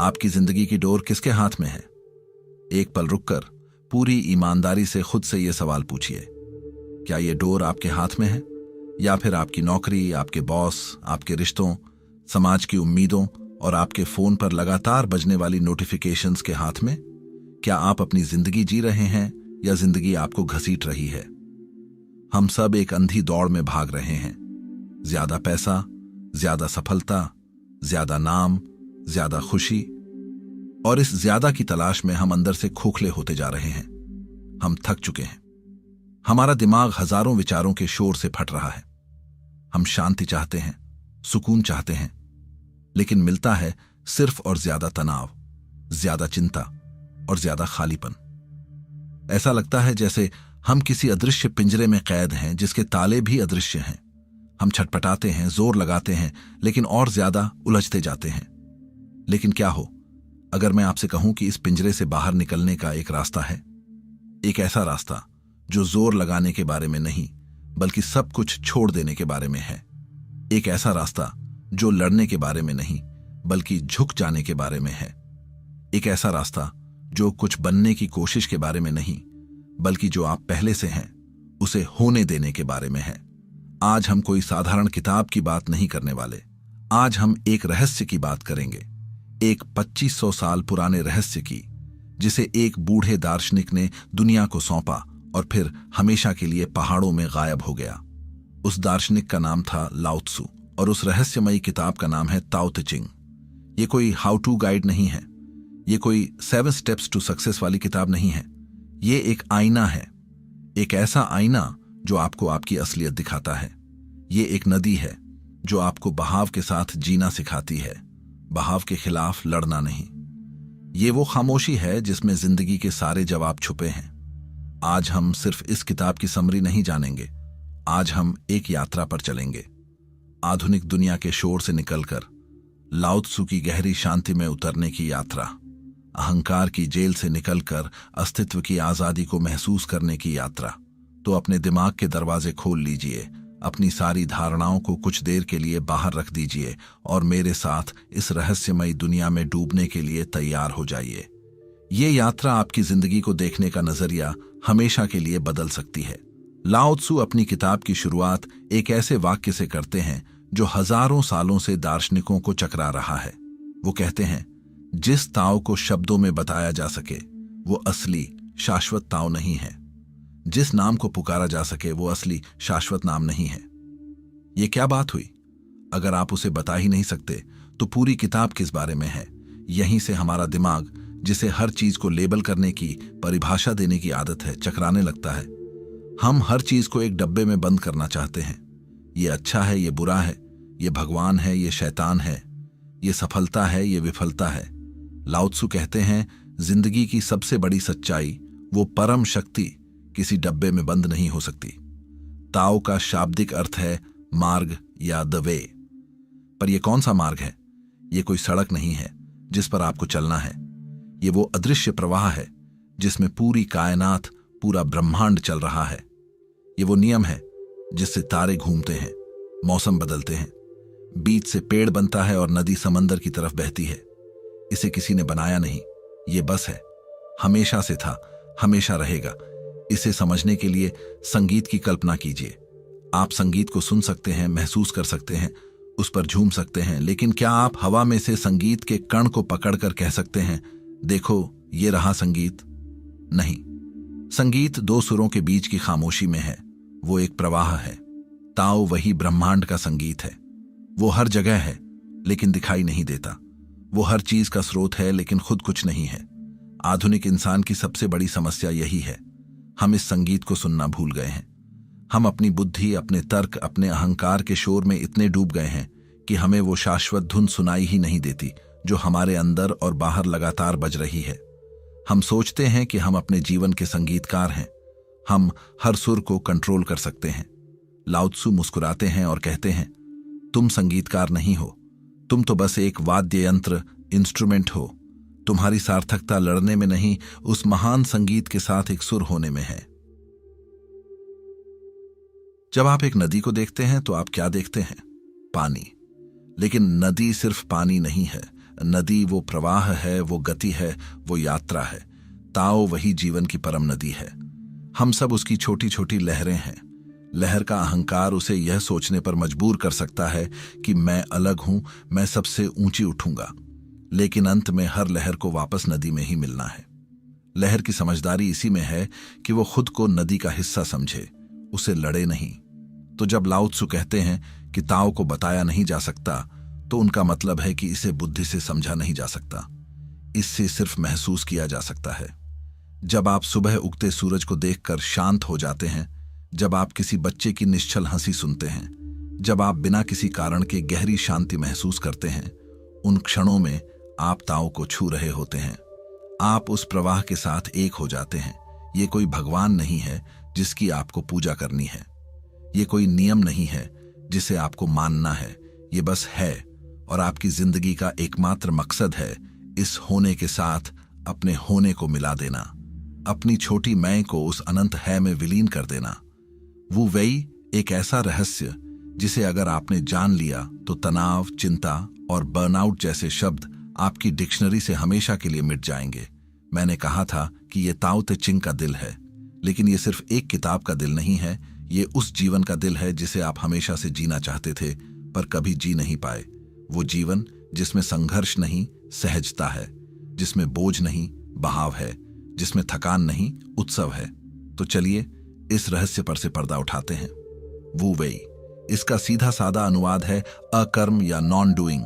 आपकी जिंदगी की डोर किसके हाथ में है? एक पल रुककर पूरी ईमानदारी से खुद से यह सवाल पूछिए, क्या ये डोर आपके हाथ में है या फिर आपकी नौकरी, आपके बॉस, आपके रिश्तों, समाज की उम्मीदों और आपके फोन पर लगातार बजने वाली नोटिफिकेशंस के हाथ में? क्या आप अपनी जिंदगी जी रहे हैं या जिंदगी आपको घसीट रही है? हम सब एक अंधी दौड़ में भाग रहे हैं। ज्यादा पैसा, ज्यादा सफलता, ज्यादा नाम, ज्यादा खुशी, और इस ज्यादा की तलाश में हम अंदर से खोखले होते जा रहे हैं। हम थक चुके हैं। हमारा दिमाग हजारों विचारों के शोर से फट रहा है। हम शांति चाहते हैं, सुकून चाहते हैं, लेकिन मिलता है सिर्फ और ज्यादा तनाव, ज्यादा चिंता और ज्यादा खालीपन। ऐसा लगता है जैसे हम किसी अदृश्य पिंजरे में कैद हैं जिसके ताले भी अदृश्य हैं। हम छटपटाते हैं, जोर लगाते हैं, लेकिन और ज्यादा उलझते जाते हैं। लेकिन क्या हो अगर मैं आपसे कहूं कि इस पिंजरे से बाहर निकलने का एक रास्ता है? एक ऐसा रास्ता जो जोर लगाने के बारे में नहीं, बल्कि सब कुछ छोड़ देने के बारे में है। एक ऐसा रास्ता जो लड़ने के बारे में नहीं, बल्कि झुक जाने के बारे में है। एक ऐसा रास्ता जो कुछ बनने की कोशिश के बारे में नहीं, बल्कि जो आप पहले से हैं उसे होने देने के बारे में है। आज हम कोई साधारण किताब की बात नहीं करने वाले। आज हम एक रहस्य की बात करेंगे, एक 2500 साल पुराने रहस्य की, जिसे एक बूढ़े दार्शनिक ने दुनिया को सौंपा और फिर हमेशा के लिए पहाड़ों में गायब हो गया। उस दार्शनिक का नाम था लाओ त्सु और उस रहस्यमयी किताब का नाम है ताओ ते चिंग। ये कोई हाउ टू गाइड नहीं है, ये कोई 7 स्टेप्स टू सक्सेस वाली किताब नहीं है। ये एक आईना है, एक ऐसा आईना जो आपको आपकी असलियत दिखाता है। ये एक नदी है जो आपको बहाव के साथ जीना सिखाती है, बहाव के खिलाफ लड़ना नहीं। ये वो खामोशी है जिसमें जिंदगी के सारे जवाब छुपे हैं। आज हम सिर्फ इस किताब की समरी नहीं जानेंगे, आज हम एक यात्रा पर चलेंगे। आधुनिक दुनिया के शोर से निकलकर लाओ त्सु की गहरी शांति में उतरने की यात्रा, अहंकार की जेल से निकलकर अस्तित्व की आजादी को महसूस करने की यात्रा। तो अपने दिमाग के दरवाजे खोल लीजिए, अपनी सारी धारणाओं को कुछ देर के लिए बाहर रख दीजिए और मेरे साथ इस रहस्यमयी दुनिया में डूबने के लिए तैयार हो जाइए। ये यात्रा आपकी जिंदगी को देखने का नजरिया हमेशा के लिए बदल सकती है। लाओ त्सु अपनी किताब की शुरुआत एक ऐसे वाक्य से करते हैं जो हजारों सालों से दार्शनिकों को चकरा रहा है। वो कहते हैं, जिस ताओ को शब्दों में बताया जा सके वो असली शाश्वत ताओ नहीं है। जिस नाम को पुकारा जा सके वो असली शाश्वत नाम नहीं है। ये क्या बात हुई? अगर आप उसे बता ही नहीं सकते तो पूरी किताब किस बारे में है? यहीं से हमारा दिमाग, जिसे हर चीज को लेबल करने की, परिभाषा देने की आदत है, चकराने लगता है। हम हर चीज को एक डब्बे में बंद करना चाहते हैं। ये अच्छा है, ये बुरा है, ये भगवान है, ये शैतान है, ये सफलता है, ये विफलता है। लाओ त्सु कहते हैं, जिंदगी की सबसे बड़ी सच्चाई, वो परम शक्ति किसी डब्बे में बंद नहीं हो सकती। ताओ का शाब्दिक अर्थ है मार्ग या द वे। पर यह कौन सा मार्ग है? यह कोई सड़क नहीं है जिस पर आपको चलना है। ये वो अदृश्य प्रवाह है जिसमें पूरी कायनात, पूरा ब्रह्मांड चल रहा है। ये वो नियम है जिससे तारे घूमते हैं, मौसम बदलते हैं, बीच से पेड़ बनता है और नदी समंदर की तरफ बहती है। इसे किसी ने बनाया नहीं, ये बस है, हमेशा से था, हमेशा रहेगा। इसे समझने के लिए संगीत की कल्पना कीजिए। आप संगीत को सुन सकते हैं, महसूस कर सकते हैं, उस पर झूम सकते हैं, लेकिन क्या आप हवा में से संगीत के कण को पकड़कर कह सकते हैं, देखो ये रहा संगीत? नहीं। संगीत दो सुरों के बीच की खामोशी में है। वो एक प्रवाह है। ताओ वही ब्रह्मांड का संगीत है। वो हर जगह है लेकिन दिखाई नहीं देता। वो हर चीज का स्रोत है लेकिन खुद कुछ नहीं है। आधुनिक इंसान की सबसे बड़ी समस्या यही है, हम इस संगीत को सुनना भूल गए हैं। हम अपनी बुद्धि, अपने तर्क, अपने अहंकार के शोर में इतने डूब गए हैं कि हमें वो शाश्वत धुन सुनाई ही नहीं देती जो हमारे अंदर और बाहर लगातार बज रही है। हम सोचते हैं कि हम अपने जीवन के संगीतकार हैं, हम हर सुर को कंट्रोल कर सकते हैं। लाओ त्सु मुस्कुराते हैं और कहते हैं, तुम संगीतकार नहीं हो, तुम तो बस एक वाद्य यंत्र, इंस्ट्रूमेंट हो। तुम्हारी सार्थकता लड़ने में नहीं, उस महान संगीत के साथ एक सुर होने में है। जब आप एक नदी को देखते हैं तो आप क्या देखते हैं? पानी। लेकिन नदी सिर्फ पानी नहीं है, नदी वो प्रवाह है, वो गति है, वो यात्रा है। ताओ वही जीवन की परम नदी है। हम सब उसकी छोटी छोटी लहरें हैं। लहर का अहंकार उसे यह सोचने पर मजबूर कर सकता है कि मैं अलग हूं, मैं सबसे ऊंची उठूंगा, लेकिन अंत में हर लहर को वापस नदी में ही मिलना है। लहर की समझदारी इसी में है कि वो खुद को नदी का हिस्सा समझे, उसे लड़े नहीं। तो जब लाओ त्सु कहते हैं कि ताओ को बताया नहीं जा सकता, तो उनका मतलब है कि इसे बुद्धि से समझा नहीं जा सकता, इससे सिर्फ महसूस किया जा सकता है। जब आप सुबह उगते सूरज को देखकर शांत हो जाते हैं, जब आप किसी बच्चे की निश्चल हंसी सुनते हैं, जब आप बिना किसी कारण के गहरी शांति महसूस करते हैं, उन क्षणों में आप ताओ को छू रहे होते हैं। आप उस प्रवाह के साथ एक हो जाते हैं। ये कोई भगवान नहीं है जिसकी आपको पूजा करनी है, ये कोई नियम नहीं है जिसे आपको मानना है, ये बस है। और आपकी जिंदगी का एकमात्र मकसद है इस होने के साथ अपने होने को मिला देना, अपनी छोटी मैं को उस अनंत है में विलीन कर देना। वो वही एक ऐसा रहस्य जिसे अगर आपने जान लिया तो तनाव, चिंता और बर्नआउट जैसे शब्द आपकी डिक्शनरी से हमेशा के लिए मिट जाएंगे। मैंने कहा था कि ये ताओ ते चिंग का दिल है, लेकिन ये सिर्फ एक किताब का दिल नहीं है, ये उस जीवन का दिल है जिसे आप हमेशा से जीना चाहते थे पर कभी जी नहीं पाए। वो जीवन जिसमें संघर्ष नहीं, सहजता है, जिसमें बोझ नहीं, बहाव है, जिसमें थकान नहीं, उत्सव है। तो चलिए इस रहस्य पर से पर्दा उठाते हैं। वू वेई, इसका सीधा सादा अनुवाद है अकर्म या नॉन डूइंग,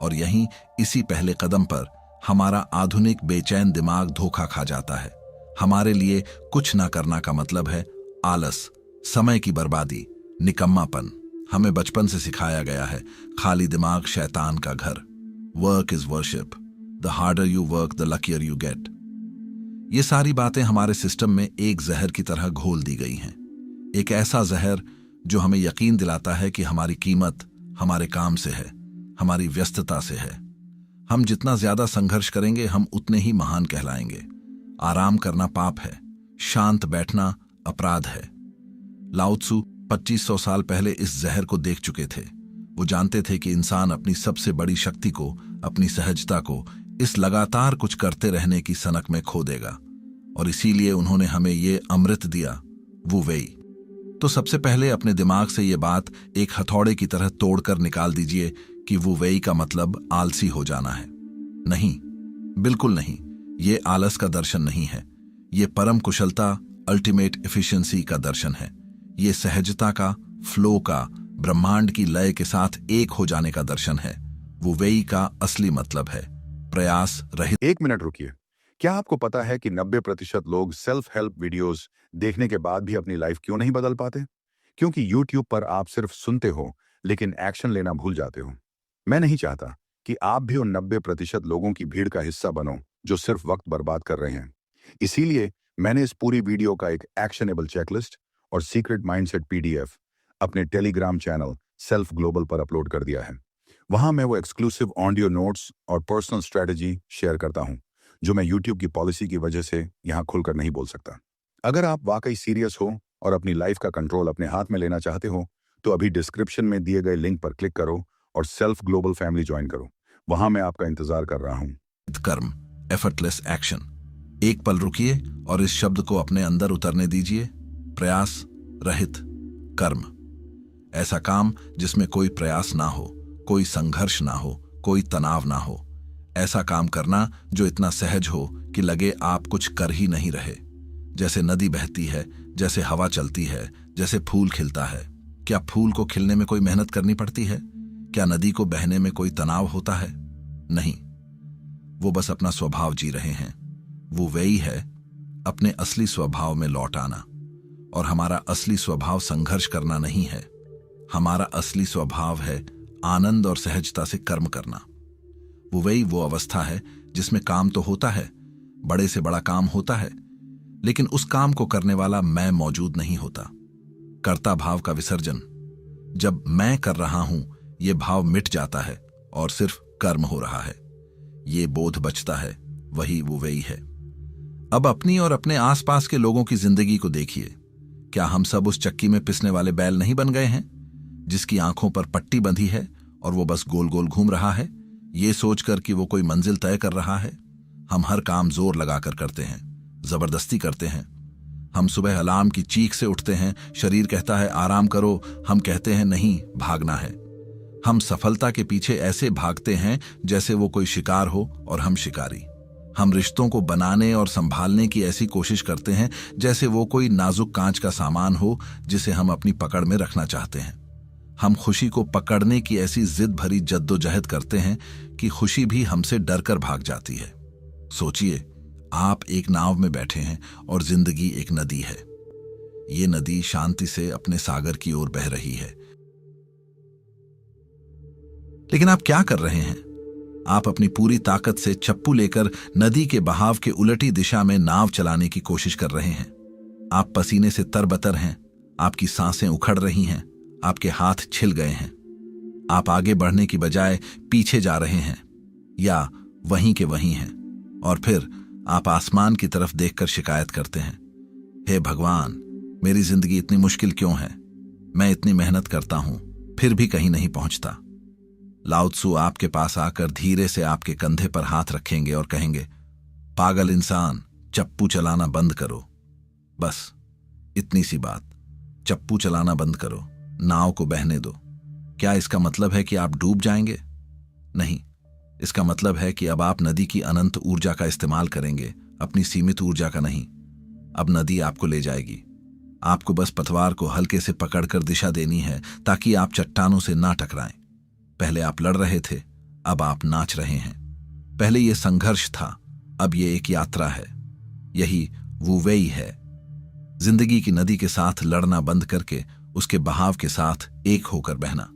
और यहीं इसी पहले कदम पर हमारा आधुनिक बेचैन दिमाग धोखा खा जाता है। हमारे लिए कुछ ना करना का मतलब है आलस, समय की बर्बादी, निकम्मापन। हमें बचपन से सिखाया गया है खाली दिमाग शैतान का घर। Work is worship, the harder you work the luckier you get. ये सारी बातें हमारे सिस्टम में एक जहर की तरह घोल दी गई हैं, एक ऐसा जहर जो हमें यकीन दिलाता है कि हमारी कीमत हमारे काम से है, हमारी व्यस्तता से है। हम जितना ज्यादा संघर्ष करेंगे हम उतने ही महान कहलाएंगे। आराम करना पाप है, शांत बैठना अपराध है। लाओ त्सु 2500 साल पहले इस जहर को देख चुके थे। वो जानते थे कि इंसान अपनी सबसे बड़ी शक्ति को, अपनी सहजता को इस लगातार कुछ करते रहने की सनक में खो देगा, और इसीलिए उन्होंने हमें ये अमृत दिया, वू वेई। तो सबसे पहले अपने दिमाग से ये बात एक हथौड़े की तरह तोड़कर निकाल दीजिए कि वू वेई का मतलब आलसी हो जाना है। नहीं, बिल्कुल नहीं। ये आलस का दर्शन नहीं है, ये परम कुशलता, अल्टीमेट एफिशिएंसी का दर्शन है। ये सहजता का, फ्लो का, ब्रह्मांड की लय के साथ एक हो जाने का दर्शन है। वो वेई का असली मतलब है प्रयास रहित। 1 मिनट रुकिए। क्या आपको पता है कि 90% लोग सेल्फ हेल्प वीडियोस देखने के बाद भी अपनी लाइफ क्यों नहीं बदल पाते? क्योंकि YouTube पर आप सिर्फ सुनते हो लेकिन एक्शन लेना भूल जाते हो। मैं नहीं चाहता कि आप भी उन 90% लोगों की भीड़ का हिस्सा बनो जो सिर्फ वक्त बर्बाद कर रहे हैं। इसीलिए मैंने इस पूरी वीडियो का एक एक्शनेबल चेकलिस्ट और सीक्रेट माइंडसेट PDF अपने टेलीग्राम चैनल सेल्फ ग्लोबल पर अपलोड कर दिया है। वहां मैं वो एक्सक्लूसिव ऑडियो नोट्स और पर्सनल स्ट्रेटजी शेयर करता हूं जो मैं YouTube की पॉलिसी की वजह से यहां खुलकर नहीं बोल सकता। अगर आप वाकई सीरियस हो और अपनी लाइफ का कंट्रोल अपने हाथ में लेना चाहते हो तो अभी डिस्क्रिप्शन में दिए गए लिंक पर क्लिक करो और सेल्फ ग्लोबल फैमिली ज्वाइन करो। वहां मैं आपका इंतजार कर रहा हूं। कर्म, एफर्टलेस एक्शन। एक पल रुकिए और इस शब्द को अपने अंदर उतरने दीजिए। प्रयास रहित कर्म। ऐसा काम जिसमें कोई प्रयास ना हो, कोई संघर्ष ना हो, कोई तनाव ना हो। ऐसा काम करना जो इतना सहज हो कि लगे आप कुछ कर ही नहीं रहे। जैसे नदी बहती है, जैसे हवा चलती है, जैसे फूल खिलता है। क्या फूल को खिलने में कोई मेहनत करनी पड़ती है? क्या नदी को बहने में कोई तनाव होता है? नहीं, वो बस अपना स्वभाव जी रहे हैं। वो वही है अपने असली स्वभाव में लौट आना। और हमारा असली स्वभाव संघर्ष करना नहीं है, हमारा असली स्वभाव है आनंद और सहजता से कर्म करना। वो अवस्था है जिसमें काम तो होता है, बड़े से बड़ा काम होता है, लेकिन उस काम को करने वाला मैं मौजूद नहीं होता। कर्ता भाव का विसर्जन। जब मैं कर रहा हूं ये भाव मिट जाता है और सिर्फ कर्म हो रहा है, ये बोध बचता है, वही है। अब अपनी और अपने आसपास के लोगों की जिंदगी को देखिए। क्या हम सब उस चक्की में पिसने वाले बैल नहीं बन गए हैं जिसकी आंखों पर पट्टी बंधी है और वो बस गोल गोल घूम रहा है? ये सोचकर कि वो कोई मंजिल तय कर रहा है। हम हर काम जोर लगाकर करते हैं, जबरदस्ती करते हैं। हम सुबह अलार्म की चीख से उठते हैं, शरीर कहता है आराम करो, हम कहते हैं नहीं, भागना है। हम सफलता के पीछे ऐसे भागते हैं जैसे वो कोई शिकार हो और हम शिकारी। हम रिश्तों को बनाने और संभालने की ऐसी कोशिश करते हैं जैसे वो कोई नाजुक कांच का सामान हो जिसे हम अपनी पकड़ में रखना चाहते हैं। हम खुशी को पकड़ने की ऐसी जिद भरी जद्दोजहद करते हैं कि खुशी भी हमसे डरकर भाग जाती है। सोचिए, आप एक नाव में बैठे हैं और जिंदगी एक नदी है। ये नदी शांति से अपने सागर की ओर बह रही है, लेकिन आप क्या कर रहे हैं? आप अपनी पूरी ताकत से चप्पू लेकर नदी के बहाव के उलटी दिशा में नाव चलाने की कोशिश कर रहे हैं। आप पसीने से तरबतर हैं, आपकी सांसें उखड़ रही हैं, आपके हाथ छिल गए हैं। आप आगे बढ़ने की बजाय पीछे जा रहे हैं या वहीं के वहीं हैं, और फिर आप आसमान की तरफ देखकर शिकायत करते हैं, हे भगवान, मेरी जिंदगी इतनी मुश्किल क्यों है? मैं इतनी मेहनत करता हूं, फिर भी कहीं नहीं पहुंचता। लाओ त्सु आपके पास आकर धीरे से आपके कंधे पर हाथ रखेंगे और कहेंगे, पागल इंसान, चप्पू चलाना बंद करो। बस इतनी सी बात, चप्पू चलाना बंद करो, नाव को बहने दो। क्या इसका मतलब है कि आप डूब जाएंगे? नहीं, इसका मतलब है कि अब आप नदी की अनंत ऊर्जा का इस्तेमाल करेंगे, अपनी सीमित ऊर्जा का नहीं। अब नदी आपको ले जाएगी। आपको बस पतवार को हल्के से पकड़कर दिशा देनी है ताकि आप चट्टानों से ना टकराएं। पहले आप लड़ रहे थे, अब आप नाच रहे हैं। पहले यह संघर्ष था, अब यह एक यात्रा है। यही वू वेई है, जिंदगी की नदी के साथ लड़ना बंद करके उसके बहाव के साथ एक होकर बहना।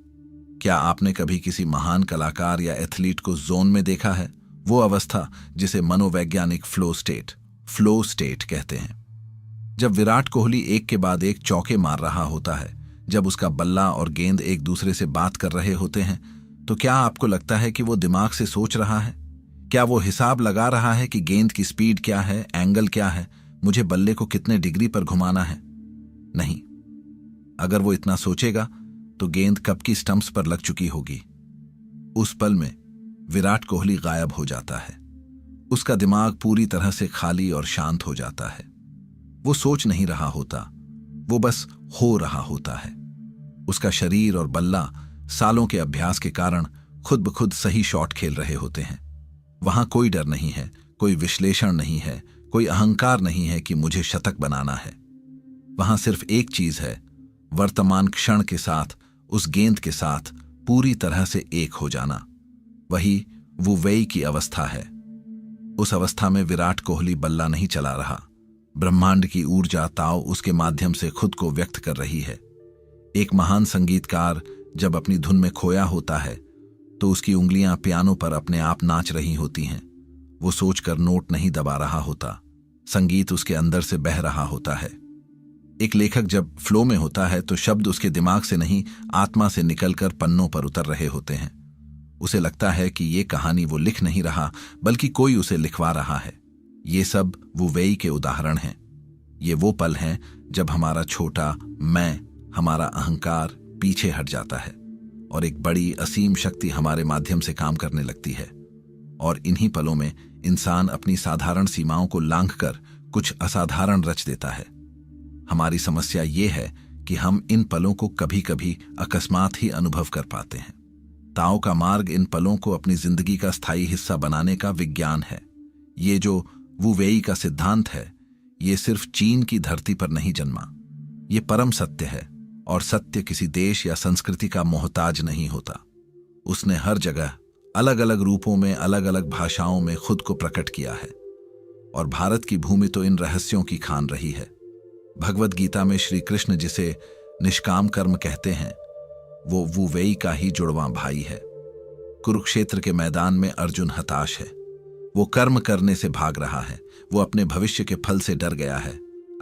क्या आपने कभी किसी महान कलाकार या एथलीट को जोन में देखा है? वो अवस्था जिसे मनोवैज्ञानिक फ्लो स्टेट कहते हैं। जब विराट कोहली एक के बाद एक चौके मार रहा होता है, जब उसका बल्ला और गेंद एक दूसरे से बात कर रहे होते हैं, तो क्या आपको लगता है कि वो दिमाग से सोच रहा है? क्या वो हिसाब लगा रहा है कि गेंद की स्पीड क्या है, एंगल क्या है, मुझे बल्ले को कितने डिग्री पर घुमाना है? नहीं। अगर वो इतना सोचेगा तो गेंद कब की स्टंप्स पर लग चुकी होगी। उस पल में विराट कोहली गायब हो जाता है। उसका दिमाग पूरी तरह से खाली और शांत हो जाता है। वो सोच नहीं रहा होता, वो बस हो रहा होता है। उसका शरीर और बल्ला सालों के अभ्यास के कारण खुद ब खुद सही शॉट खेल रहे होते हैं। वहां कोई डर नहीं है, कोई विश्लेषण नहीं है, कोई अहंकार नहीं है कि मुझे शतक बनाना है। वहां सिर्फ एक चीज है, वर्तमान क्षण के साथ, उस गेंद के साथ पूरी तरह से एक हो जाना। वही वू वेई की अवस्था है। उस अवस्था में विराट कोहली बल्ला नहीं चला रहा, ब्रह्मांड की ऊर्जा ताओ उसके माध्यम से खुद को व्यक्त कर रही है। एक महान संगीतकार जब अपनी धुन में खोया होता है तो उसकी उंगलियां पियानो पर अपने आप नाच रही होती हैं। वो सोचकर नोट नहीं दबा रहा होता, संगीत उसके अंदर से बह रहा होता है। एक लेखक जब फ्लो में होता है तो शब्द उसके दिमाग से नहीं, आत्मा से निकलकर पन्नों पर उतर रहे होते हैं। उसे लगता है कि ये कहानी वो लिख नहीं रहा, बल्कि कोई उसे लिखवा रहा है। ये सब वू वेई के उदाहरण हैं। ये वो पल हैं जब हमारा छोटा मैं, हमारा अहंकार पीछे हट जाता है और एक बड़ी असीम शक्ति हमारे माध्यम से काम करने लगती है। और इन्हीं पलों में इंसान अपनी साधारण सीमाओं को लांघकर कुछ असाधारण रच देता है। हमारी समस्या ये है कि हम इन पलों को कभी कभी अकस्मात ही अनुभव कर पाते हैं। ताओ का मार्ग इन पलों को अपनी जिंदगी का स्थायी हिस्सा बनाने का विज्ञान है। ये जो वू वेई का सिद्धांत है, ये सिर्फ चीन की धरती पर नहीं जन्मा। ये परम सत्य है, और सत्य किसी देश या संस्कृति का मोहताज नहीं होता। उसने हर जगह अलग अलग रूपों में, अलग अलग भाषाओं में खुद को प्रकट किया है। और भारत की भूमि तो इन रहस्यों की खान रही है। भगवत गीता में श्री कृष्ण जिसे निष्काम कर्म कहते हैं, वो वू वेई का ही जुड़वां भाई है। कुरुक्षेत्र के मैदान में अर्जुन हताश है। वो कर्म करने से भाग रहा है। वो अपने भविष्य के फल से डर गया है।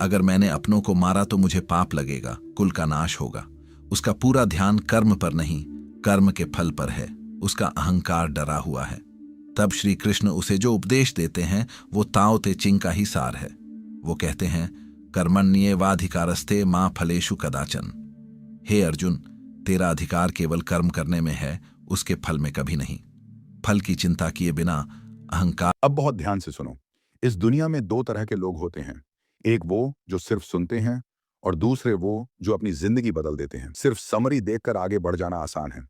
अगर मैंने अपनों को मारा तो मुझे पाप लगेगा, कुल का नाश होगा। उसका पूरा ध्यान कर्म पर नहीं, कर्म के फल पर है। उसका अहंकार डरा हुआ है। तब श्री कृष्ण उसे जो उपदेश देते हैं वो ताओ ते चिंग का ही सार है। वो कहते हैं, कर्मण्येवाधिकारस्ते मां फलेषु कदाचन। हे अर्जुन, तेरा अधिकार केवल कर्म करने में है, उसके फल में कभी नहीं। फल की चिंता किए बिना अहंकार। अब बहुत ध्यान से सुनो। इस दुनिया में दो तरह के लोग होते हैं, एक वो जो सिर्फ सुनते हैं और दूसरे वो जो अपनी जिंदगी बदल देते हैं। सिर्फ समरी देखकर आगे बढ़ जाना आसान है,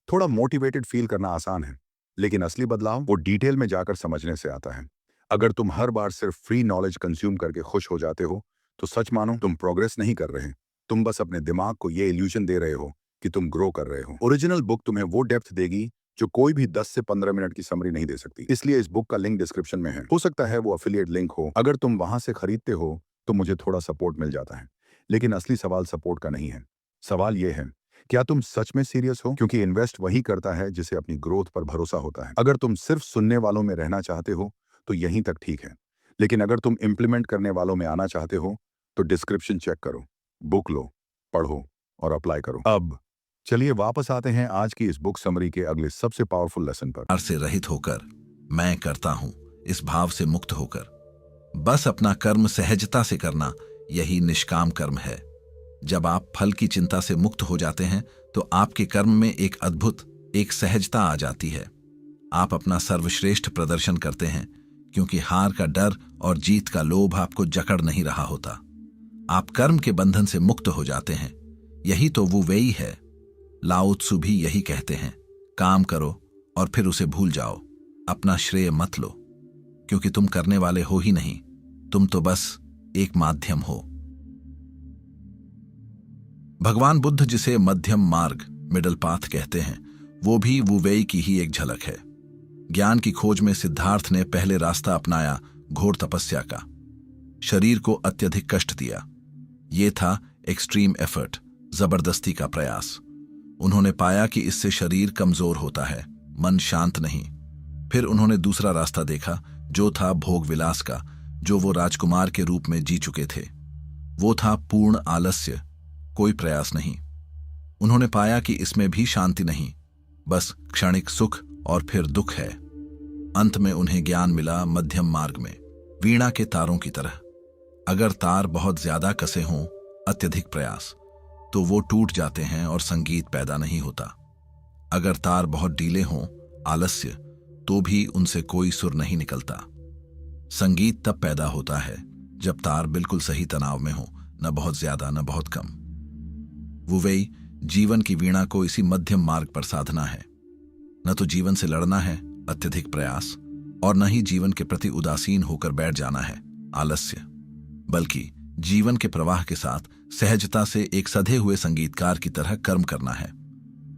थोड़ा मोटिवेटेड फील करना आसान है, लेकिन असली बदलाव वो डिटेल में जाकर समझने से आता है। अगर तुम हर बार सिर्फ फ्री नॉलेज कंज्यूम करके खुश हो जाते हो तो सच मानो तुम प्रोग्रेस नहीं कर रहे। तुम बस अपने दिमाग को ये इल्यूजन दे रहे हो कि तुम ग्रो कर रहे हो। ओरिजिनल बुक तुम्हें वो डेप्थ देगी जो कोई भी 10 से 15 मिनट की समरी नहीं दे सकती। इसलिए इस बुक का लिंक डिस्क्रिप्शन में है, हो सकता है वो अफिलिएट लिंक हो। अगर तुम वहां से खरीदते हो तो मुझे थोड़ा सपोर्ट मिल जाता है। लेकिन असली सवाल सपोर्ट का नहीं है, सवाल ये है, क्या तुम सच में सीरियस हो? क्योंकि इन्वेस्ट वही करता है जिसे अपनी ग्रोथ पर भरोसा होता है। अगर तुम सिर्फ सुनने वालों में रहना चाहते हो तो यहीं तक ठीक है, लेकिन अगर तुम इंप्लीमेंट करने वालों में आना चाहते हो तो डिस्क्रिप्शन चेक करो, बुक लो, पढ़ो और अप्लाई करो। अब चलिए वापस आते हैं आज की इस बुक समरी के अगले सबसे पावरफुल लेसन पर। से रहित होकर मैं करता हूं, इस भाव से मुक्त होकर बस अपना कर्म सहजता से करना, यही निष्काम कर्म है। जब आप फल की चिंता से मुक्त हो जाते हैं तो आपके कर्म में एक अद्भुत, एक सहजता आ जाती है। आप अपना सर्वश्रेष्ठ प्रदर्शन करते हैं क्योंकि हार का डर और जीत का लोभ आपको जकड़ नहीं रहा होता। आप कर्म के बंधन से मुक्त हो जाते हैं। यही तो वो वेई है। लाओ त्सु भी यही कहते हैं, काम करो और फिर उसे भूल जाओ, अपना श्रेय मत लो, क्योंकि तुम करने वाले हो ही नहीं, तुम तो बस एक माध्यम हो। भगवान बुद्ध जिसे मध्यम मार्ग, मिडल पाथ कहते हैं, वो भी वुवेई की ही एक झलक है। ज्ञान की खोज में सिद्धार्थ ने पहले रास्ता अपनाया घोर तपस्या का, शरीर को अत्यधिक कष्ट दिया। ये था एक्सट्रीम एफर्ट, जबरदस्ती का प्रयास। उन्होंने पाया कि इससे शरीर कमजोर होता है, मन शांत नहीं। फिर उन्होंने दूसरा रास्ता देखा जो था भोग विलास का, जो वो राजकुमार के रूप में जी चुके थे। वो था पूर्ण आलस्य, कोई प्रयास नहीं। उन्होंने पाया कि इसमें भी शांति नहीं, बस क्षणिक सुख और फिर दुख है। अंत में उन्हें ज्ञान मिला मध्यम मार्ग में, वीणा के तारों की तरह। अगर तार बहुत ज्यादा कसे हों, अत्यधिक प्रयास, तो वो टूट जाते हैं और संगीत पैदा नहीं होता। अगर तार बहुत ढीले हों, आलस्य, तो भी उनसे कोई सुर नहीं निकलता। संगीत तब पैदा होता है जब तार बिल्कुल सही तनाव में हो, न बहुत ज्यादा न बहुत कम। वुवेई जीवन की वीणा को इसी मध्यम मार्ग पर साधना है। न तो जीवन से लड़ना है, अत्यधिक प्रयास, और न ही जीवन के प्रति उदासीन होकर बैठ जाना है, आलस्य, बल्कि जीवन के प्रवाह के साथ सहजता से एक सधे हुए संगीतकार की तरह कर्म करना है।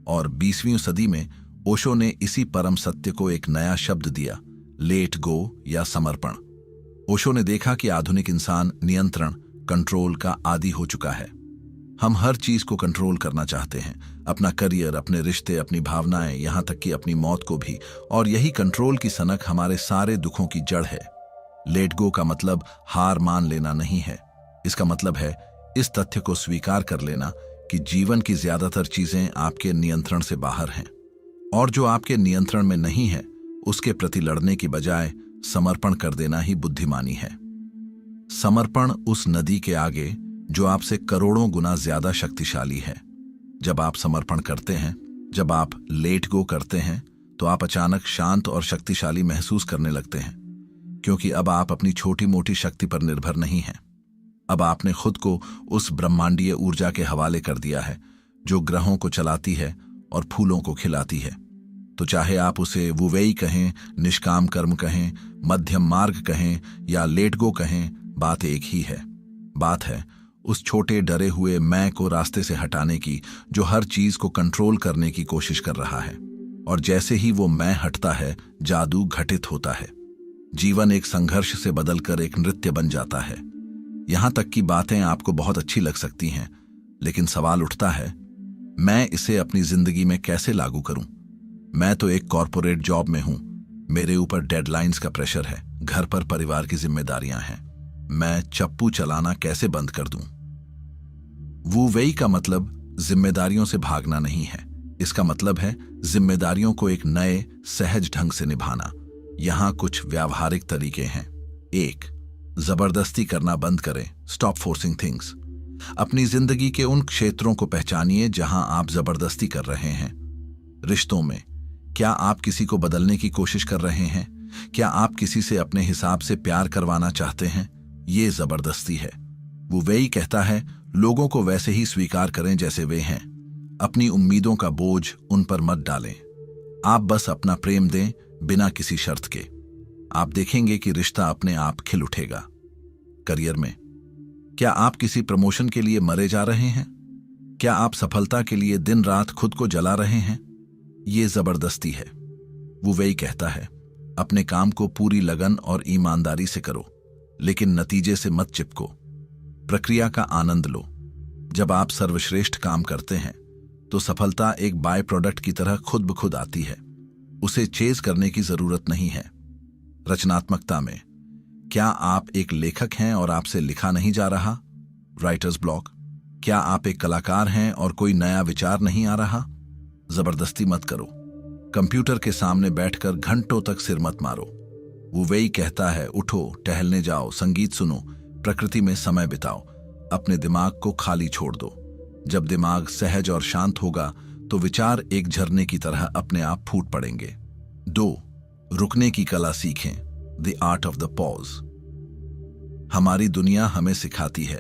और 20वीं सदी में ओशो ने इसी परम सत्य को एक नया शब्द दिया, लेट गो या समर्पण। ओशो ने देखा कि आधुनिक इंसान नियंत्रण, कंट्रोल का आदी हो चुका है। हम हर चीज को कंट्रोल करना चाहते हैं, अपना करियर, अपने रिश्ते, अपनी भावनाएं, यहां तक कि अपनी मौत को भी। और यही कंट्रोल की सनक हमारे सारे दुखों की जड़ है। लेट गो का मतलब हार मान लेना नहीं है। इसका मतलब है इस तथ्य को स्वीकार कर लेना कि जीवन की ज्यादातर चीजें आपके नियंत्रण से बाहर हैं, और जो आपके नियंत्रण में नहीं है उसके प्रति लड़ने की बजाय समर्पण कर देना ही बुद्धिमानी है। समर्पण उस नदी के आगे जो आपसे करोड़ों गुना ज्यादा शक्तिशाली है। जब आप समर्पण करते हैं, जब आप लेट गो करते हैं, तो आप अचानक शांत और शक्तिशाली महसूस करने लगते हैं, क्योंकि अब आप अपनी छोटी मोटी शक्ति पर निर्भर नहीं हैं। अब आपने खुद को उस ब्रह्मांडीय ऊर्जा के हवाले कर दिया है जो ग्रहों को चलाती है और फूलों को खिलाती है। तो चाहे आप उसे वुवेई कहें, निष्काम कर्म कहें, मध्यम मार्ग कहें या लेट गो कहें, बात एक ही है। बात है उस छोटे डरे हुए मैं को रास्ते से हटाने की, जो हर चीज को कंट्रोल करने की कोशिश कर रहा है। और जैसे ही वो मैं हटता है, जादू घटित होता है। जीवन एक संघर्ष से बदलकर एक नृत्य बन जाता है। यहां तक कि बातें आपको बहुत अच्छी लग सकती हैं, लेकिन सवाल उठता है, मैं इसे अपनी जिंदगी में कैसे लागू करूं? मैं तो एक कॉर्पोरेट जॉब में हूं, मेरे ऊपर डेडलाइंस का प्रेशर है, घर पर परिवार की जिम्मेदारियां हैं। मैं चप्पू चलाना कैसे बंद कर दूं? वुवेई का मतलब जिम्मेदारियों से भागना नहीं है। इसका मतलब है जिम्मेदारियों को एक नए, सहज ढंग से निभाना। यहां कुछ व्यावहारिक तरीके हैं। 1. जबरदस्ती करना बंद करें, स्टॉप फोर्सिंग थिंग्स। अपनी जिंदगी के उन क्षेत्रों को पहचानिए जहां आप जबरदस्ती कर रहे हैं। रिश्तों में, क्या आप किसी को बदलने की कोशिश कर रहे हैं? क्या आप किसी से अपने हिसाब से प्यार करवाना चाहते हैं? ये जबरदस्ती है। वो वही कहता है, लोगों को वैसे ही स्वीकार करें जैसे वे हैं। अपनी उम्मीदों का बोझ उन पर मत डालें। आप बस अपना प्रेम दें बिना किसी शर्त के। आप देखेंगे कि रिश्ता अपने आप खिल उठेगा। करियर में क्या आप किसी प्रमोशन के लिए मरे जा रहे हैं? क्या आप सफलता के लिए दिन रात खुद को जला रहे हैं? ये जबरदस्ती है। वो वही कहता है, अपने काम को पूरी लगन और ईमानदारी से करो, लेकिन नतीजे से मत चिपको। प्रक्रिया का आनंद लो। जब आप सर्वश्रेष्ठ काम करते हैं तो सफलता एक बाय प्रोडक्ट की तरह खुद ब खुद आती है। उसे चेज करने की जरूरत नहीं है। रचनात्मकता में क्या आप एक लेखक हैं और आपसे लिखा नहीं जा रहा? Writers block. क्या आप एक कलाकार हैं और कोई नया विचार नहीं आ रहा? जबरदस्ती मत करो। कंप्यूटर के सामने बैठकर घंटों तक सिर मत मारो। वो वही कहता है, उठो, टहलने जाओ, संगीत सुनो, प्रकृति में समय बिताओ, अपने दिमाग को खाली छोड़ दो। जब दिमाग सहज और शांत होगा तो विचार एक झरने की तरह अपने आप फूट पड़ेंगे। 2. रुकने की कला सीखें। The art of the pause. हमारी दुनिया हमें सिखाती है,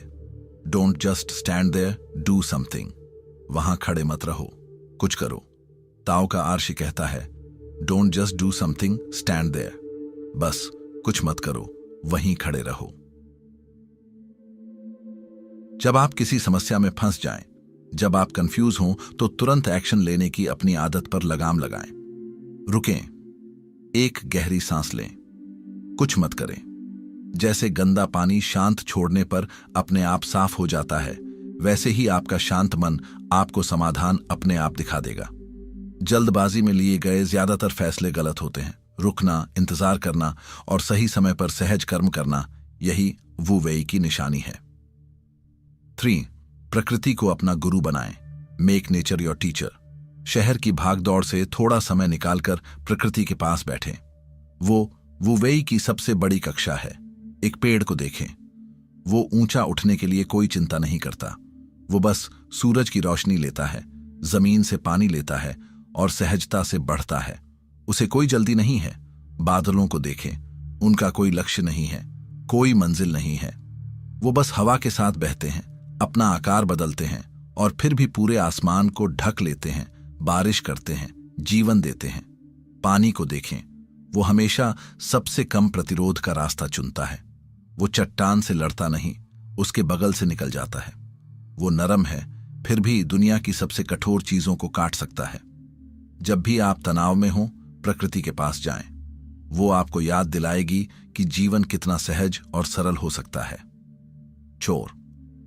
don't just stand there, do something. वहां खड़े मत रहो, कुछ करो। ताओ का आर्ष कहता है, don't just do something, stand there. बस कुछ मत करो, वहीं खड़े रहो। जब आप किसी समस्या में फंस जाएं, जब आप कंफ्यूज हों, तो तुरंत एक्शन लेने की अपनी आदत पर लगाम लगाएं। रुकें, एक गहरी सांस लें, कुछ मत करें। जैसे गंदा पानी शांत छोड़ने पर अपने आप साफ हो जाता है, वैसे ही आपका शांत मन आपको समाधान अपने आप दिखा देगा। जल्दबाजी में लिए गए ज्यादातर फैसले गलत होते हैं। रुकना, इंतजार करना और सही समय पर सहज कर्म करना, यही वू वेई की निशानी है। 3. प्रकृति को अपना गुरु बनाएं। Make nature your teacher. शहर की भागदौड़ से थोड़ा समय निकालकर प्रकृति के पास बैठें। वो वू वेई की सबसे बड़ी कक्षा है। एक पेड़ को देखें, वो ऊंचा उठने के लिए कोई चिंता नहीं करता। वो बस सूरज की रोशनी लेता है, जमीन से पानी लेता है और सहजता से बढ़ता है। उसे कोई जल्दी नहीं है। बादलों को देखें, उनका कोई लक्ष्य नहीं है, कोई मंजिल नहीं है। वो बस हवा के साथ बहते हैं, अपना आकार बदलते हैं और फिर भी पूरे आसमान को ढक लेते हैं, बारिश करते हैं, जीवन देते हैं। पानी को देखें, वो हमेशा सबसे कम प्रतिरोध का रास्ता चुनता है। वो चट्टान से लड़ता नहीं, उसके बगल से निकल जाता है। वो नरम है, फिर भी दुनिया की सबसे कठोर चीजों को काट सकता है। जब भी आप तनाव में हो, प्रकृति के पास जाएं। वो आपको याद दिलाएगी कि जीवन कितना सहज और सरल हो सकता है।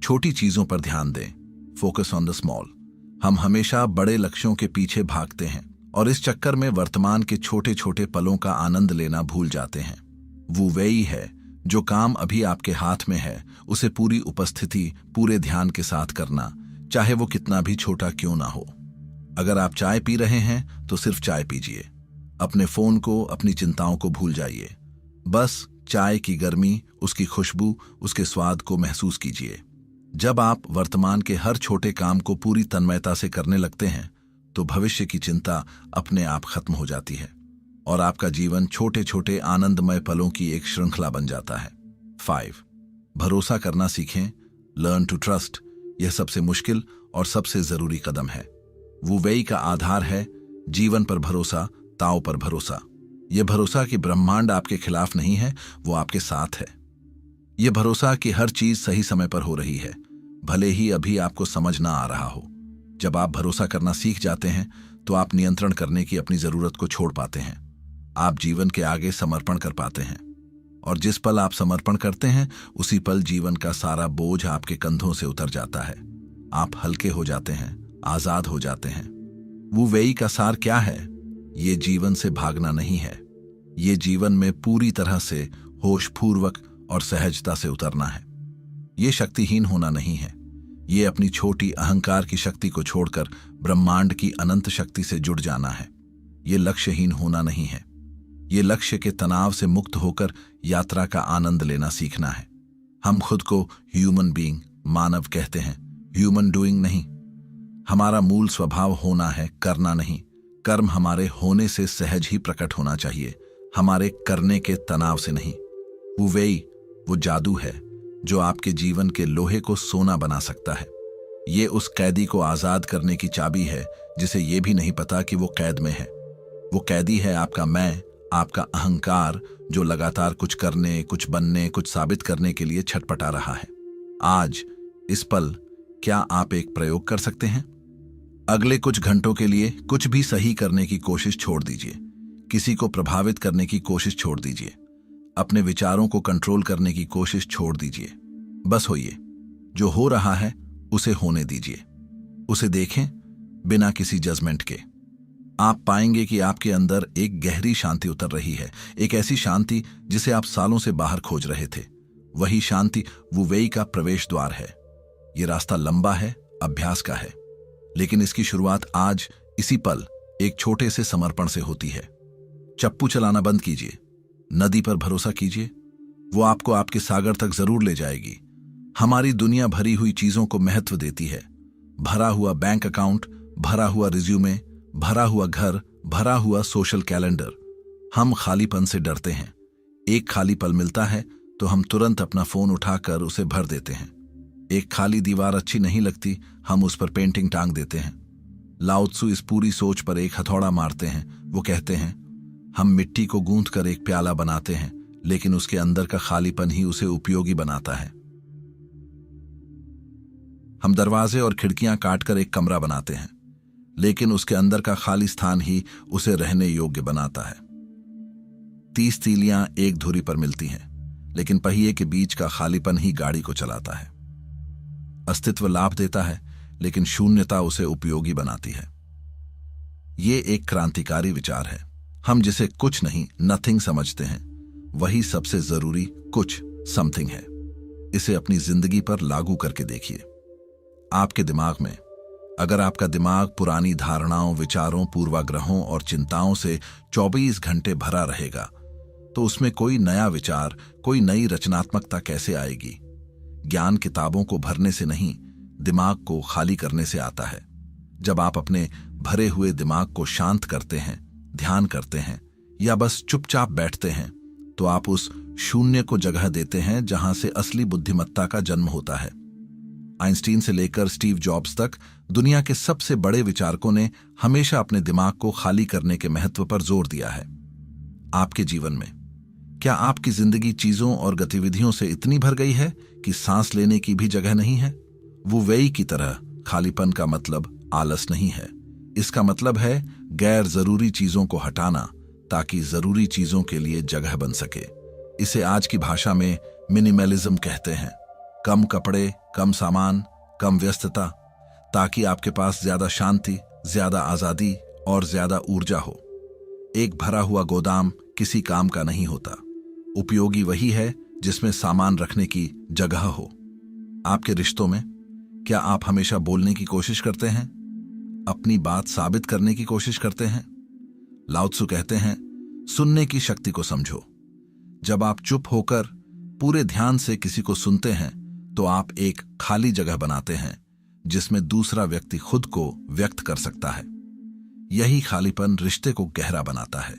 छोटी चीजों पर ध्यान दें। Focus on the small. हम हमेशा बड़े लक्ष्यों के पीछे भागते हैं और इस चक्कर में वर्तमान के छोटे छोटे पलों का आनंद लेना भूल जाते हैं। वो वही है जो काम अभी आपके हाथ में है, उसे पूरी उपस्थिति, पूरे ध्यान के साथ करना, चाहे वो कितना भी छोटा क्यों ना हो। अगर आप चाय पी रहे हैं तो सिर्फ चाय पीजिए। अपने फोन को, अपनी चिंताओं को भूल जाइए। बस चाय की गर्मी, उसकी खुशबू, उसके स्वाद को महसूस कीजिए। जब आप वर्तमान के हर छोटे काम को पूरी तन्मयता से करने लगते हैं तो भविष्य की चिंता अपने आप खत्म हो जाती है और आपका जीवन छोटे छोटे आनंदमय पलों की एक श्रृंखला बन जाता है। 5. भरोसा करना सीखें। Learn to trust. यह सबसे मुश्किल और सबसे जरूरी कदम है। वू वेई का आधार है जीवन पर भरोसा, ताओ पर भरोसा। यह भरोसा कि ब्रह्मांड आपके खिलाफ नहीं है, वो आपके साथ है। यह भरोसा कि हर चीज सही समय पर हो रही है, भले ही अभी आपको समझ ना आ रहा हो। जब आप भरोसा करना सीख जाते हैं तो आप नियंत्रण करने की अपनी जरूरत को छोड़ पाते हैं। आप जीवन के आगे समर्पण कर पाते हैं और जिस पल आप समर्पण करते हैं उसी पल जीवन का सारा बोझ आपके कंधों से उतर जाता है। आप हल्के हो जाते हैं, आजाद हो जाते हैं। वू वेई का सार क्या है? ये जीवन से भागना नहीं है, ये जीवन में पूरी तरह से होशपूर्वक और सहजता से उतरना है। ये शक्तिहीन होना नहीं है, ये अपनी छोटी अहंकार की शक्ति को छोड़कर ब्रह्मांड की अनंत शक्ति से जुड़ जाना है। ये लक्ष्यहीन होना नहीं है, ये लक्ष्य के तनाव से मुक्त होकर यात्रा का आनंद लेना सीखना है। हम खुद को ह्यूमन बीइंग, मानव कहते हैं, ह्यूमन डूइंग नहीं। हमारा मूल स्वभाव होना है, करना नहीं। कर्म हमारे होने से सहज ही प्रकट होना चाहिए, हमारे करने के तनाव से नहीं। वो जादू है जो आपके जीवन के लोहे को सोना बना सकता है। ये उस कैदी को आजाद करने की चाबी है जिसे ये भी नहीं पता कि वो कैद में है। वो कैदी है आपका मैं, आपका अहंकार, जो लगातार कुछ करने, कुछ बनने, कुछ साबित करने के लिए छटपटा रहा है। आज इस पल क्या आप एक प्रयोग कर सकते हैं? अगले कुछ घंटों के लिए कुछ भी सही करने की कोशिश छोड़ दीजिए। किसी को प्रभावित करने की कोशिश छोड़ दीजिए। अपने विचारों को कंट्रोल करने की कोशिश छोड़ दीजिए। बस होइए। जो हो रहा है उसे होने दीजिए। उसे देखें बिना किसी जजमेंट के। आप पाएंगे कि आपके अंदर एक गहरी शांति उतर रही है, एक ऐसी शांति जिसे आप सालों से बाहर खोज रहे थे। वही शांति वुवेई का प्रवेश द्वार है। यह रास्ता लंबा है, अभ्यास का है, लेकिन इसकी शुरुआत आज इसी पल एक छोटे से समर्पण से होती है। चप्पू चलाना बंद कीजिए। नदी पर भरोसा कीजिए, वो आपको आपके सागर तक जरूर ले जाएगी। हमारी दुनिया भरी हुई चीजों को महत्व देती है। भरा हुआ बैंक अकाउंट, भरा हुआ रिज्यूमे, भरा हुआ घर, भरा हुआ सोशल कैलेंडर। हम खालीपन से डरते हैं। एक खाली पल मिलता है तो हम तुरंत अपना फोन उठाकर उसे भर देते हैं। एक खाली दीवार अच्छी नहीं लगती, हम उस पर पेंटिंग टांग देते हैं। लाओ त्सु इस पूरी सोच पर एक हथौड़ा मारते हैं। वो कहते हैं, हम मिट्टी को गूंथ कर एक प्याला बनाते हैं, लेकिन उसके अंदर का खालीपन ही उसे उपयोगी बनाता है। हम दरवाजे और खिड़कियां काटकर एक कमरा बनाते हैं, लेकिन उसके अंदर का खाली स्थान ही उसे रहने योग्य बनाता है। 30 तीलियां एक धुरी पर मिलती हैं, लेकिन पहिए के बीच का खालीपन ही गाड़ी को चलाता है। अस्तित्व लाभ देता है, लेकिन शून्यता उसे उपयोगी बनाती है। ये एक क्रांतिकारी विचार है। हम जिसे कुछ नहीं, नथिंग समझते हैं, वही सबसे जरूरी कुछ, समथिंग है। इसे अपनी जिंदगी पर लागू करके देखिए। आपके दिमाग में, अगर आपका दिमाग पुरानी धारणाओं, विचारों, पूर्वाग्रहों और चिंताओं से 24 घंटे भरा रहेगा, तो उसमें कोई नया विचार, कोई नई रचनात्मकता कैसे आएगी? ज्ञान किताबों को भरने से नहीं, दिमाग को खाली करने से आता है। जब आप अपने भरे हुए दिमाग को शांत करते हैं, ध्यान करते हैं या बस चुपचाप बैठते हैं, तो आप उस शून्य को जगह देते हैं जहां से असली बुद्धिमत्ता का जन्म होता है। आइंस्टीन से लेकर स्टीव जॉब्स तक दुनिया के सबसे बड़े विचारकों ने हमेशा अपने दिमाग को खाली करने के महत्व पर जोर दिया है। आपके जीवन में क्या आपकी जिंदगी चीजों और गतिविधियों से इतनी भर गई है कि सांस लेने की भी जगह नहीं है? वुवेई की तरह खालीपन का मतलब आलस नहीं है। इसका मतलब है गैर जरूरी चीजों को हटाना, ताकि जरूरी चीजों के लिए जगह बन सके। इसे आज की भाषा में मिनिमलिज्म कहते हैं। कम कपड़े, कम सामान, कम व्यस्तता, ताकि आपके पास ज्यादा शांति, ज्यादा आजादी और ज्यादा ऊर्जा हो। एक भरा हुआ गोदाम किसी काम का नहीं होता। उपयोगी वही है जिसमें सामान रखने की जगह हो। आपके रिश्तों में क्या आप हमेशा बोलने की कोशिश करते हैं, अपनी बात साबित करने की कोशिश करते हैं? लाओ त्सु कहते हैं, सुनने की शक्ति को समझो। जब आप चुप होकर पूरे ध्यान से किसी को सुनते हैं, तो आप एक खाली जगह बनाते हैं जिसमें दूसरा व्यक्ति खुद को व्यक्त कर सकता है। यही खालीपन रिश्ते को गहरा बनाता है।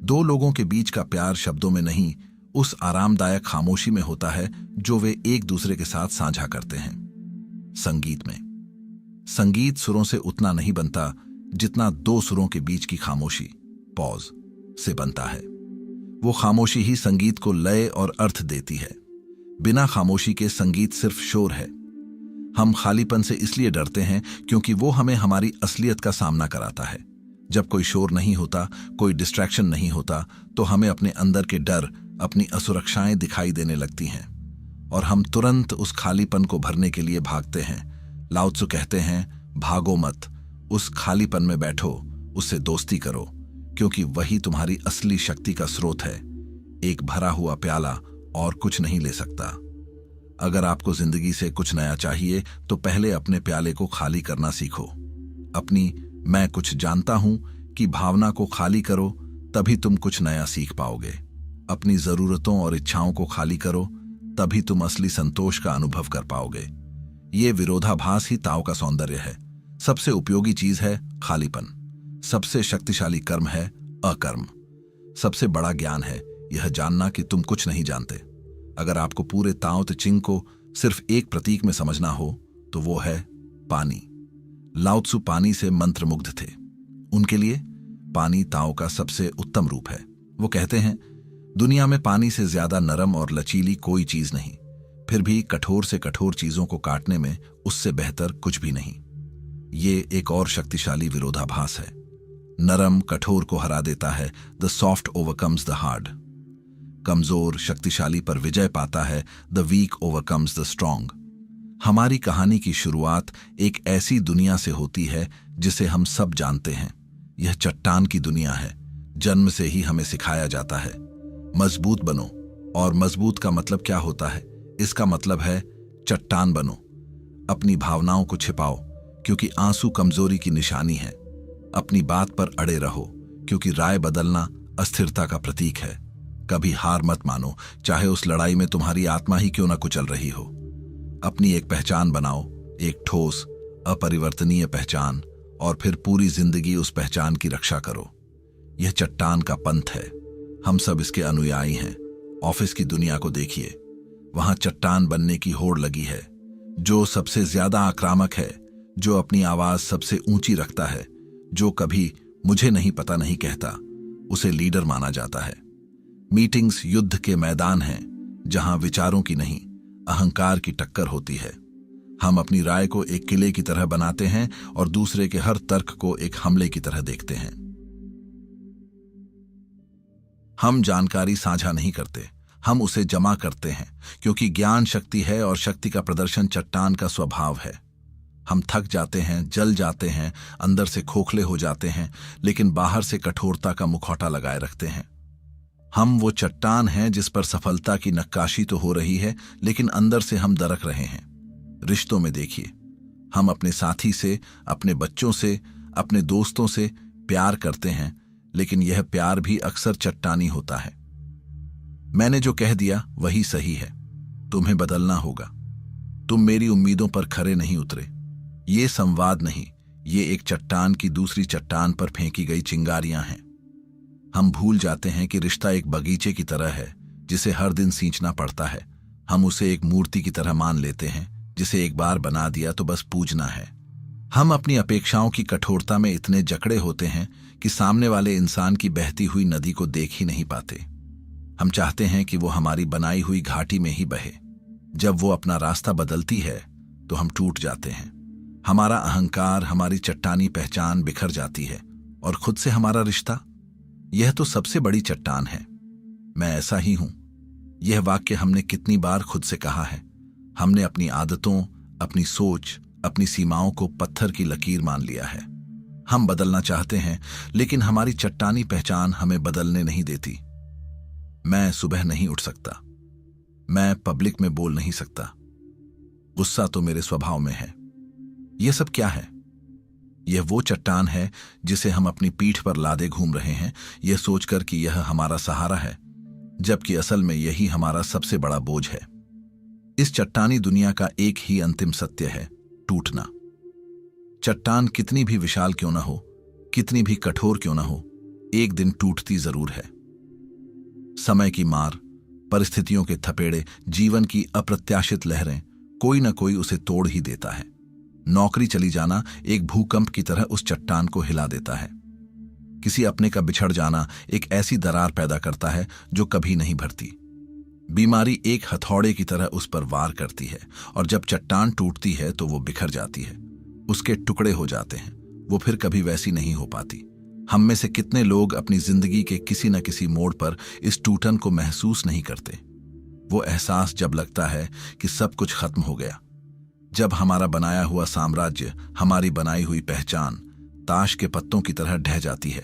दो लोगों के बीच का प्यार शब्दों में नहीं, उस आरामदायक खामोशी में होता है जो वे एक दूसरे के साथ साझा करते हैं। संगीत में, संगीत सुरों से उतना नहीं बनता जितना दो सुरों के बीच की खामोशी, पॉज, से बनता है। वो खामोशी ही संगीत को लय और अर्थ देती है। बिना खामोशी के संगीत सिर्फ शोर है। हम खालीपन से इसलिए डरते हैं क्योंकि वो हमें हमारी असलियत का सामना कराता है। जब कोई शोर नहीं होता, कोई डिस्ट्रैक्शन नहीं होता, तो हमें अपने अंदर के डर, अपनी असुरक्षाएं दिखाई देने लगती हैं और हम तुरंत उस खालीपन को भरने के लिए भागते हैं। लाओ त्सु कहते हैं, भागो मत, उस खालीपन में बैठो, उससे दोस्ती करो, क्योंकि वही तुम्हारी असली शक्ति का स्रोत है। एक भरा हुआ प्याला और कुछ नहीं ले सकता। अगर आपको जिंदगी से कुछ नया चाहिए, तो पहले अपने प्याले को खाली करना सीखो। अपनी मैं कुछ जानता हूं कि भावना को खाली करो, तभी तुम कुछ नया सीख पाओगे। अपनी जरूरतों और इच्छाओं को खाली करो, तभी तुम असली संतोष का अनुभव कर पाओगे। ये विरोधाभास ही ताओ का सौंदर्य है। सबसे उपयोगी चीज है खालीपन। सबसे शक्तिशाली कर्म है अकर्म। सबसे बड़ा ज्ञान है यह जानना कि तुम कुछ नहीं जानते। अगर आपको पूरे ताओ ते चिंग को सिर्फ एक प्रतीक में समझना हो तो वो है पानी। लाओ त्सु पानी से मंत्रमुग्ध थे। उनके लिए पानी ताओ का सबसे उत्तम रूप है। वो कहते हैं, दुनिया में पानी से ज्यादा नरम और लचीली कोई चीज नहीं, फिर भी कठोर से कठोर चीजों को काटने में उससे बेहतर कुछ भी नहीं। ये एक और शक्तिशाली विरोधाभास है। नरम कठोर को हरा देता है, the soft overcomes the hard. कमजोर शक्तिशाली पर विजय पाता है, the weak overcomes the strong. हमारी कहानी की शुरुआत एक ऐसी दुनिया से होती है जिसे हम सब जानते हैं। यह चट्टान की दुनिया है। जन्म से ही हमें सिखाया जाता है, मजबूत बनो। और मजबूत का मतलब क्या होता है? इसका मतलब है चट्टान बनो। अपनी भावनाओं को छिपाओ, क्योंकि आंसू कमजोरी की निशानी है। अपनी बात पर अड़े रहो, क्योंकि राय बदलना अस्थिरता का प्रतीक है। कभी हार मत मानो, चाहे उस लड़ाई में तुम्हारी आत्मा ही क्यों ना कुचल रही हो। अपनी एक पहचान बनाओ, एक ठोस अपरिवर्तनीय पहचान, और फिर पूरी जिंदगी उस पहचान की रक्षा करो। यह चट्टान का पंथ है। हम सब इसके अनुयायी हैं। ऑफिस की दुनिया को देखिए, वहां चट्टान बनने की होड़ लगी है। जो सबसे ज्यादा आक्रामक है, जो अपनी आवाज सबसे ऊंची रखता है, जो कभी मुझे नहीं पता नहीं कहता, उसे लीडर माना जाता है। मीटिंग्स युद्ध के मैदान हैं, जहां विचारों की नहीं, अहंकार की टक्कर होती है। हम अपनी राय को एक किले की तरह बनाते हैं और दूसरे के हर तर्क को एक हमले की तरह देखते हैं। हम जानकारी साझा नहीं करते, हम उसे जमा करते हैं, क्योंकि ज्ञान शक्ति है और शक्ति का प्रदर्शन चट्टान का स्वभाव है। हम थक जाते हैं, जल जाते हैं, अंदर से खोखले हो जाते हैं, लेकिन बाहर से कठोरता का मुखौटा लगाए रखते हैं। हम वो चट्टान हैं जिस पर सफलता की नक्काशी तो हो रही है, लेकिन अंदर से हम दरक रहे हैं। रिश्तों में देखिए, हम अपने साथी से, अपने बच्चों से, अपने दोस्तों से प्यार करते हैं, लेकिन यह प्यार भी अक्सर चट्टानी होता है। मैंने जो कह दिया वही सही है, तुम्हें बदलना होगा। तुम मेरी उम्मीदों पर खरे नहीं उतरे। ये संवाद नहीं, ये एक चट्टान की दूसरी चट्टान पर फेंकी गई चिंगारियां हैं। हम भूल जाते हैं कि रिश्ता एक बगीचे की तरह है, जिसे हर दिन सींचना पड़ता है। हम उसे एक मूर्ति की तरह मान लेते हैं, जिसे एक बार बना दिया तो बस पूजना है। हम अपनी अपेक्षाओं की कठोरता में इतने जकड़े होते हैं कि सामने वाले इंसान की बहती हुई नदी को देख ही नहीं पाते। हम चाहते हैं कि वो हमारी बनाई हुई घाटी में ही बहे। जब वो अपना रास्ता बदलती है तो हम टूट जाते हैं। हमारा अहंकार, हमारी चट्टानी पहचान बिखर जाती है, और खुद से हमारा रिश्ता, यह तो सबसे बड़ी चट्टान है। मैं ऐसा ही हूं। यह वाक्य हमने कितनी बार खुद से कहा है। हमने अपनी आदतों, अपनी सोच, अपनी सीमाओं को पत्थर की लकीर मान लिया है। हम बदलना चाहते हैं, लेकिन हमारी चट्टानी पहचान हमें बदलने नहीं देती। मैं सुबह नहीं उठ सकता, मैं पब्लिक में बोल नहीं सकता, गुस्सा तो मेरे स्वभाव में है। यह सब क्या है? यह वो चट्टान है जिसे हम अपनी पीठ पर लादे घूम रहे हैं, यह सोचकर कि यह हमारा सहारा है, जबकि असल में यही हमारा सबसे बड़ा बोझ है। इस चट्टानी दुनिया का एक ही अंतिम सत्य है, टूटना। चट्टान कितनी भी विशाल क्यों ना हो, कितनी भी कठोर क्यों ना हो, एक दिन टूटती जरूर है। समय की मार, परिस्थितियों के थपेड़े, जीवन की अप्रत्याशित लहरें, कोई ना कोई उसे तोड़ ही देता है। नौकरी चली जाना एक भूकंप की तरह उस चट्टान को हिला देता है। किसी अपने का बिछड़ जाना एक ऐसी दरार पैदा करता है जो कभी नहीं भरती। बीमारी एक हथौड़े की तरह उस पर वार करती है, और जब चट्टान टूटती है तो वो बिखर जाती है, उसके टुकड़े हो जाते हैं, वो फिर कभी वैसी नहीं हो पाती। हम में से कितने लोग अपनी जिंदगी के किसी न किसी मोड़ पर इस टूटन को महसूस नहीं करते। वो एहसास जब लगता है कि सब कुछ खत्म हो गया, जब हमारा बनाया हुआ साम्राज्य, हमारी बनाई हुई पहचान ताश के पत्तों की तरह ढह जाती है।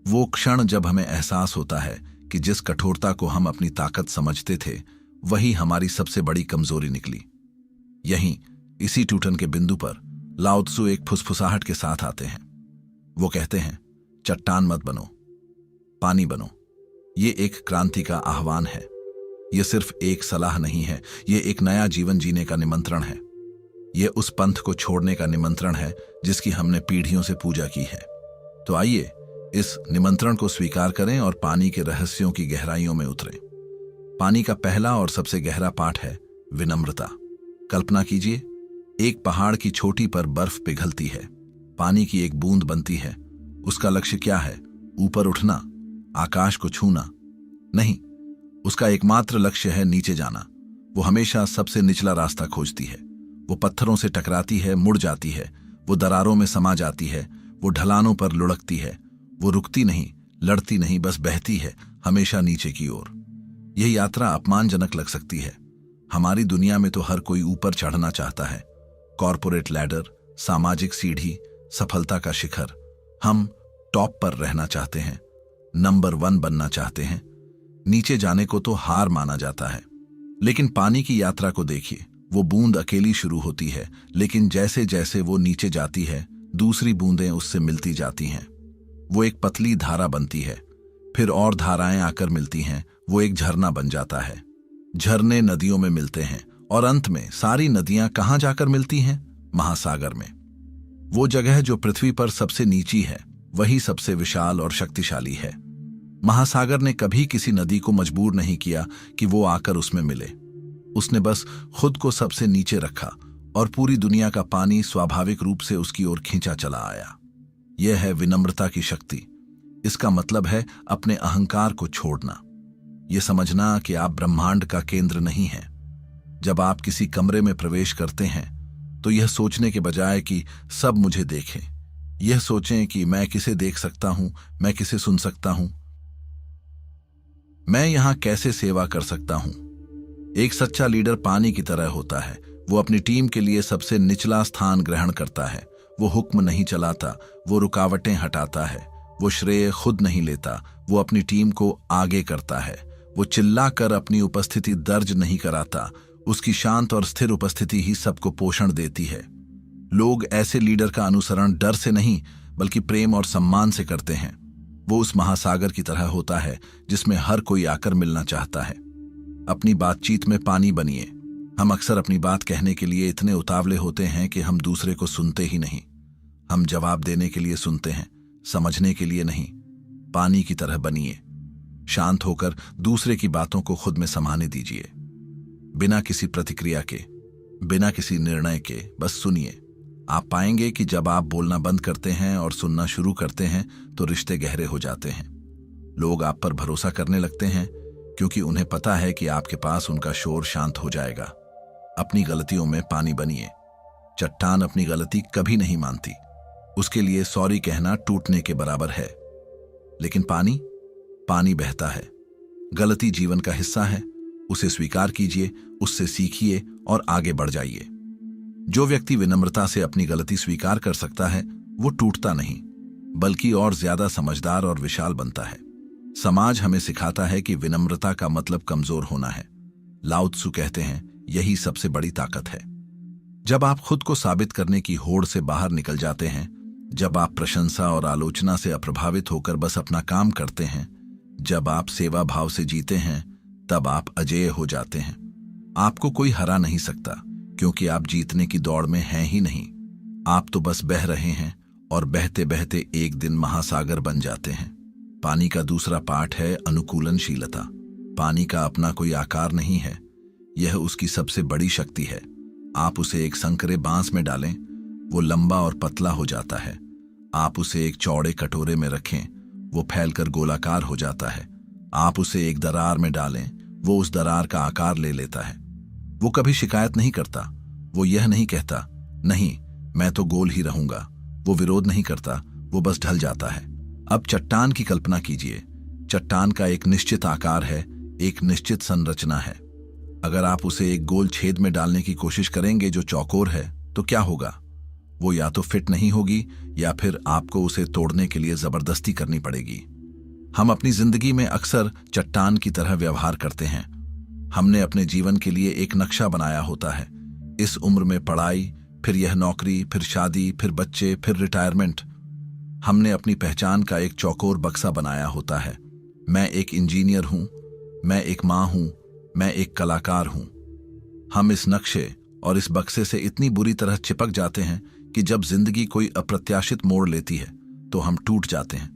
वो क्षण जब हमें एहसास होता है कि जिस कठोरता को हम अपनी ताकत समझते थे, वही हमारी सबसे बड़ी कमजोरी निकली। यहीं इसी टूटन के बिंदु पर लाओ त्सु एक फुसफुसाहट के साथ आते हैं। वो कहते हैं, चट्टान मत बनो, पानी बनो। ये एक क्रांति का आह्वान है। ये सिर्फ एक सलाह नहीं है, ये एक नया जीवन जीने का निमंत्रण है। ये उस पंथ को छोड़ने का निमंत्रण है जिसकी हमने पीढ़ियों से पूजा की है। तो आइए इस निमंत्रण को स्वीकार करें और पानी के रहस्यों की गहराइयों में उतरें। पानी का पहला और सबसे गहरा पाठ है विनम्रता। कल्पना कीजिए, एक पहाड़ की चोटी पर बर्फ पिघलती है, पानी की एक बूंद बनती है। उसका लक्ष्य क्या है? ऊपर उठना, आकाश को छूना? नहीं, उसका एकमात्र लक्ष्य है नीचे जाना। वो हमेशा सबसे निचला रास्ता खोजती है। वो पत्थरों से टकराती है, मुड़ जाती है, वो दरारों में समा जाती है, वो ढलानों पर लुढ़कती है। वो रुकती नहीं, लड़ती नहीं, बस बहती है, हमेशा नीचे की ओर। यह यात्रा अपमानजनक लग सकती है। हमारी दुनिया में तो हर कोई ऊपर चढ़ना चाहता है, कॉर्पोरेट लैडर, सामाजिक सीढ़ी, सफलता का शिखर। हम टॉप पर रहना चाहते हैं, नंबर 1 बनना चाहते हैं। नीचे जाने को तो हार माना जाता है। लेकिन पानी की यात्रा को देखिए, वो बूंद अकेली शुरू होती है, लेकिन जैसे जैसे वो नीचे जाती है, दूसरी बूंदें उससे मिलती जाती हैं। वो एक पतली धारा बनती है, फिर और धाराएं आकर मिलती हैं, वो एक झरना बन जाता है। झरने नदियों में मिलते हैं और अंत में सारी नदियां कहां जाकर मिलती हैं? महासागर में। वो जगह जो पृथ्वी पर सबसे नीची है, वही सबसे विशाल और शक्तिशाली है। महासागर ने कभी किसी नदी को मजबूर नहीं किया कि वो आकर उसमें मिले। उसने बस खुद को सबसे नीचे रखा और पूरी दुनिया का पानी स्वाभाविक रूप से उसकी ओर खींचा चला आया। यह है विनम्रता की शक्ति। इसका मतलब है अपने अहंकार को छोड़ना, यह समझना कि आप ब्रह्मांड का केंद्र नहीं हैं। जब आप किसी कमरे में प्रवेश करते हैं तो यह सोचने के बजाय कि सब मुझे देखें, यह सोचें कि मैं किसे देख सकता हूं, मैं किसे सुन सकता हूं, मैं यहां कैसे सेवा कर सकता हूं। एक सच्चा लीडर पानी की तरह होता है। वो अपनी टीम के लिए सबसे निचला स्थान ग्रहण करता है। वो हुक्म नहीं चलाता, वो रुकावटें हटाता है। वो श्रेय खुद नहीं लेता, वो अपनी टीम को आगे करता है। वो चिल्लाकर अपनी उपस्थिति दर्ज नहीं कराता, उसकी शांत और स्थिर उपस्थिति ही सबको पोषण देती है। लोग ऐसे लीडर का अनुसरण डर से नहीं, बल्कि प्रेम और सम्मान से करते हैं। वो उस महासागर की तरह होता है जिसमें हर कोई आकर मिलना चाहता है। अपनी बातचीत में पानी बनिए। हम अक्सर अपनी बात कहने के लिए इतने उतावले होते हैं कि हम दूसरे को सुनते ही नहीं। हम जवाब देने के लिए सुनते हैं, समझने के लिए नहीं। पानी की तरह बनिए। शांत होकर दूसरे की बातों को खुद में समाने दीजिए, बिना किसी प्रतिक्रिया के, बिना किसी निर्णय के। बस सुनिए। आप पाएंगे कि जब आप बोलना बंद करते हैं और सुनना शुरू करते हैं तो रिश्ते गहरे हो जाते हैं। लोग आप पर भरोसा करने लगते हैं क्योंकि उन्हें पता है कि आपके पास उनका शोर शांत हो जाएगा। अपनी गलतियों में पानी बनिए। चट्टान अपनी गलती कभी नहीं मानती, उसके लिए सॉरी कहना टूटने के बराबर है। लेकिन पानी बहता है। गलती जीवन का हिस्सा है, उसे स्वीकार कीजिए, उससे सीखिए और आगे बढ़ जाइए। जो व्यक्ति विनम्रता से अपनी गलती स्वीकार कर सकता है, वो टूटता नहीं, बल्कि और ज्यादा समझदार और विशाल बनता है। समाज हमें सिखाता है कि विनम्रता का मतलब कमजोर होना है। लाओ त्सु कहते हैं, यही सबसे बड़ी ताकत है। जब आप खुद को साबित करने की होड़ से बाहर निकल जाते हैं, जब आप प्रशंसा और आलोचना से अप्रभावित होकर बस अपना काम करते हैं, जब आप सेवा भाव से जीते हैं, तब आप अजेय हो जाते हैं। आपको कोई हरा नहीं सकता, क्योंकि आप जीतने की दौड़ में हैं ही नहीं। आप तो बस बह रहे हैं और बहते बहते एक दिन महासागर बन जाते हैं। पानी का दूसरा पाठ है अनुकूलनशीलता। पानी का अपना कोई आकार नहीं है, यह उसकी सबसे बड़ी शक्ति है। आप उसे एक संकरे बांस में डालें, वो लंबा और पतला हो जाता है। आप उसे एक चौड़े कटोरे में रखें, वो फैलकर गोलाकार हो जाता है। आप उसे एक दरार में डालें, वो उस दरार का आकार ले लेता है। वो कभी शिकायत नहीं करता, वो यह नहीं कहता, नहीं मैं तो गोल ही रहूंगा। वो विरोध नहीं करता, वो बस ढल जाता है। अब चट्टान की कल्पना कीजिए। चट्टान का एक निश्चित आकार है, एक निश्चित संरचना है। अगर आप उसे एक गोल छेद में डालने की कोशिश करेंगे जो चौकोर है, तो क्या होगा? वो या तो फिट नहीं होगी या फिर आपको उसे तोड़ने के लिए जबरदस्ती करनी पड़ेगी। हम अपनी जिंदगी में अक्सर चट्टान की तरह व्यवहार करते हैं। हमने अपने जीवन के लिए एक नक्शा बनाया होता है। इस उम्र में पढ़ाई, फिर यह नौकरी, फिर शादी, फिर बच्चे, फिर रिटायरमेंट। हमने अपनी पहचान का एक चौकोर बक्सा बनाया होता है। मैं एक इंजीनियर हूं, मैं एक मां हूं, मैं एक कलाकार हूं। हम इस नक्शे और इस बक्से से इतनी बुरी तरह चिपक जाते हैं कि जब जिंदगी कोई अप्रत्याशित मोड़ लेती है, तो हम टूट जाते हैं।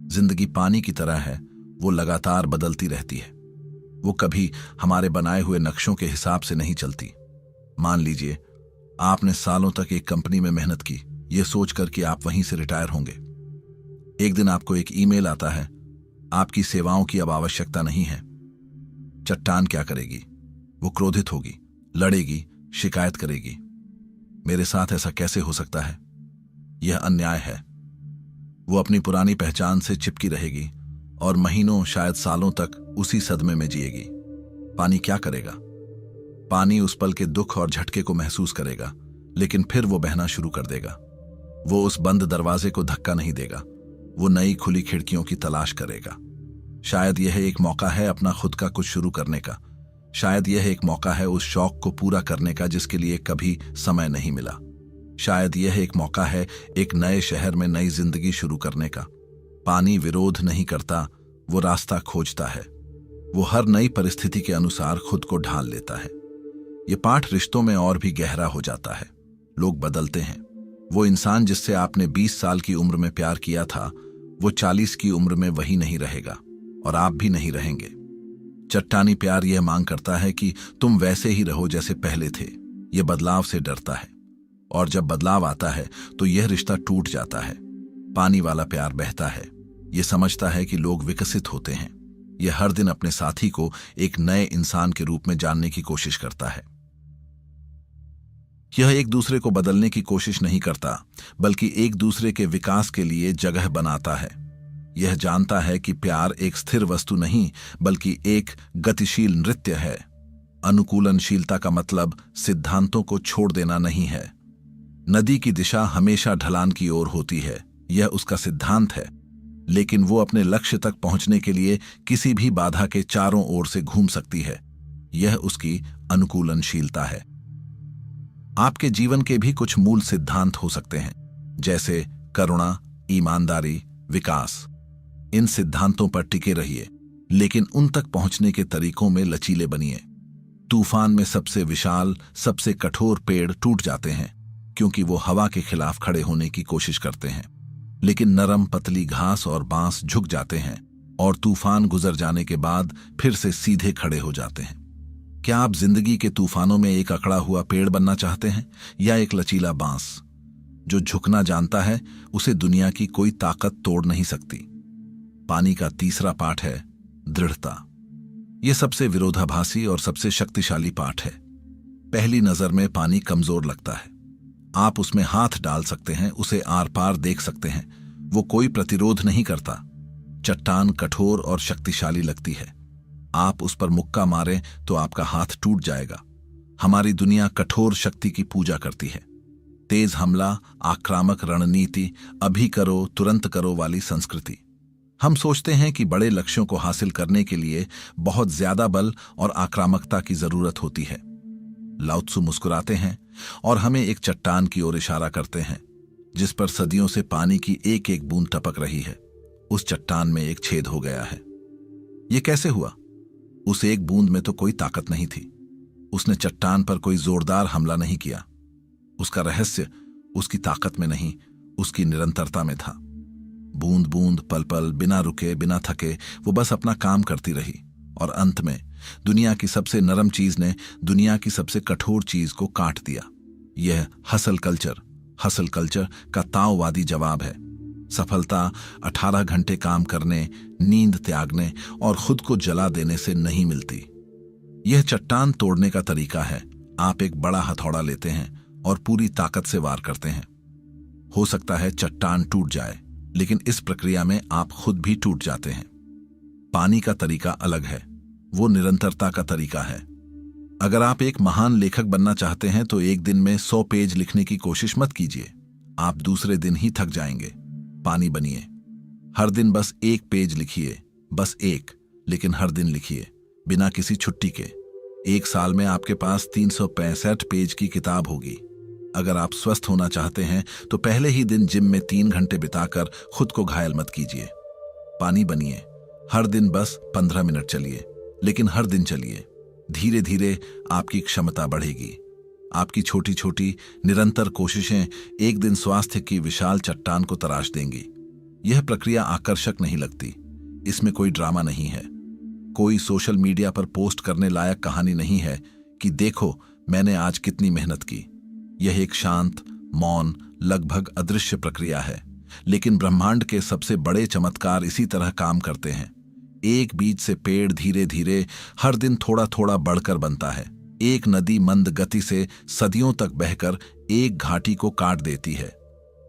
जिंदगी पानी की तरह है, वो लगातार बदलती रहती है। वो कभी हमारे बनाए हुए नक्शों के हिसाब से नहीं चलती। मान लीजिए आपने सालों तक एक कंपनी में मेहनत की, ये सोचकर कि आप वहीं से रिटायर होंगे। एक दिन आपको एक ईमेल आता है, आपकी सेवाओं की अब आवश्यकता नहीं है। चट्टान क्या करेगी? वो क्रोधित होगी, लड़ेगी, शिकायत करेगी। मेरे साथ ऐसा कैसे हो सकता है? यह अन्याय है। वो अपनी पुरानी पहचान से चिपकी रहेगी और महीनों, शायद सालों तक उसी सदमे में जिएगी। पानी क्या करेगा? पानी उस पल के दुख और झटके को महसूस करेगा, लेकिन फिर वो बहना शुरू कर देगा। वो उस बंद दरवाजे को धक्का नहीं देगा, वो नई खुली खिड़कियों की तलाश करेगा। शायद यह एक मौका है अपना खुद का कुछ शुरू करने का। शायद यह एक मौका है उस शौक को पूरा करने का जिसके लिए कभी समय नहीं मिला। शायद यह एक मौका है एक नए शहर में नई जिंदगी शुरू करने का। पानी विरोध नहीं करता, वो रास्ता खोजता है। वो हर नई परिस्थिति के अनुसार खुद को ढाल लेता है। ये पाठ रिश्तों में और भी गहरा हो जाता है। लोग बदलते हैं। वो इंसान जिससे आपने 20 साल की उम्र में प्यार किया था, वो 40 की उम्र में वही नहीं रहेगा और आप भी नहीं रहेंगे। चट्टानी प्यार यह मांग करता है कि तुम वैसे ही रहो जैसे पहले थे। यह बदलाव से डरता है और जब बदलाव आता है तो यह रिश्ता टूट जाता है। पानी वाला प्यार बहता है। यह समझता है कि लोग विकसित होते हैं। यह हर दिन अपने साथी को एक नए इंसान के रूप में जानने की कोशिश करता है। यह एक दूसरे को बदलने की कोशिश नहीं करता, बल्कि एक दूसरे के विकास के लिए जगह बनाता है। यह जानता है कि प्यार एक स्थिर वस्तु नहीं, बल्कि एक गतिशील नृत्य है। अनुकूलनशीलता का मतलब सिद्धांतों को छोड़ देना नहीं है। नदी की दिशा हमेशा ढलान की ओर होती है, यह उसका सिद्धांत है, लेकिन वो अपने लक्ष्य तक पहुंचने के लिए किसी भी बाधा के चारों ओर से घूम सकती है। यह उसकी अनुकूलनशीलता है। आपके जीवन के भी कुछ मूल सिद्धांत हो सकते हैं, जैसे करुणा, ईमानदारी, विकास। इन सिद्धांतों पर टिके रहिए, लेकिन उन तक पहुंचने के तरीकों में लचीले बनिए। तूफान में सबसे विशाल, सबसे कठोर पेड़ टूट जाते हैं क्योंकि वो हवा के खिलाफ खड़े होने की कोशिश करते हैं, लेकिन नरम पतली घास और बांस झुक जाते हैं और तूफान गुजर जाने के बाद फिर से सीधे खड़े हो जाते हैं। क्या आप जिंदगी के तूफानों में एक अकड़ा हुआ पेड़ बनना चाहते हैं या एक लचीला बांस? जो झुकना जानता है उसे दुनिया की कोई ताकत तोड़ नहीं सकती। पानी का तीसरा पाठ है दृढ़ता। यह सबसे विरोधाभासी और सबसे शक्तिशाली पाठ है। पहली नजर में पानी कमजोर लगता है। आप उसमें हाथ डाल सकते हैं, उसे आर पार देख सकते हैं, वो कोई प्रतिरोध नहीं करता। चट्टान कठोर और शक्तिशाली लगती है। आप उस पर मुक्का मारें तो आपका हाथ टूट जाएगा। हमारी दुनिया कठोर शक्ति की पूजा करती है। तेज हमला, आक्रामक रणनीति, अभी करो तुरंत करो वाली संस्कृति। हम सोचते हैं कि बड़े लक्ष्यों को हासिल करने के लिए बहुत ज्यादा बल और आक्रामकता की जरूरत होती है। लाओ त्सु मुस्कुराते हैं और हमें एक चट्टान की ओर इशारा करते हैं जिस पर सदियों से पानी की एक एक बूंद टपक रही है। उस चट्टान में एक छेद हो गया है। यह कैसे हुआ? उस एक बूंद में तो कोई ताकत नहीं थी। उसने चट्टान पर कोई जोरदार हमला नहीं किया। उसका रहस्य उसकी ताकत में नहीं, उसकी निरंतरता में था। बूंद बूंद, पल पल, बिना रुके, बिना थके वो बस अपना काम करती रही और अंत में दुनिया की सबसे नरम चीज ने दुनिया की सबसे कठोर चीज को काट दिया। यह हसल कल्चर का ताओवादी जवाब है। सफलता 18 घंटे काम करने, नींद त्यागने और खुद को जला देने से नहीं मिलती। यह चट्टान तोड़ने का तरीका है। आप एक बड़ा हथौड़ा लेते हैं और पूरी ताकत से वार करते हैं। हो सकता है चट्टान टूट जाए, लेकिन इस प्रक्रिया में आप खुद भी टूट जाते हैं। पानी का तरीका अलग है, वो निरंतरता का तरीका है। अगर आप एक महान लेखक बनना चाहते हैं तो एक दिन में 100 पेज लिखने की कोशिश मत कीजिए, आप दूसरे दिन ही थक जाएंगे। पानी बनिए। हर दिन बस 1 पेज लिखिए, बस 1, लेकिन हर दिन लिखिए, बिना किसी छुट्टी के। 1 साल में आपके पास 365 पेज की किताब होगी। अगर आप स्वस्थ होना चाहते हैं तो पहले ही दिन जिम में 3 घंटे बिताकर खुद को घायल मत कीजिए। पानी बनिए। हर दिन बस 15 मिनट चलिए, लेकिन हर दिन चलिए। धीरे धीरे आपकी क्षमता बढ़ेगी। आपकी छोटी छोटी निरंतर कोशिशें एक दिन स्वास्थ्य की विशाल चट्टान को तराश देंगी। यह प्रक्रिया आकर्षक नहीं लगती, इसमें कोई ड्रामा नहीं है, कोई सोशल मीडिया पर पोस्ट करने लायक कहानी नहीं है कि देखो मैंने आज कितनी मेहनत की। यह एक शांत, मौन, लगभग अदृश्य प्रक्रिया है, लेकिन ब्रह्मांड के सबसे बड़े चमत्कार इसी तरह काम करते हैं। एक बीज से पेड़ धीरे धीरे हर दिन थोड़ा थोड़ा बढ़कर बनता है। एक नदी मंद गति से सदियों तक बहकर एक घाटी को काट देती है।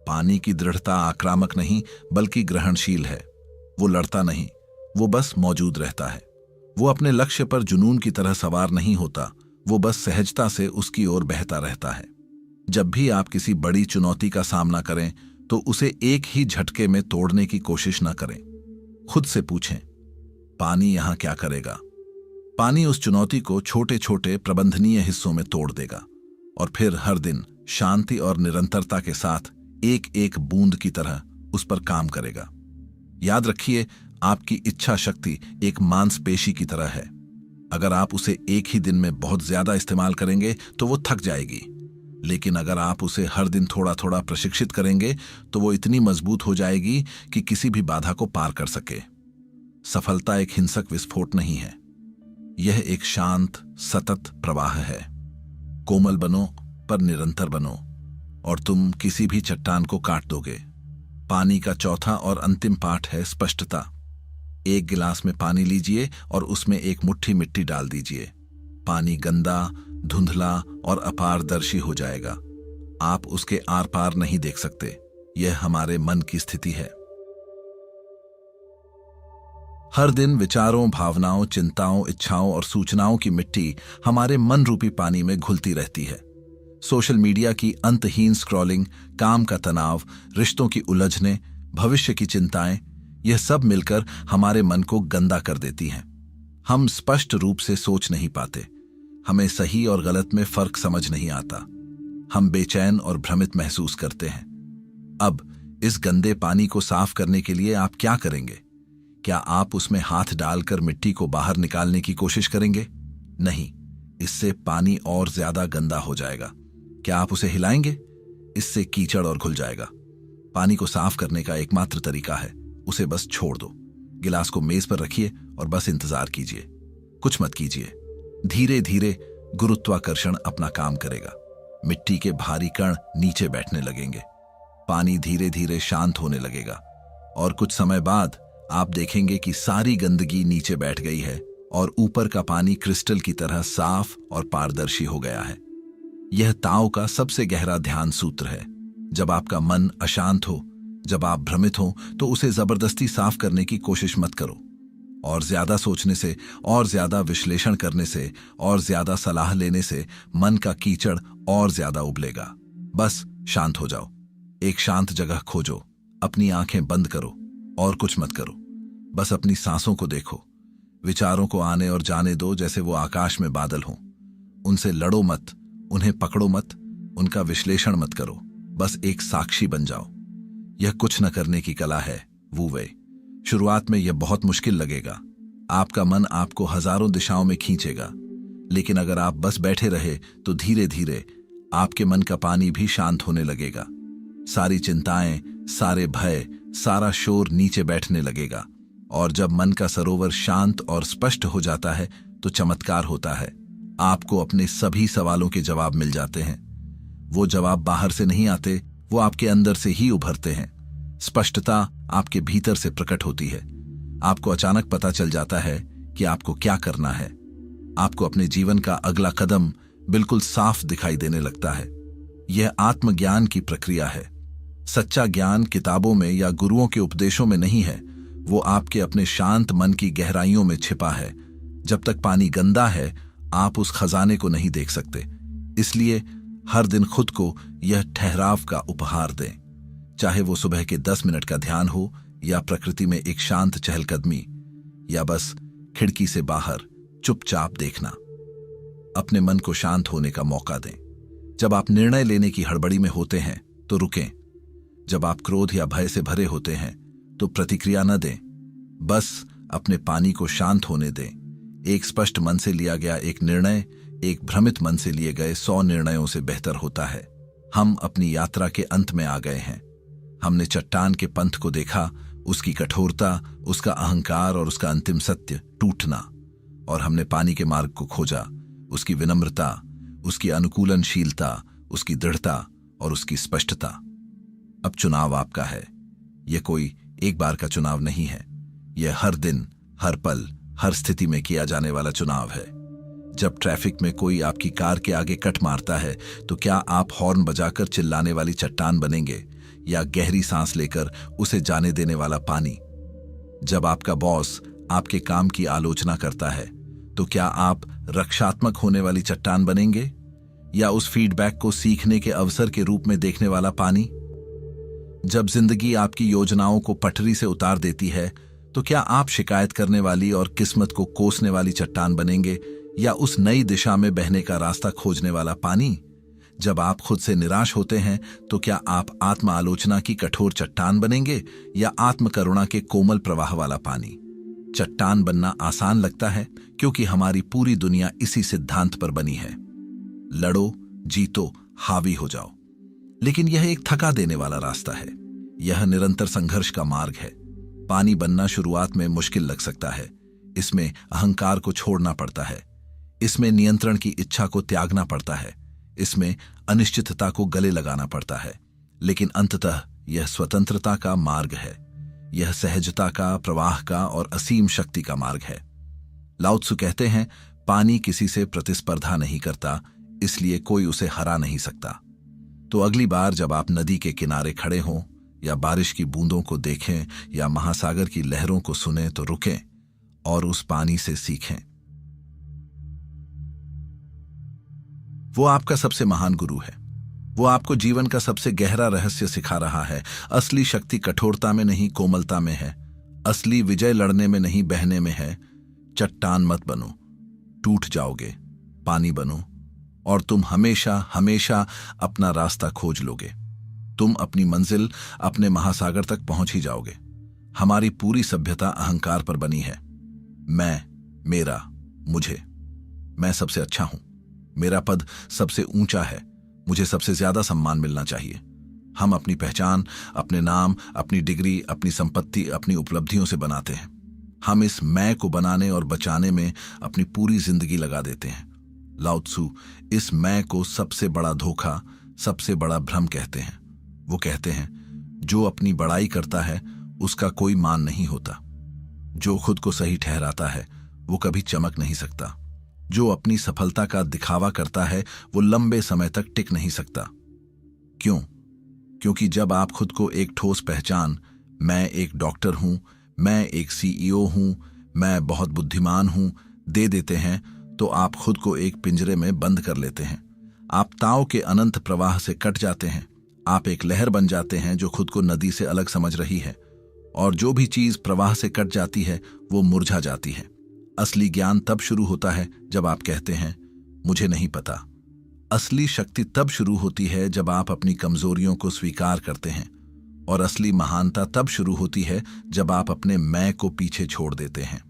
पानी की दृढ़ता आक्रामक नहीं बल्कि ग्रहणशील है। वो लड़ता नहीं, वो बस मौजूद रहता है। वो अपने लक्ष्य पर जुनून की तरह सवार नहीं होता, वो बस सहजता से उसकी ओर बहता रहता है। जब भी आप किसी बड़ी चुनौती का सामना करें तो उसे एक ही झटके में तोड़ने की कोशिश न करें। खुद से पूछें, पानी यहां क्या करेगा? पानी उस चुनौती को छोटे छोटे प्रबंधनीय हिस्सों में तोड़ देगा और फिर हर दिन शांति और निरंतरता के साथ एक एक बूंद की तरह उस पर काम करेगा। याद रखिए, आपकी इच्छा शक्ति एक मांसपेशी की तरह है। अगर आप उसे एक ही दिन में बहुत ज्यादा इस्तेमाल करेंगे तो वो थक जाएगी, लेकिन अगर आप उसे हर दिन थोड़ा थोड़ा प्रशिक्षित करेंगे तो वो इतनी मजबूत हो जाएगी कि किसी भी बाधा को पार कर सके। सफलता एक हिंसक विस्फोट नहीं है, यह एक शांत सतत प्रवाह है। कोमल बनो पर निरंतर बनो और तुम किसी भी चट्टान को काट दोगे। पानी का चौथा और अंतिम पाठ है स्पष्टता। एक गिलास में पानी लीजिए और उसमें एक मुट्ठी मिट्टी डाल दीजिए। पानी गंदा, धुंधला और अपारदर्शी हो जाएगा। आप उसके आर पार नहीं देख सकते। यह हमारे मन की स्थिति है। हर दिन विचारों, भावनाओं, चिंताओं, इच्छाओं और सूचनाओं की मिट्टी हमारे मन रूपी पानी में घुलती रहती है। सोशल मीडिया की अंतहीन स्क्रॉलिंग, काम का तनाव, रिश्तों की उलझने, भविष्य की चिंताएं, यह सब मिलकर हमारे मन को गंदा कर देती हैं। हम स्पष्ट रूप से सोच नहीं पाते, हमें सही और गलत में फर्क समझ नहीं आता, हम बेचैन और भ्रमित महसूस करते हैं। अब इस गंदे पानी को साफ करने के लिए आप क्या करेंगे? क्या आप उसमें हाथ डालकर मिट्टी को बाहर निकालने की कोशिश करेंगे? नहीं, इससे पानी और ज्यादा गंदा हो जाएगा। क्या आप उसे हिलाएंगे? इससे कीचड़ और घुल जाएगा। पानी को साफ करने का एकमात्र तरीका है, उसे बस छोड़ दो। गिलास को मेज पर रखिए और बस इंतजार कीजिए, कुछ मत कीजिए। धीरे धीरे गुरुत्वाकर्षण अपना काम करेगा। मिट्टी के भारी कण नीचे बैठने लगेंगे, पानी धीरे धीरे शांत होने लगेगा और कुछ समय बाद आप देखेंगे कि सारी गंदगी नीचे बैठ गई है और ऊपर का पानी क्रिस्टल की तरह साफ और पारदर्शी हो गया है। यह ताओ का सबसे गहरा ध्यान सूत्र है। जब आपका मन अशांत हो, जब आप भ्रमित हो, तो उसे जबरदस्ती साफ करने की कोशिश मत करो। और ज्यादा सोचने से, और ज्यादा विश्लेषण करने से, और ज्यादा सलाह लेने से मन का कीचड़ और ज्यादा उबलेगा। बस शांत हो जाओ, एक शांत जगह खोजो, अपनी आंखें बंद करो और कुछ मत करो। बस अपनी सांसों को देखो, विचारों को आने और जाने दो जैसे वो आकाश में बादल हों। उनसे लड़ो मत, उन्हें पकड़ो मत, उनका विश्लेषण मत करो, बस एक साक्षी बन जाओ। यह कुछ न करने की कला है, वू वे। शुरुआत में यह बहुत मुश्किल लगेगा। आपका मन आपको हजारों दिशाओं में खींचेगा, लेकिन अगर आप बस बैठे रहे तो धीरे धीरे आपके मन का पानी भी शांत होने लगेगा। सारी चिंताएं, सारे भय, सारा शोर नीचे बैठने लगेगा और जब मन का सरोवर शांत और स्पष्ट हो जाता है तो चमत्कार होता है। आपको अपने सभी सवालों के जवाब मिल जाते हैं। वो जवाब बाहर से नहीं आते, वो आपके अंदर से ही उभरते हैं। स्पष्टता आपके भीतर से प्रकट होती है। आपको अचानक पता चल जाता है कि आपको क्या करना है। आपको अपने जीवन का अगला कदम बिल्कुल साफ दिखाई देने लगता है। यह आत्मज्ञान की प्रक्रिया है। सच्चा ज्ञान किताबों में या गुरुओं के उपदेशों में नहीं है, वो आपके अपने शांत मन की गहराइयों में छिपा है। जब तक पानी गंदा है, आप उस खजाने को नहीं देख सकते। इसलिए हर दिन खुद को यह ठहराव का उपहार दें, चाहे वो सुबह के 10 मिनट का ध्यान हो या प्रकृति में एक शांत चहलकदमी या बस खिड़की से बाहर चुपचाप देखना। अपने मन को शांत होने का मौका दें। जब आप निर्णय लेने की हड़बड़ी में होते हैं तो रुकें। जब आप क्रोध या भय से भरे होते हैं तो प्रतिक्रिया न दें, बस अपने पानी को शांत होने दें। एक स्पष्ट मन से लिया गया एक निर्णय एक भ्रमित मन से लिए गए 100 निर्णयों से बेहतर होता है। हम अपनी यात्रा के अंत में आ गए हैं। हमने चट्टान के पंथ को देखा, उसकी कठोरता, उसका अहंकार और उसका अंतिम सत्य टूटना। और हमने पानी के मार्ग को खोजा, उसकी विनम्रता, उसकी अनुकूलनशीलता, उसकी दृढ़ता और उसकी स्पष्टता। अब चुनाव आपका है। यह कोई एक बार का चुनाव नहीं है। यह हर दिन, हर पल, हर स्थिति में किया जाने वाला चुनाव है। जब ट्रैफिक में कोई आपकी कार के आगे कट मारता है तो क्या आप हॉर्न बजाकर चिल्लाने वाली चट्टान बनेंगे या गहरी सांस लेकर उसे जाने देने वाला पानी? जब आपका बॉस आपके काम की आलोचना करता है तो क्या आप रक्षात्मक होने वाली चट्टान बनेंगे या उस फीडबैक को सीखने के अवसर के रूप में देखने वाला पानी? जब जिंदगी आपकी योजनाओं को पटरी से उतार देती है तो क्या आप शिकायत करने वाली और किस्मत को कोसने वाली चट्टान बनेंगे या उस नई दिशा में बहने का रास्ता खोजने वाला पानी? जब आप खुद से निराश होते हैं तो क्या आप आत्म आलोचना की कठोर चट्टान बनेंगे या आत्म करुणा के कोमल प्रवाह वाला पानी? चट्टान बनना आसान लगता है क्योंकि हमारी पूरी दुनिया इसी सिद्धांत पर बनी है, लड़ो, जीतो, हावी हो जाओ। लेकिन यह एक थका देने वाला रास्ता है। यह निरंतर संघर्ष का मार्ग है। पानी बनना शुरुआत में मुश्किल लग सकता है। इसमें अहंकार को छोड़ना पड़ता है, इसमें नियंत्रण की इच्छा को त्यागना पड़ता है, इसमें अनिश्चितता को गले लगाना पड़ता है। लेकिन अंततः यह स्वतंत्रता का मार्ग है। यह सहजता का, प्रवाह का और असीम शक्ति का मार्ग है। लाओ त्सु कहते हैं, पानी किसी से प्रतिस्पर्धा नहीं करता, इसलिए कोई उसे हरा नहीं सकता। तो अगली बार जब आप नदी के किनारे खड़े हों या बारिश की बूंदों को देखें या महासागर की लहरों को सुनें तो रुकें और उस पानी से सीखें। वो आपका सबसे महान गुरु है। वो आपको जीवन का सबसे गहरा रहस्य सिखा रहा है। असली शक्ति कठोरता में नहीं, कोमलता में है। असली विजय लड़ने में नहीं, बहने में है। चट्टान मत बनो, टूट जाओगे। पानी बनो और तुम हमेशा हमेशा अपना रास्ता खोज लोगे। तुम अपनी मंजिल, अपने महासागर तक पहुंच ही जाओगे। हमारी पूरी सभ्यता अहंकार पर बनी है। मैं, मेरा, मुझे, मैं सबसे अच्छा हूं, मेरा पद सबसे ऊंचा है, मुझे सबसे ज्यादा सम्मान मिलना चाहिए। हम अपनी पहचान, अपने नाम, अपनी डिग्री, अपनी संपत्ति, अपनी उपलब्धियों से बनाते हैं। हम इस मैं को बनाने और बचाने में अपनी पूरी जिंदगी लगा देते हैं। लाओ त्सु इस मैं को सबसे बड़ा धोखा, सबसे बड़ा भ्रम कहते हैं। वो कहते हैं, जो अपनी बड़ाई करता है उसका कोई मान नहीं होता। जो खुद को सही ठहराता है वो कभी चमक नहीं सकता। जो अपनी सफलता का दिखावा करता है वो लंबे समय तक टिक नहीं सकता। क्यों? क्योंकि जब आप खुद को एक ठोस पहचान, मैं एक डॉक्टर हूं, मैं एक सीईओ हूं, मैं बहुत बुद्धिमान हूं, दे देते हैं तो आप खुद को एक पिंजरे में बंद कर लेते हैं। आप ताव के अनंत प्रवाह से कट जाते हैं। आप एक लहर बन जाते हैं जो खुद को नदी से अलग समझ रही है। और जो भी चीज प्रवाह से कट जाती है वो मुरझा जाती है। असली ज्ञान तब शुरू होता है जब आप कहते हैं, मुझे नहीं पता। असली शक्ति तब शुरू होती है जब आप अपनी कमजोरियों को स्वीकार करते हैं। और असली महानता तब शुरू होती है जब आप अपने मैं को पीछे छोड़ देते हैं।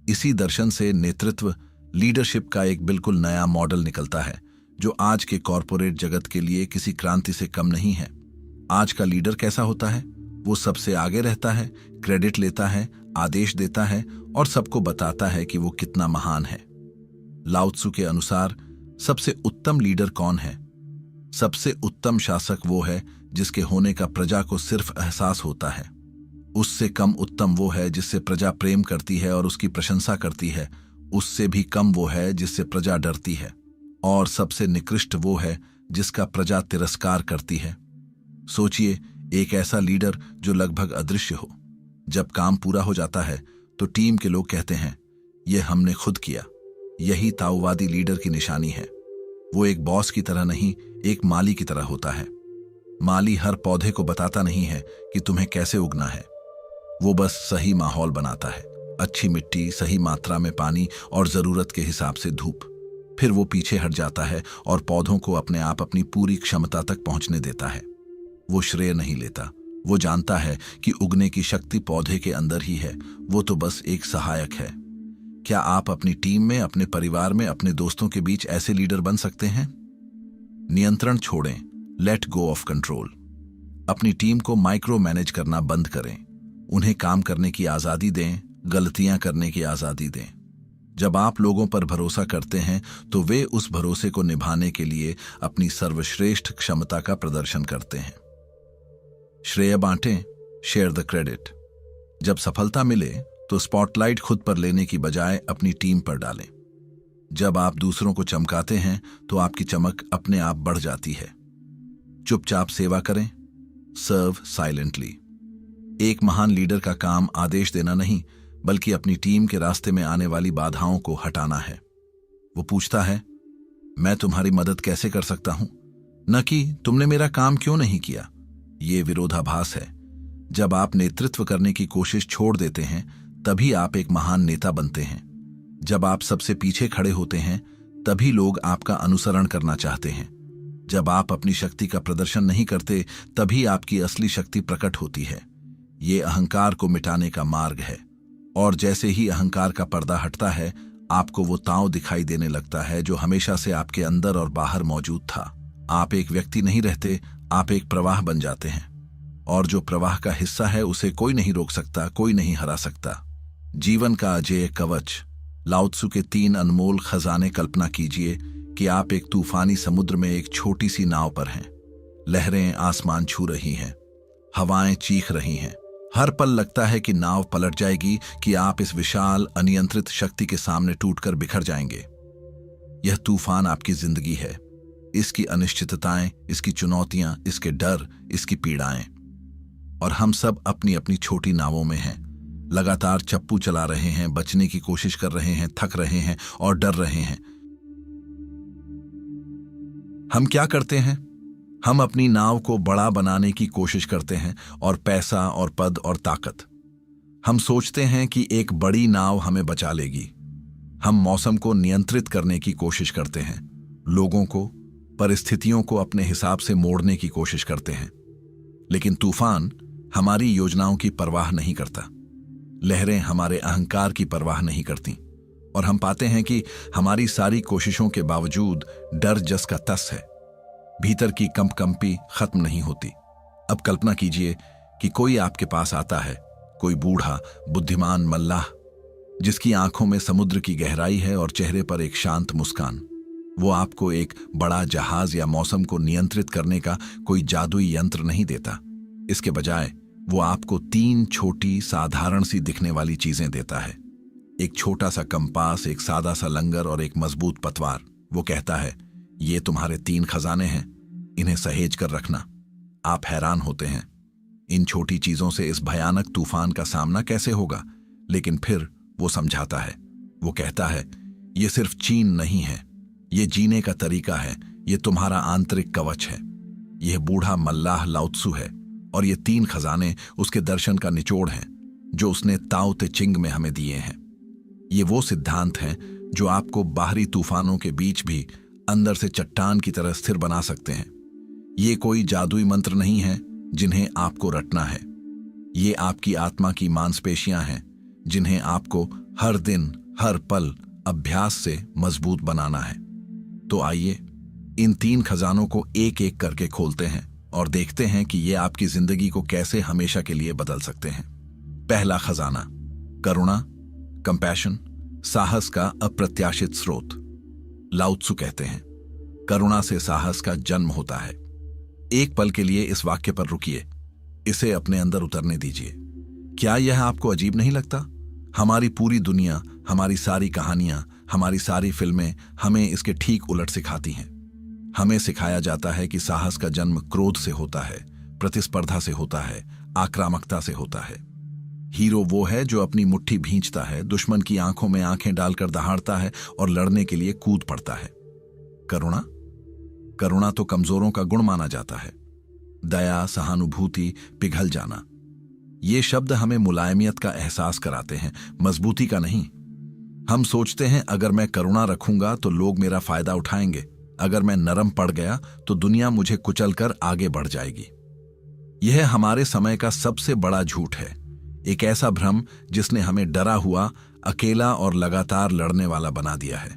इसी दर्शन से नेतृत्व, लीडरशिप का एक बिल्कुल नया मॉडल निकलता है जो आज के कॉरपोरेट जगत के लिए किसी क्रांति से कम नहीं है। आज का लीडर कैसा होता है? वो सबसे आगे रहता है, क्रेडिट लेता है, आदेश देता है और सबको बताता है कि वो कितना महान है। लाओ त्सु के अनुसार सबसे उत्तम लीडर कौन है? सबसे उत्तम शासक वो है जिसके होने का प्रजा को सिर्फ एहसास होता है। उससे कम उत्तम वो है जिससे प्रजा प्रेम करती है और उसकी प्रशंसा करती है। उससे भी कम वो है जिससे प्रजा डरती है। और सबसे निकृष्ट वो है जिसका प्रजा तिरस्कार करती है। सोचिए, एक ऐसा लीडर जो लगभग अदृश्य हो। जब काम पूरा हो जाता है तो टीम के लोग कहते हैं, यह हमने खुद किया। यही ताओवादी लीडर की निशानी है। वो एक बॉस की तरह नहीं, एक माली की तरह होता है। माली हर पौधे को बताता नहीं है कि तुम्हें कैसे उगना है। वो बस सही माहौल बनाता है, अच्छी मिट्टी, सही मात्रा में पानी और जरूरत के हिसाब से धूप। फिर वो पीछे हट जाता है और पौधों को अपने आप अपनी पूरी क्षमता तक पहुंचने देता है। वो श्रेय नहीं लेता। वो जानता है कि उगने की शक्ति पौधे के अंदर ही है। वो तो बस एक सहायक है। क्या आप अपनी टीम में, अपने परिवार में, अपने दोस्तों के बीच ऐसे लीडर बन सकते हैं? नियंत्रण छोड़ें, लेट गो ऑफ कंट्रोल। अपनी टीम को माइक्रो मैनेज करना बंद करें। उन्हें काम करने की आज़ादी दें, गलतियां करने की आज़ादी दें। जब आप लोगों पर भरोसा करते हैं तो वे उस भरोसे को निभाने के लिए अपनी सर्वश्रेष्ठ क्षमता का प्रदर्शन करते हैं। श्रेय बांटें, शेयर द क्रेडिट। जब सफलता मिले तो स्पॉटलाइट खुद पर लेने की बजाय अपनी टीम पर डालें। जब आप दूसरों को चमकाते हैं तो आपकी चमक अपने आप बढ़ जाती है। चुपचाप सेवा करें, सर्व साइलेंटली। एक महान लीडर का काम आदेश देना नहीं, बल्कि अपनी टीम के रास्ते में आने वाली बाधाओं को हटाना है। वो पूछता है, मैं तुम्हारी मदद कैसे कर सकता हूं, न कि तुमने मेरा काम क्यों नहीं किया। ये विरोधाभास है। जब आप नेतृत्व करने की कोशिश छोड़ देते हैं तभी आप एक महान नेता बनते हैं। जब आप सबसे पीछे खड़े होते हैं तभी लोग आपका अनुसरण करना चाहते हैं। जब आप अपनी शक्ति का प्रदर्शन नहीं करते तभी आपकी असली शक्ति प्रकट होती है। ये अहंकार को मिटाने का मार्ग है। और जैसे ही अहंकार का पर्दा हटता है, आपको वो ताव दिखाई देने लगता है जो हमेशा से आपके अंदर और बाहर मौजूद था। आप एक व्यक्ति नहीं रहते, आप एक प्रवाह बन जाते हैं। और जो प्रवाह का हिस्सा है उसे कोई नहीं रोक सकता, कोई नहीं हरा सकता। जीवन का अजेय कवच, लाओ त्सु के 3 अनमोल खजाने। कल्पना कीजिए कि आप एक तूफानी समुद्र में एक छोटी सी नाव पर हैं। लहरें आसमान छू रही हैं, हवाएं चीख रही हैं। हर पल लगता है कि नाव पलट जाएगी, कि आप इस विशाल अनियंत्रित शक्ति के सामने टूटकर बिखर जाएंगे। यह तूफान आपकी जिंदगी है, इसकी अनिश्चितताएं, इसकी चुनौतियां, इसके डर, इसकी पीड़ाएं। और हम सब अपनी अपनी छोटी नावों में हैं, लगातार चप्पू चला रहे हैं, बचने की कोशिश कर रहे हैं, थक रहे हैं और डर रहे हैं। हम क्या करते हैं? हम अपनी नाव को बड़ा बनाने की कोशिश करते हैं, और पैसा और पद और ताकत। हम सोचते हैं कि एक बड़ी नाव हमें बचा लेगी। हम मौसम को नियंत्रित करने की कोशिश करते हैं, लोगों को, परिस्थितियों को अपने हिसाब से मोड़ने की कोशिश करते हैं। लेकिन तूफान हमारी योजनाओं की परवाह नहीं करता। लहरें हमारे अहंकार की परवाह नहीं करती। और हम पाते हैं कि हमारी सारी कोशिशों के बावजूद डर जस का तस है। भीतर की कंपकंपी खत्म नहीं होती। अब कल्पना कीजिए कि कोई आपके पास आता है, कोई बूढ़ा बुद्धिमान मल्लाह, जिसकी आंखों में समुद्र की गहराई है और चेहरे पर एक शांत मुस्कान। वो आपको एक बड़ा जहाज या मौसम को नियंत्रित करने का कोई जादुई यंत्र नहीं देता। इसके बजाय वो आपको 3 छोटी साधारण सी दिखने वाली चीजें देता है। एक छोटा सा कंपास, एक सादा सा लंगर और एक मजबूत पतवार। वो कहता है, ये तुम्हारे 3 खजाने हैं, इन्हें सहेज कर रखना। आप हैरान होते हैं, इन छोटी चीजों से इस भयानक तूफान का सामना कैसे होगा? लेकिन फिर वो समझाता है। वो कहता है, ये सिर्फ चीन नहीं है, ये जीने का तरीका है, ये तुम्हारा आंतरिक कवच है। यह बूढ़ा मल्लाह लाओ त्सु है, और ये 3 खजाने उसके दर्शन का निचोड़ हैं, जो उसने ताओ ते चिंग में हमें दिए हैं। ये वो सिद्धांत हैं जो आपको बाहरी तूफानों के बीच भी अंदर से चट्टान की तरह स्थिर बना सकते हैं। ये कोई जादुई मंत्र नहीं है जिन्हें आपको रटना है। ये आपकी आत्मा की मांसपेशियां हैं, जिन्हें आपको हर दिन, हर पल अभ्यास से मजबूत बनाना है। तो आइए इन 3 खजानों को एक एक करके खोलते हैं और देखते हैं कि ये आपकी जिंदगी को कैसे हमेशा के लिए बदल सकते हैं। पहला खजाना, करुणा, कंपैशन, साहस का अप्रत्याशित स्रोत। लाओ त्सु कहते हैं, करुणा से साहस का जन्म होता है। एक पल के लिए इस वाक्य पर रुकिए, इसे अपने अंदर उतरने दीजिए। क्या यह आपको अजीब नहीं लगता? हमारी पूरी दुनिया, हमारी सारी कहानियां, हमारी सारी फिल्में हमें इसके ठीक उलट सिखाती हैं। हमें सिखाया जाता है कि साहस का जन्म क्रोध से होता है, प्रतिस्पर्धा से होता है, आक्रामकता से होता है। हीरो वो है जो अपनी मुट्ठी भींचता है, दुश्मन की आंखों में आंखें डालकर दहाड़ता है और लड़ने के लिए कूद पड़ता है। करुणा, करुणा तो कमजोरों का गुण माना जाता है। दया, सहानुभूति, पिघल जाना, ये शब्द हमें मुलायमियत का एहसास कराते हैं, मजबूती का नहीं। हम सोचते हैं अगर मैं करुणा रखूंगा तो लोग मेरा फायदा उठाएंगे, अगर मैं नरम पड़ गया तो दुनिया मुझे कुचलकर आगे बढ़ जाएगी। यह हमारे समय का सबसे बड़ा झूठ है, एक ऐसा भ्रम जिसने हमें डरा हुआ, अकेला और लगातार लड़ने वाला बना दिया है।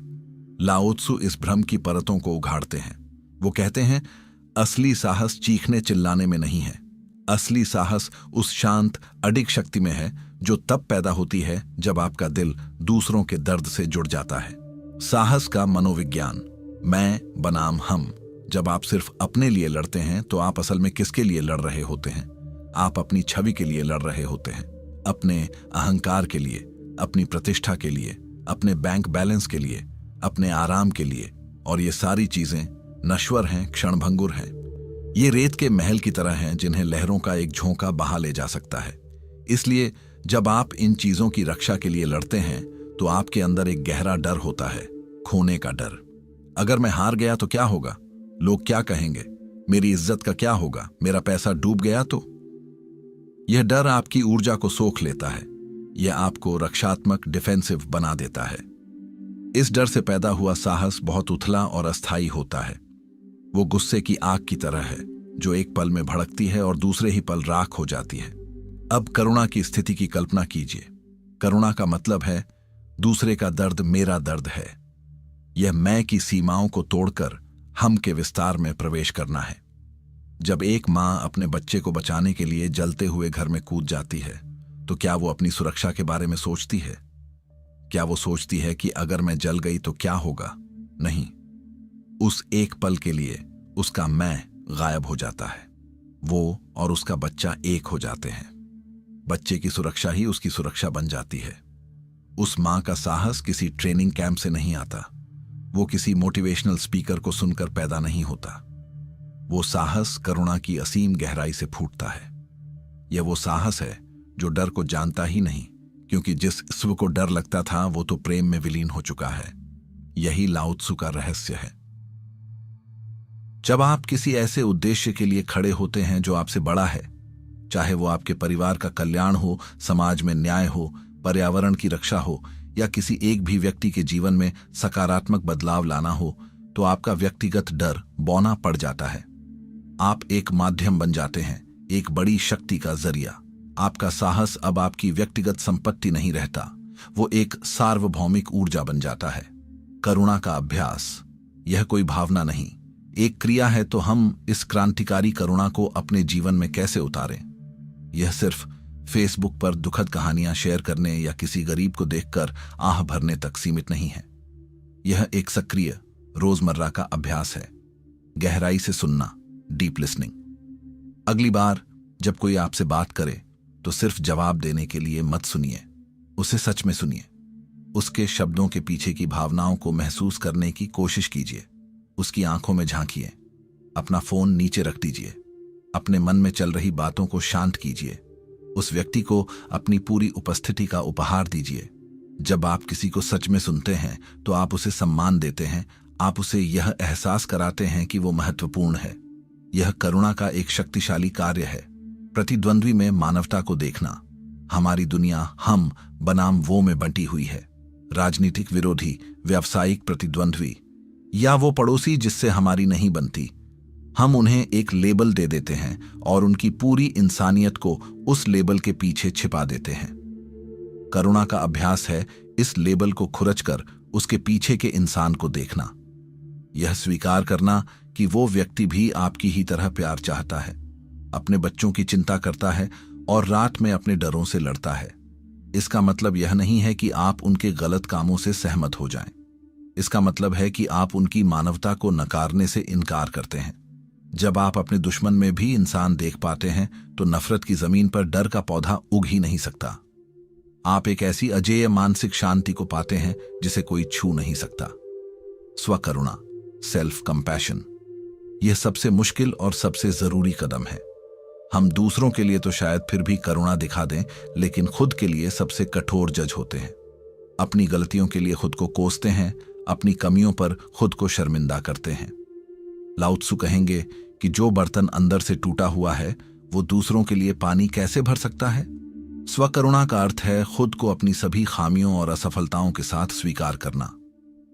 लाओ त्सु इस भ्रम की परतों को उघाड़ते हैं। वो कहते हैं, असली साहस चीखने चिल्लाने में नहीं है। असली साहस उस शांत अडिग शक्ति में है जो तब पैदा होती है जब आपका दिल दूसरों के दर्द से जुड़ जाता है। साहस का मनोविज्ञान, मैं बनाम हम। जब आप सिर्फ अपने लिए लड़ते हैं तो आप असल में किसके लिए लड़ रहे होते हैं? आप अपनी छवि के लिए लड़ रहे होते हैं, अपने अहंकार के लिए, अपनी प्रतिष्ठा के लिए, अपने बैंक बैलेंस के लिए, अपने आराम के लिए। और ये सारी चीजें नश्वर हैं, क्षणभंगुर हैं। ये रेत के महल की तरह हैं जिन्हें लहरों का एक झोंका बहा ले जा सकता है। इसलिए जब आप इन चीजों की रक्षा के लिए लड़ते हैं तो आपके अंदर एक गहरा डर होता है, खोने का डर। अगर मैं हार गया तो क्या होगा? लोग क्या कहेंगे? मेरी इज्जत का क्या होगा? मेरा पैसा डूब गया तो? यह डर आपकी ऊर्जा को सोख लेता है। यह आपको रक्षात्मक, डिफेंसिव बना देता है। इस डर से पैदा हुआ साहस बहुत उथला और अस्थायी होता है। वो गुस्से की आग की तरह है जो एक पल में भड़कती है और दूसरे ही पल राख हो जाती है। अब करुणा की स्थिति की कल्पना कीजिए। करुणा का मतलब है दूसरे का दर्द मेरा दर्द है। यह मैं की सीमाओं को तोड़कर हम के विस्तार में प्रवेश करना है। जब एक मां अपने बच्चे को बचाने के लिए जलते हुए घर में कूद जाती है तो क्या वो अपनी सुरक्षा के बारे में सोचती है? क्या वो सोचती है कि अगर मैं जल गई तो क्या होगा? नहीं। उस एक पल के लिए उसका मैं गायब हो जाता है। वो और उसका बच्चा एक हो जाते हैं। बच्चे की सुरक्षा ही उसकी सुरक्षा बन जाती है। उस मां का साहस किसी ट्रेनिंग कैंप से नहीं आता। वो किसी मोटिवेशनल स्पीकर को सुनकर पैदा नहीं होता। वो साहस करुणा की असीम गहराई से फूटता है। यह वो साहस है जो डर को जानता ही नहीं, क्योंकि जिस स्व को डर लगता था वो तो प्रेम में विलीन हो चुका है। यही लाओ त्सु का रहस्य है। जब आप किसी ऐसे उद्देश्य के लिए खड़े होते हैं जो आपसे बड़ा है, चाहे वो आपके परिवार का कल्याण हो, समाज में न्याय हो, पर्यावरण की रक्षा हो या किसी एक भी व्यक्ति के जीवन में सकारात्मक बदलाव लाना हो, तो आपका व्यक्तिगत डर बौना पड़ जाता है। आप एक माध्यम बन जाते हैं, एक बड़ी शक्ति का जरिया। आपका साहस अब आपकी व्यक्तिगत संपत्ति नहीं रहता, वो एक सार्वभौमिक ऊर्जा बन जाता है। करुणा का अभ्यास, यह कोई भावना नहीं, एक क्रिया है। तो हम इस क्रांतिकारी करुणा को अपने जीवन में कैसे उतारें? यह सिर्फ फेसबुक पर दुखद कहानियां शेयर करने या किसी गरीब को देखकर आह भरने तक सीमित नहीं है। यह एक सक्रिय रोजमर्रा का अभ्यास है। गहराई से सुनना, डीप लिसनिंग। अगली बार जब कोई आपसे बात करे तो सिर्फ जवाब देने के लिए मत सुनिए, उसे सच में सुनिए। उसके शब्दों के पीछे की भावनाओं को महसूस करने की कोशिश कीजिए। उसकी आंखों में झांकिए। अपना फोन नीचे रख दीजिए। अपने मन में चल रही बातों को शांत कीजिए। उस व्यक्ति को अपनी पूरी उपस्थिति का उपहार दीजिए। जब आप किसी को सच में सुनते हैं तो आप उसे सम्मान देते हैं। आप उसे यह एहसास कराते हैं कि वो महत्वपूर्ण है। यह करुणा का एक शक्तिशाली कार्य है। प्रतिद्वंद्वी में मानवता को देखना। हमारी दुनिया हम बनाम वो में बंटी हुई है। राजनीतिक विरोधी, व्यावसायिक प्रतिद्वंद्वी या वो पड़ोसी जिससे हमारी नहीं बनती, हम उन्हें एक लेबल दे देते हैं और उनकी पूरी इंसानियत को उस लेबल के पीछे छिपा देते हैं। करुणा का अभ्यास है इस लेबल को खुरचकर उसके पीछे के इंसान को देखना। यह स्वीकार करना कि वो व्यक्ति भी आपकी ही तरह प्यार चाहता है, अपने बच्चों की चिंता करता है और रात में अपने डरों से लड़ता है। इसका मतलब यह नहीं है कि आप उनके गलत कामों से सहमत हो जाएं। इसका मतलब है कि आप उनकी मानवता को नकारने से इनकार करते हैं। जब आप अपने दुश्मन में भी इंसान देख पाते हैं तो नफरत की जमीन पर डर का पौधा उग ही नहीं सकता। आप एक ऐसी अजेय मानसिक शांति को पाते हैं जिसे कोई छू नहीं सकता। स्वकरुणा, सेल्फ कंपैशन, यह सबसे मुश्किल और सबसे जरूरी कदम है। हम दूसरों के लिए तो शायद फिर भी करुणा दिखा दें, लेकिन खुद के लिए सबसे कठोर जज होते हैं। अपनी गलतियों के लिए खुद को कोसते हैं, अपनी कमियों पर खुद को शर्मिंदा करते हैं। लाओ त्सु कहेंगे कि जो बर्तन अंदर से टूटा हुआ है वो दूसरों के लिए पानी कैसे भर सकता है। स्वकरुणा का अर्थ है खुद को अपनी सभी खामियों और असफलताओं के साथ स्वीकार करना।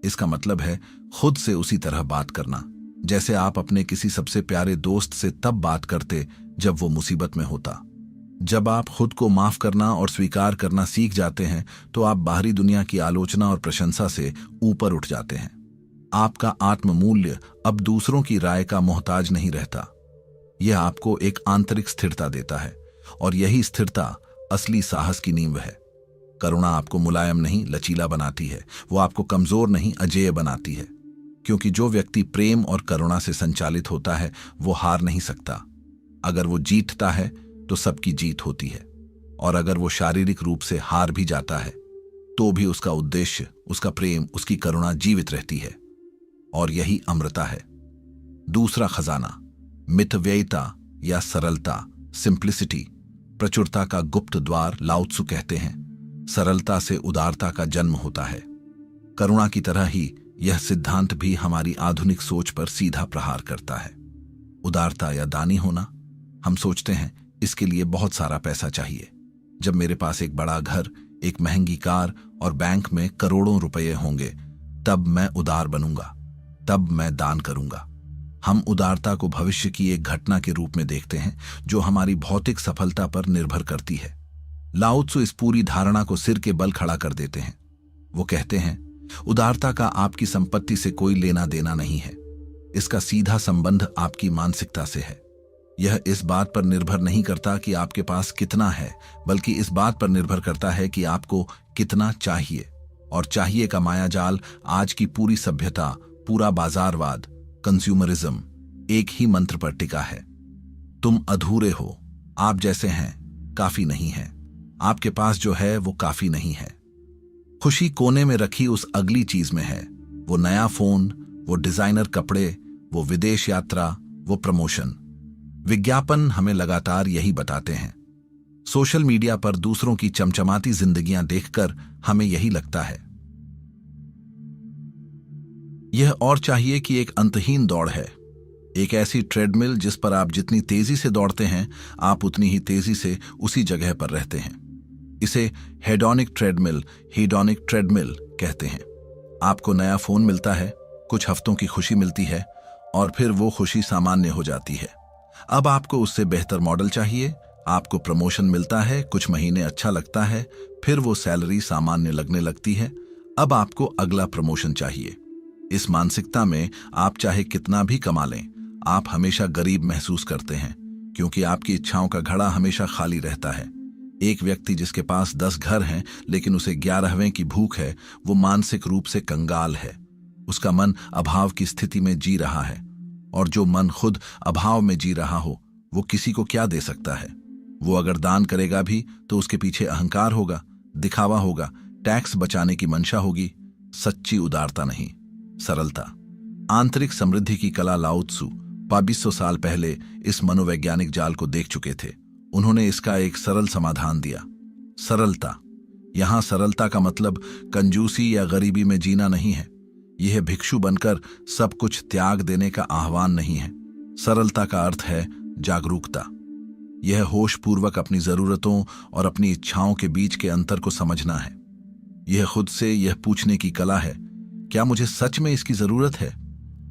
इसका मतलब है खुद से उसी तरह बात करना जैसे आप अपने किसी सबसे प्यारे दोस्त से तब बात करते जब वो मुसीबत में होता। जब आप खुद को माफ करना और स्वीकार करना सीख जाते हैं तो आप बाहरी दुनिया की आलोचना और प्रशंसा से ऊपर उठ जाते हैं। आपका आत्ममूल्य अब दूसरों की राय का मोहताज नहीं रहता। यह आपको एक आंतरिक स्थिरता देता है और यही स्थिरता असली साहस की नींव है। करुणा आपको मुलायम नहीं लचीला बनाती है, वो आपको कमजोर नहीं अजेय बनाती है, क्योंकि जो व्यक्ति प्रेम और करुणा से संचालित होता है वो हार नहीं सकता। अगर वो जीतता है तो सबकी जीत होती है, और अगर वो शारीरिक रूप से हार भी जाता है तो भी उसका उद्देश्य, उसका प्रेम, उसकी करुणा जीवित रहती है, और यही अमृता है। दूसरा खजाना मितव्ययिता या सरलता, सिंप्लिसिटी, प्रचुरता का गुप्त द्वार लाओ त्सु कहते हैं। सरलता से उदारता का जन्म होता है। करुणा की तरह ही यह सिद्धांत भी हमारी आधुनिक सोच पर सीधा प्रहार करता है। उदारता या दानी होना, हम सोचते हैं इसके लिए बहुत सारा पैसा चाहिए। जब मेरे पास एक बड़ा घर, एक महंगी कार और बैंक में करोड़ों रुपए होंगे, तब मैं उदार बनूंगा, तब मैं दान करूंगा। हम उदारता को भविष्य की एक घटना के रूप में देखते हैं जो हमारी भौतिक सफलता पर निर्भर करती है। लाओ त्सु इस पूरी धारणा को सिर के बल खड़ा कर देते हैं। वो कहते हैं, उदारता का आपकी संपत्ति से कोई लेना देना नहीं है, इसका सीधा संबंध आपकी मानसिकता से है। यह इस बात पर निर्भर नहीं करता कि आपके पास कितना है, बल्कि इस बात पर निर्भर करता है कि आपको कितना चाहिए। और चाहिए का मायाजाल आज की पूरी सभ्यता, पूरा बाजारवाद, कंज्यूमरिज्म एक ही मंत्र पर टिका है। तुम अधूरे हो, आप जैसे हैं काफी नहीं है, आपके पास जो है वो काफी नहीं है। खुशी कोने में रखी उस अगली चीज में है, वो नया फोन, वो डिजाइनर कपड़े, वो विदेश यात्रा, वो प्रमोशन। विज्ञापन हमें लगातार यही बताते हैं। सोशल मीडिया पर दूसरों की चमचमाती जिंदगियां देखकर हमें यही लगता है। यह और चाहिए कि एक अंतहीन दौड़ है, एक ऐसी ट्रेडमिल जिस पर आप जितनी तेजी से दौड़ते हैं आप उतनी ही तेजी से उसी जगह पर रहते हैं। इसे हेडोनिक ट्रेडमिल, हीडोनिक ट्रेडमिल कहते हैं। आपको नया फोन मिलता है, कुछ हफ्तों की खुशी मिलती है और फिर वो खुशी सामान्य हो जाती है। अब आपको उससे बेहतर मॉडल चाहिए, आपको प्रमोशन मिलता है, कुछ महीने अच्छा लगता है, फिर वो सैलरी सामान्य लगने लगती है, अब आपको अगला प्रमोशन चाहिए। इस मानसिकता में आप चाहे कितना भी कमा लें, आप हमेशा गरीब महसूस करते हैं, क्योंकि आपकी इच्छाओं का घड़ा हमेशा खाली रहता है। एक व्यक्ति जिसके पास 10 घर हैं लेकिन उसे 11वें की भूख है, वो मानसिक रूप से कंगाल है। उसका मन अभाव की स्थिति में जी रहा है, और जो मन खुद अभाव में जी रहा हो वो किसी को क्या दे सकता है। वो अगर दान करेगा भी तो उसके पीछे अहंकार होगा, दिखावा होगा, टैक्स बचाने की मंशा होगी। सच्ची उदारता नहीं, सरलता। आंतरिक समृद्धि की कला लाओ त्सु 2200 साल पहले इस मनोवैज्ञानिक जाल को देख चुके थे। उन्होंने इसका एक सरल समाधान दिया, सरलता। यहां सरलता का मतलब कंजूसी या गरीबी में जीना नहीं है। यह भिक्षु बनकर सब कुछ त्याग देने का आह्वान नहीं है। सरलता का अर्थ है जागरूकता। यह होश पूर्वक अपनी जरूरतों और अपनी इच्छाओं के बीच के अंतर को समझना है। यह खुद से यह पूछने की कला है, क्या मुझे सच में इसकी जरूरत है,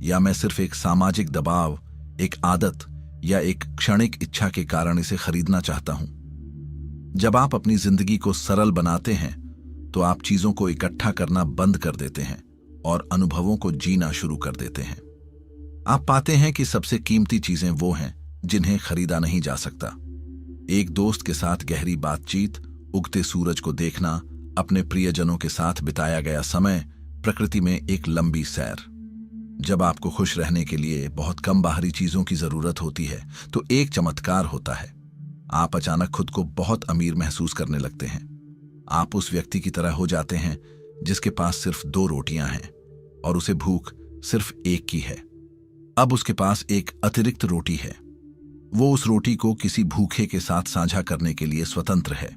या मैं सिर्फ एक सामाजिक दबाव, एक आदत या एक क्षणिक इच्छा के कारण इसे खरीदना चाहता हूं। जब आप अपनी जिंदगी को सरल बनाते हैं तो आप चीजों को इकट्ठा करना बंद कर देते हैं और अनुभवों को जीना शुरू कर देते हैं। आप पाते हैं कि सबसे कीमती चीजें वो हैं जिन्हें खरीदा नहीं जा सकता। एक दोस्त के साथ गहरी बातचीत, उगते सूरज को देखना, अपने प्रियजनों के साथ बिताया गया समय, प्रकृति में एक लंबी सैर। जब आपको खुश रहने के लिए बहुत कम बाहरी चीजों की जरूरत होती है तो एक चमत्कार होता है, आप अचानक खुद को बहुत अमीर महसूस करने लगते हैं। आप उस व्यक्ति की तरह हो जाते हैं जिसके पास सिर्फ 2 रोटियां हैं और उसे भूख सिर्फ एक की है। अब उसके पास एक अतिरिक्त रोटी है। वो उस रोटी को किसी भूखे के साथ साझा करने के लिए स्वतंत्र है।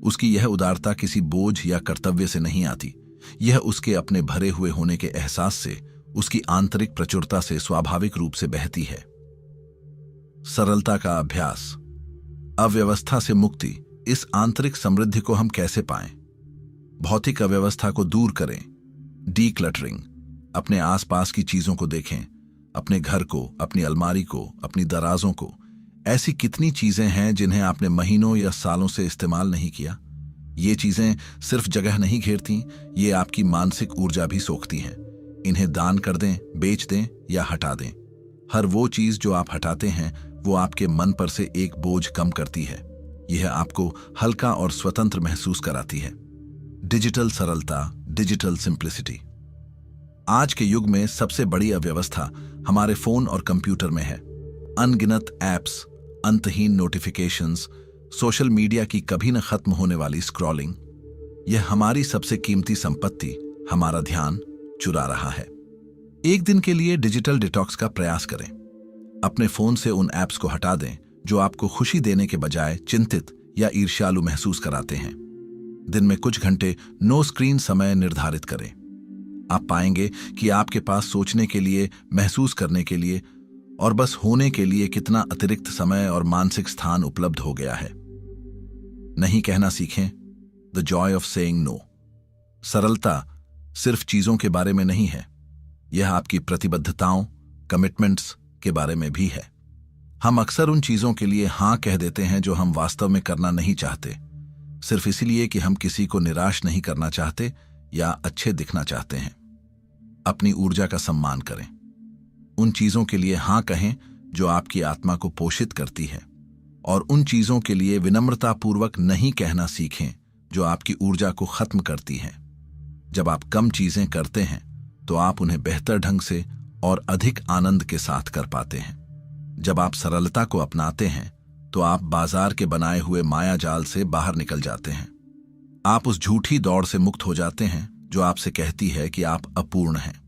उसकी यह उदारता किसी बोझ या कर्तव्य से नहीं आती, यह उसके अपने भरे हुए होने के एहसास से, उसकी आंतरिक प्रचुरता से स्वाभाविक रूप से बहती है। सरलता का अभ्यास, अव्यवस्था से मुक्ति। इस आंतरिक समृद्धि को हम कैसे पाएं? भौतिक अव्यवस्था को दूर करें, डीक्लटरिंग। अपने आसपास की चीजों को देखें, अपने घर को, अपनी अलमारी को, अपनी दराजों को। ऐसी कितनी चीजें हैं जिन्हें आपने महीनों या सालों से इस्तेमाल नहीं किया। ये चीजें सिर्फ जगह नहीं घेरती, ये आपकी मानसिक ऊर्जा भी सोखती हैं। इन्हें दान कर दें, बेच दें या हटा दें। हर वो चीज जो आप हटाते हैं वो आपके मन पर से एक बोझ कम करती है। यह आपको हल्का और स्वतंत्र महसूस कराती है। डिजिटल सरलता, डिजिटल सिंप्लिसिटी। आज के युग में सबसे बड़ी अव्यवस्था हमारे फोन और कंप्यूटर में है। अनगिनत ऐप्स, अंतहीन नोटिफिकेशंस, सोशल मीडिया की कभी न खत्म होने वाली स्क्रॉलिंग, यह हमारी सबसे कीमती संपत्ति, हमारा ध्यान चुरा रहा है। एक दिन के लिए डिजिटल डिटॉक्स का प्रयास करें। अपने फोन से उन ऐप्स को हटा दें जो आपको खुशी देने के बजाय चिंतित या ईर्ष्यालु महसूस कराते हैं। दिन में कुछ घंटे नो स्क्रीन समय निर्धारित करें। आप पाएंगे कि आपके पास सोचने के लिए, महसूस करने के लिए और बस होने के लिए कितना अतिरिक्त समय और मानसिक स्थान उपलब्ध हो गया है। नहीं कहना सीखें। The joy of saying no. सरलता सिर्फ चीजों के बारे में नहीं है, यह आपकी प्रतिबद्धताओं, कमिटमेंट्स के बारे में भी है। हम अक्सर उन चीजों के लिए हां कह देते हैं जो हम वास्तव में करना नहीं चाहते, सिर्फ इसलिए कि हम किसी को निराश नहीं करना चाहते या अच्छे दिखना चाहते हैं। अपनी ऊर्जा का सम्मान करें। उन चीजों के लिए हां कहें जो आपकी आत्मा को पोषित करती है, और उन चीजों के लिए विनम्रतापूर्वक नहीं कहना सीखें जो आपकी ऊर्जा को खत्म करती हैं। जब आप कम चीजें करते हैं तो आप उन्हें बेहतर ढंग से और अधिक आनंद के साथ कर पाते हैं। जब आप सरलता को अपनाते हैं तो आप बाजार के बनाए हुए माया जाल से बाहर निकल जाते हैं। आप उस झूठी दौड़ से मुक्त हो जाते हैं जो आपसे कहती है कि आप अपूर्ण हैं।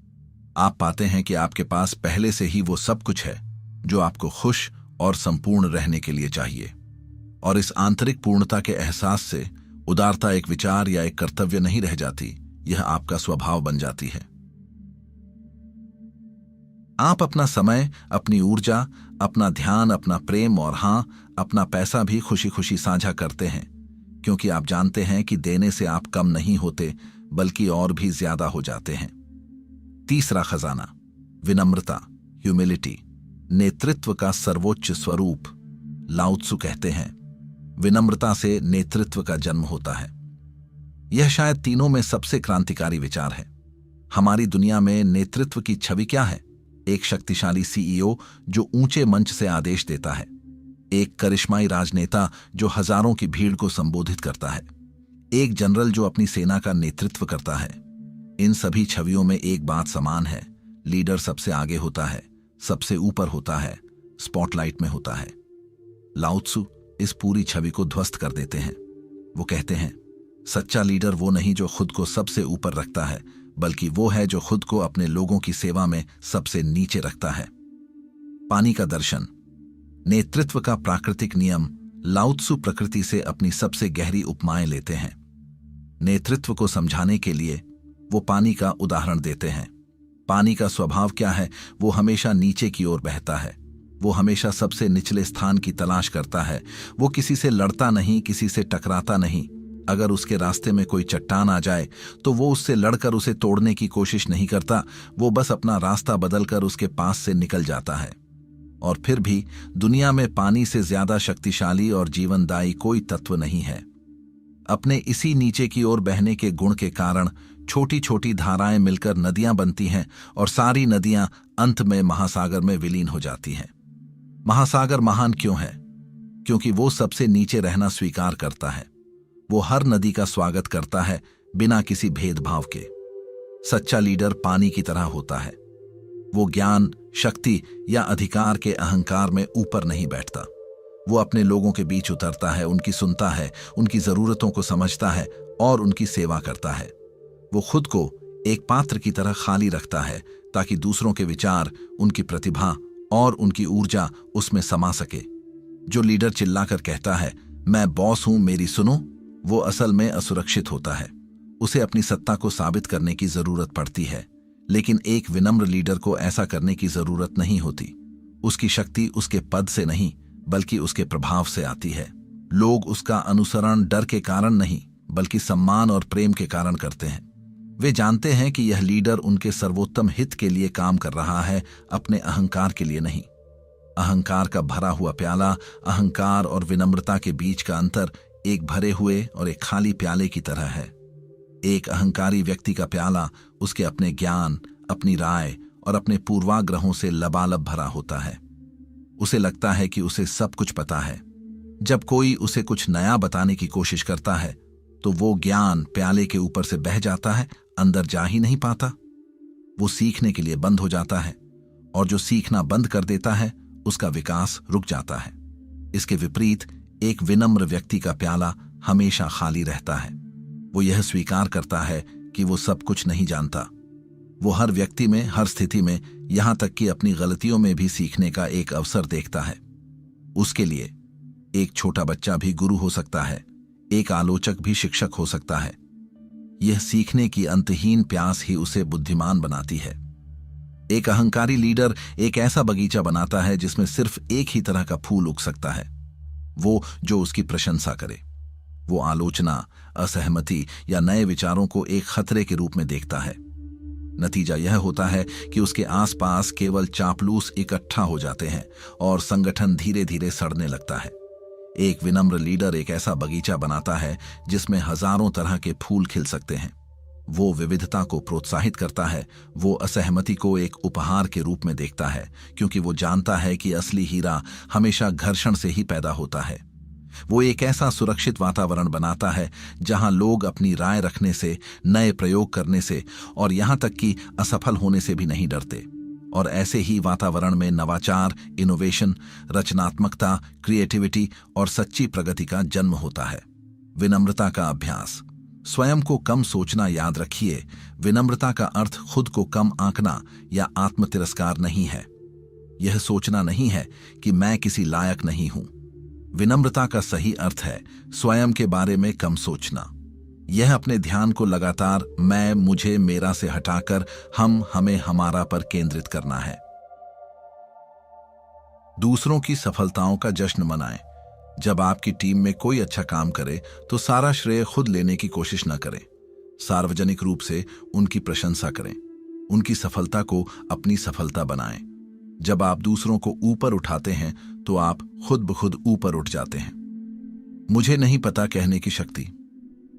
आप पाते हैं कि आपके पास पहले से ही वो सब कुछ है जो आपको खुश और संपूर्ण रहने के लिए चाहिए। और इस आंतरिक पूर्णता के एहसास से उदारता एक विचार या एक कर्तव्य नहीं रह जाती, यह आपका स्वभाव बन जाती है। आप अपना समय, अपनी ऊर्जा, अपना ध्यान, अपना प्रेम और हां, अपना पैसा भी खुशी खुशी साझा करते हैं, क्योंकि आप जानते हैं कि देने से आप कम नहीं होते बल्कि और भी ज्यादा हो जाते हैं। तीसरा खजाना, विनम्रता, ह्यूमिलिटी। नेतृत्व का सर्वोच्च स्वरूप। लाओ त्सु कहते हैं, विनम्रता से नेतृत्व का जन्म होता है। यह शायद तीनों में सबसे क्रांतिकारी विचार है। हमारी दुनिया में नेतृत्व की छवि क्या है? एक शक्तिशाली सीईओ जो ऊंचे मंच से आदेश देता है, एक करिश्माई राजनेता जो हजारों की भीड़ को संबोधित करता है, एक जनरल जो अपनी सेना का नेतृत्व करता है। इन सभी छवियों में एक बात समान है, लीडर सबसे आगे होता है, सबसे ऊपर होता है, स्पॉटलाइट में होता है। लाओ त्सु इस पूरी छवि को ध्वस्त कर देते हैं। वो कहते हैं, सच्चा लीडर वो नहीं जो खुद को सबसे ऊपर रखता है, बल्कि वो है जो खुद को अपने लोगों की सेवा में सबसे नीचे रखता है। पानी का दर्शन। नेतृत्व का प्राकृतिक नियम। लाओ त्सु प्रकृति से अपनी सबसे गहरी उपमाएं लेते हैं। नेतृत्व को समझाने के लिए वो पानी का उदाहरण देते हैं। पानी का स्वभाव क्या है? वो हमेशा नीचे की ओर बहता है। वो हमेशा सबसे निचले स्थान की तलाश करता है। वो किसी से लड़ता नहीं, किसी से टकराता नहीं। अगर उसके रास्ते में कोई चट्टान आ जाए तो वो उससे लड़कर उसे तोड़ने की कोशिश नहीं करता, वो बस अपना रास्ता बदलकर उसके पास से निकल जाता है। और फिर भी दुनिया में पानी से ज्यादा शक्तिशाली और जीवनदायी कोई तत्व नहीं है। अपने इसी नीचे की ओर बहने के गुण के कारण छोटी छोटी धाराएं मिलकर नदियां बनती हैं और सारी नदियां अंत में महासागर में विलीन हो जाती हैं। महासागर महान क्यों है? क्योंकि वो सबसे नीचे रहना स्वीकार करता है। वो हर नदी का स्वागत करता है बिना किसी भेदभाव के। सच्चा लीडर पानी की तरह होता है। वो ज्ञान, शक्ति या अधिकार के अहंकार में ऊपर नहीं बैठता। वो अपने लोगों के बीच उतरता है, उनकी सुनता है, उनकी जरूरतों को समझता है और उनकी सेवा करता है। वो खुद को एक पात्र की तरह खाली रखता है ताकि दूसरों के विचार, उनकी प्रतिभा और उनकी ऊर्जा उसमें समा सके। जो लीडर चिल्लाकर कहता है, मैं बॉस हूं, मेरी सुनो, वो असल में असुरक्षित होता है। उसे अपनी सत्ता को साबित करने की जरूरत पड़ती है, लेकिन एक विनम्र लीडर को ऐसा करने की जरूरत नहीं होती। उसकी शक्ति उसके पद से नहीं बल्कि उसके प्रभाव से आती है। लोग उसका अनुसरण डर के कारण नहीं बल्कि सम्मान और प्रेम के कारण करते हैं। वे जानते हैं कि यह लीडर उनके सर्वोत्तम हित के लिए काम कर रहा है, अपने अहंकार के लिए नहीं। अहंकार का भरा हुआ प्याला, अहंकार और विनम्रता के बीच का अंतर एक भरे हुए और एक खाली प्याले की तरह है। एक अहंकारी व्यक्ति का प्याला उसके अपने ज्ञान, अपनी राय और अपने पूर्वाग्रहों से लबालब भरा होता है। उसे लगता है कि उसे सब कुछ पता है। जब कोई उसे कुछ नया बताने की कोशिश करता है तो वो ज्ञान प्याले के ऊपर से बह जाता है, अंदर जा ही नहीं पाता। वो सीखने के लिए बंद हो जाता है, और जो सीखना बंद कर देता है उसका विकास रुक जाता है। इसके विपरीत एक विनम्र व्यक्ति का प्याला हमेशा खाली रहता है। वो यह स्वीकार करता है कि वो सब कुछ नहीं जानता। वो हर व्यक्ति में, हर स्थिति में, यहां तक कि अपनी गलतियों में भी सीखने का एक अवसर देखता है। उसके लिए एक छोटा बच्चा भी गुरु हो सकता है, एक आलोचक भी शिक्षक हो सकता है। यह सीखने की अंतहीन प्यास ही उसे बुद्धिमान बनाती है। एक अहंकारी लीडर एक ऐसा बगीचा बनाता है जिसमें सिर्फ एक ही तरह का फूल उग सकता है, वो जो उसकी प्रशंसा करे। वो आलोचना, असहमति या नए विचारों को एक खतरे के रूप में देखता है। नतीजा यह होता है कि उसके आसपास केवल चापलूस इकट्ठा हो जाते हैं और संगठन धीरे धीरे सड़ने लगता है। एक विनम्र लीडर एक ऐसा बगीचा बनाता है जिसमें हजारों तरह के फूल खिल सकते हैं। वो विविधता को प्रोत्साहित करता है। वो असहमति को एक उपहार के रूप में देखता है, क्योंकि वो जानता है कि असली हीरा हमेशा घर्षण से ही पैदा होता है। वो एक ऐसा सुरक्षित वातावरण बनाता है जहां लोग अपनी राय रखने से, नए प्रयोग करने से और यहां तक कि असफल होने से भी नहीं डरते। और ऐसे ही वातावरण में नवाचार, इनोवेशन, रचनात्मकता, क्रिएटिविटी और सच्ची प्रगति का जन्म होता है। विनम्रता का अभ्यास। स्वयं को कम सोचना याद रखिए। विनम्रता का अर्थ खुद को कम आंकना या आत्मतिरस्कार नहीं है। यह सोचना नहीं है कि मैं किसी लायक नहीं हूं। विनम्रता का सही अर्थ है स्वयं के बारे में कम सोचना। यह अपने ध्यान को लगातार मैं, मुझे, मेरा से हटाकर हम, हमें, हमारा पर केंद्रित करना है। दूसरों की सफलताओं का जश्न मनाएं। जब आपकी टीम में कोई अच्छा काम करे तो सारा श्रेय खुद लेने की कोशिश न करें। सार्वजनिक रूप से उनकी प्रशंसा करें। उनकी सफलता को अपनी सफलता बनाएं। जब आप दूसरों को ऊपर उठाते हैं तो आप खुद ब खुद ऊपर उठ जाते हैं। मुझे नहीं पता कहने की शक्ति।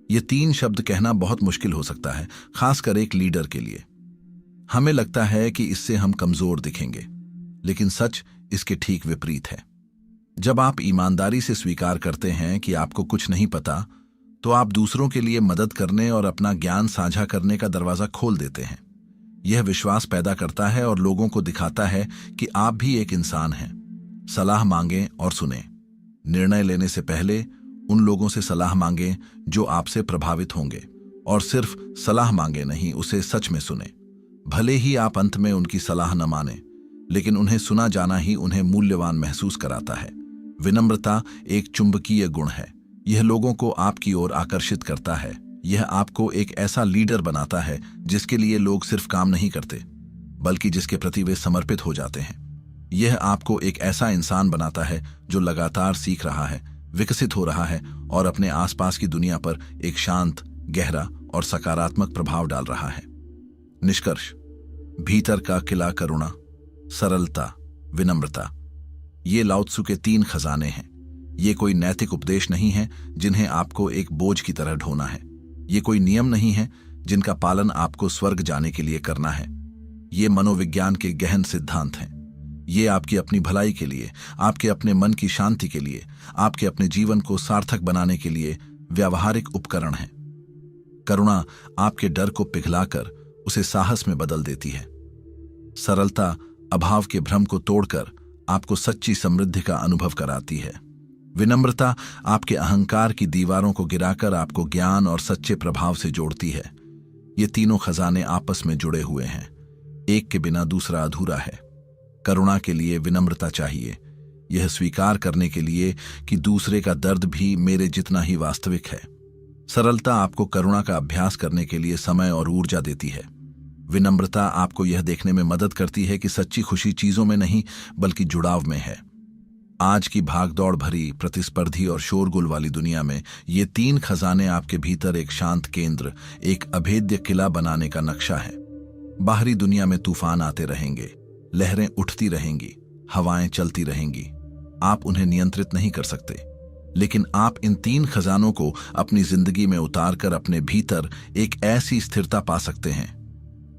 ये 3 शब्द कहना बहुत मुश्किल हो सकता है, खासकर एक लीडर के लिए। हमें लगता है कि इससे हम कमजोर दिखेंगे, लेकिन सच इसके ठीक विपरीत है। जब आप ईमानदारी से स्वीकार करते हैं कि आपको कुछ नहीं पता, तो आप दूसरों के लिए मदद करने और अपना ज्ञान साझा करने का दरवाजा खोल देते हैं। यह विश्वास पैदा करता है और लोगों को दिखाता है कि आप भी एक इंसान हैं। सलाह मांगें और सुनें। निर्णय लेने से पहले उन लोगों से सलाह मांगें जो आपसे प्रभावित होंगे, और सिर्फ सलाह मांगे नहीं, उसे सच में सुनें। भले ही आप अंत में उनकी सलाह न माने, लेकिन उन्हें सुना जाना ही उन्हें मूल्यवान महसूस कराता है। विनम्रता एक चुंबकीय गुण है। यह लोगों को आपकी ओर आकर्षित करता है। यह आपको एक ऐसा लीडर बनाता है जिसके लिए लोग सिर्फ काम नहीं करते, बल्कि जिसके प्रति वे समर्पित हो जाते हैं। यह आपको एक ऐसा इंसान बनाता है जो लगातार सीख रहा है, विकसित हो रहा है और अपने आसपास की दुनिया पर एक शांत, गहरा और सकारात्मक प्रभाव डाल रहा है। निष्कर्ष। भीतर का किला करुणा, सरलता, विनम्रता, ये लाओ त्सु के 3 खजाने हैं। ये कोई नैतिक उपदेश नहीं है जिन्हें आपको एक बोझ की तरह ढोना है। ये कोई नियम नहीं है जिनका पालन आपको स्वर्ग जाने के लिए करना है। ये मनोविज्ञान के गहन सिद्धांत हैं। ये आपकी अपनी भलाई के लिए, आपके अपने मन की शांति के लिए, आपके अपने जीवन को सार्थक बनाने के लिए व्यावहारिक उपकरण हैं। करुणा आपके डर को पिघलाकर उसे साहस में बदल देती है। सरलता अभाव के भ्रम को तोड़कर आपको सच्ची समृद्धि का अनुभव कराती है। विनम्रता आपके अहंकार की दीवारों को गिराकर आपको ज्ञान और सच्चे प्रभाव से जोड़ती है। ये तीनों खजाने आपस में जुड़े हुए हैं। एक के बिना दूसरा अधूरा है। करुणा के लिए विनम्रता चाहिए, यह स्वीकार करने के लिए कि दूसरे का दर्द भी मेरे जितना ही वास्तविक है। सरलता आपको करुणा का अभ्यास करने के लिए समय और ऊर्जा देती है। विनम्रता आपको यह देखने में मदद करती है कि सच्ची खुशी चीजों में नहीं बल्कि जुड़ाव में है। आज की भागदौड़ भरी, प्रतिस्पर्धी और शोरगुल वाली दुनिया में ये 3 खजाने आपके भीतर एक शांत केंद्र, एक अभेद्य किला बनाने का नक्शा है। बाहरी दुनिया में तूफान आते रहेंगे, लहरें उठती रहेंगी, हवाएं चलती रहेंगी, आप उन्हें नियंत्रित नहीं कर सकते, लेकिन आप इन 3 खजानों को अपनी जिंदगी में उतारकर अपने भीतर एक ऐसी स्थिरता पा सकते हैं,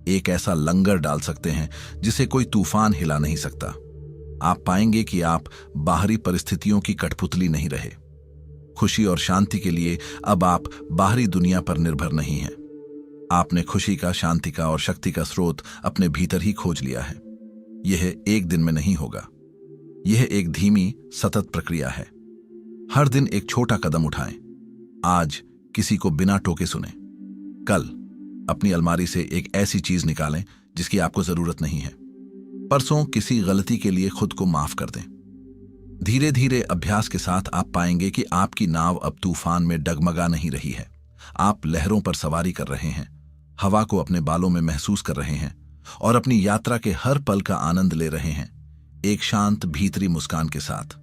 एक ऐसा लंगर डाल सकते हैं जिसे कोई तूफान हिला नहीं सकता। आप पाएंगे कि आप बाहरी परिस्थितियों की कठपुतली नहीं रहे। खुशी और शांति के लिए अब आप बाहरी दुनिया पर निर्भर नहीं हैं। आपने खुशी का, शांति का और शक्ति का स्रोत अपने भीतर ही खोज लिया है। यह एक दिन में नहीं होगा, यह एक धीमी सतत प्रक्रिया है। हर दिन एक छोटा कदम उठाएं। आज किसी को बिना टोके सुने, कल अपनी अलमारी से एक ऐसी चीज निकालें जिसकी आपको जरूरत नहीं है, परसों किसी गलती के लिए खुद को माफ कर दें। धीरे धीरे अभ्यास के साथ आप पाएंगे कि आपकी नाव अब तूफान में डगमगा नहीं रही है। आप लहरों पर सवारी कर रहे हैं, हवा को अपने बालों में महसूस कर रहे हैं और अपनी यात्रा के हर पल का आनंद ले रहे हैं, एक शांत भीतरी मुस्कान के साथ।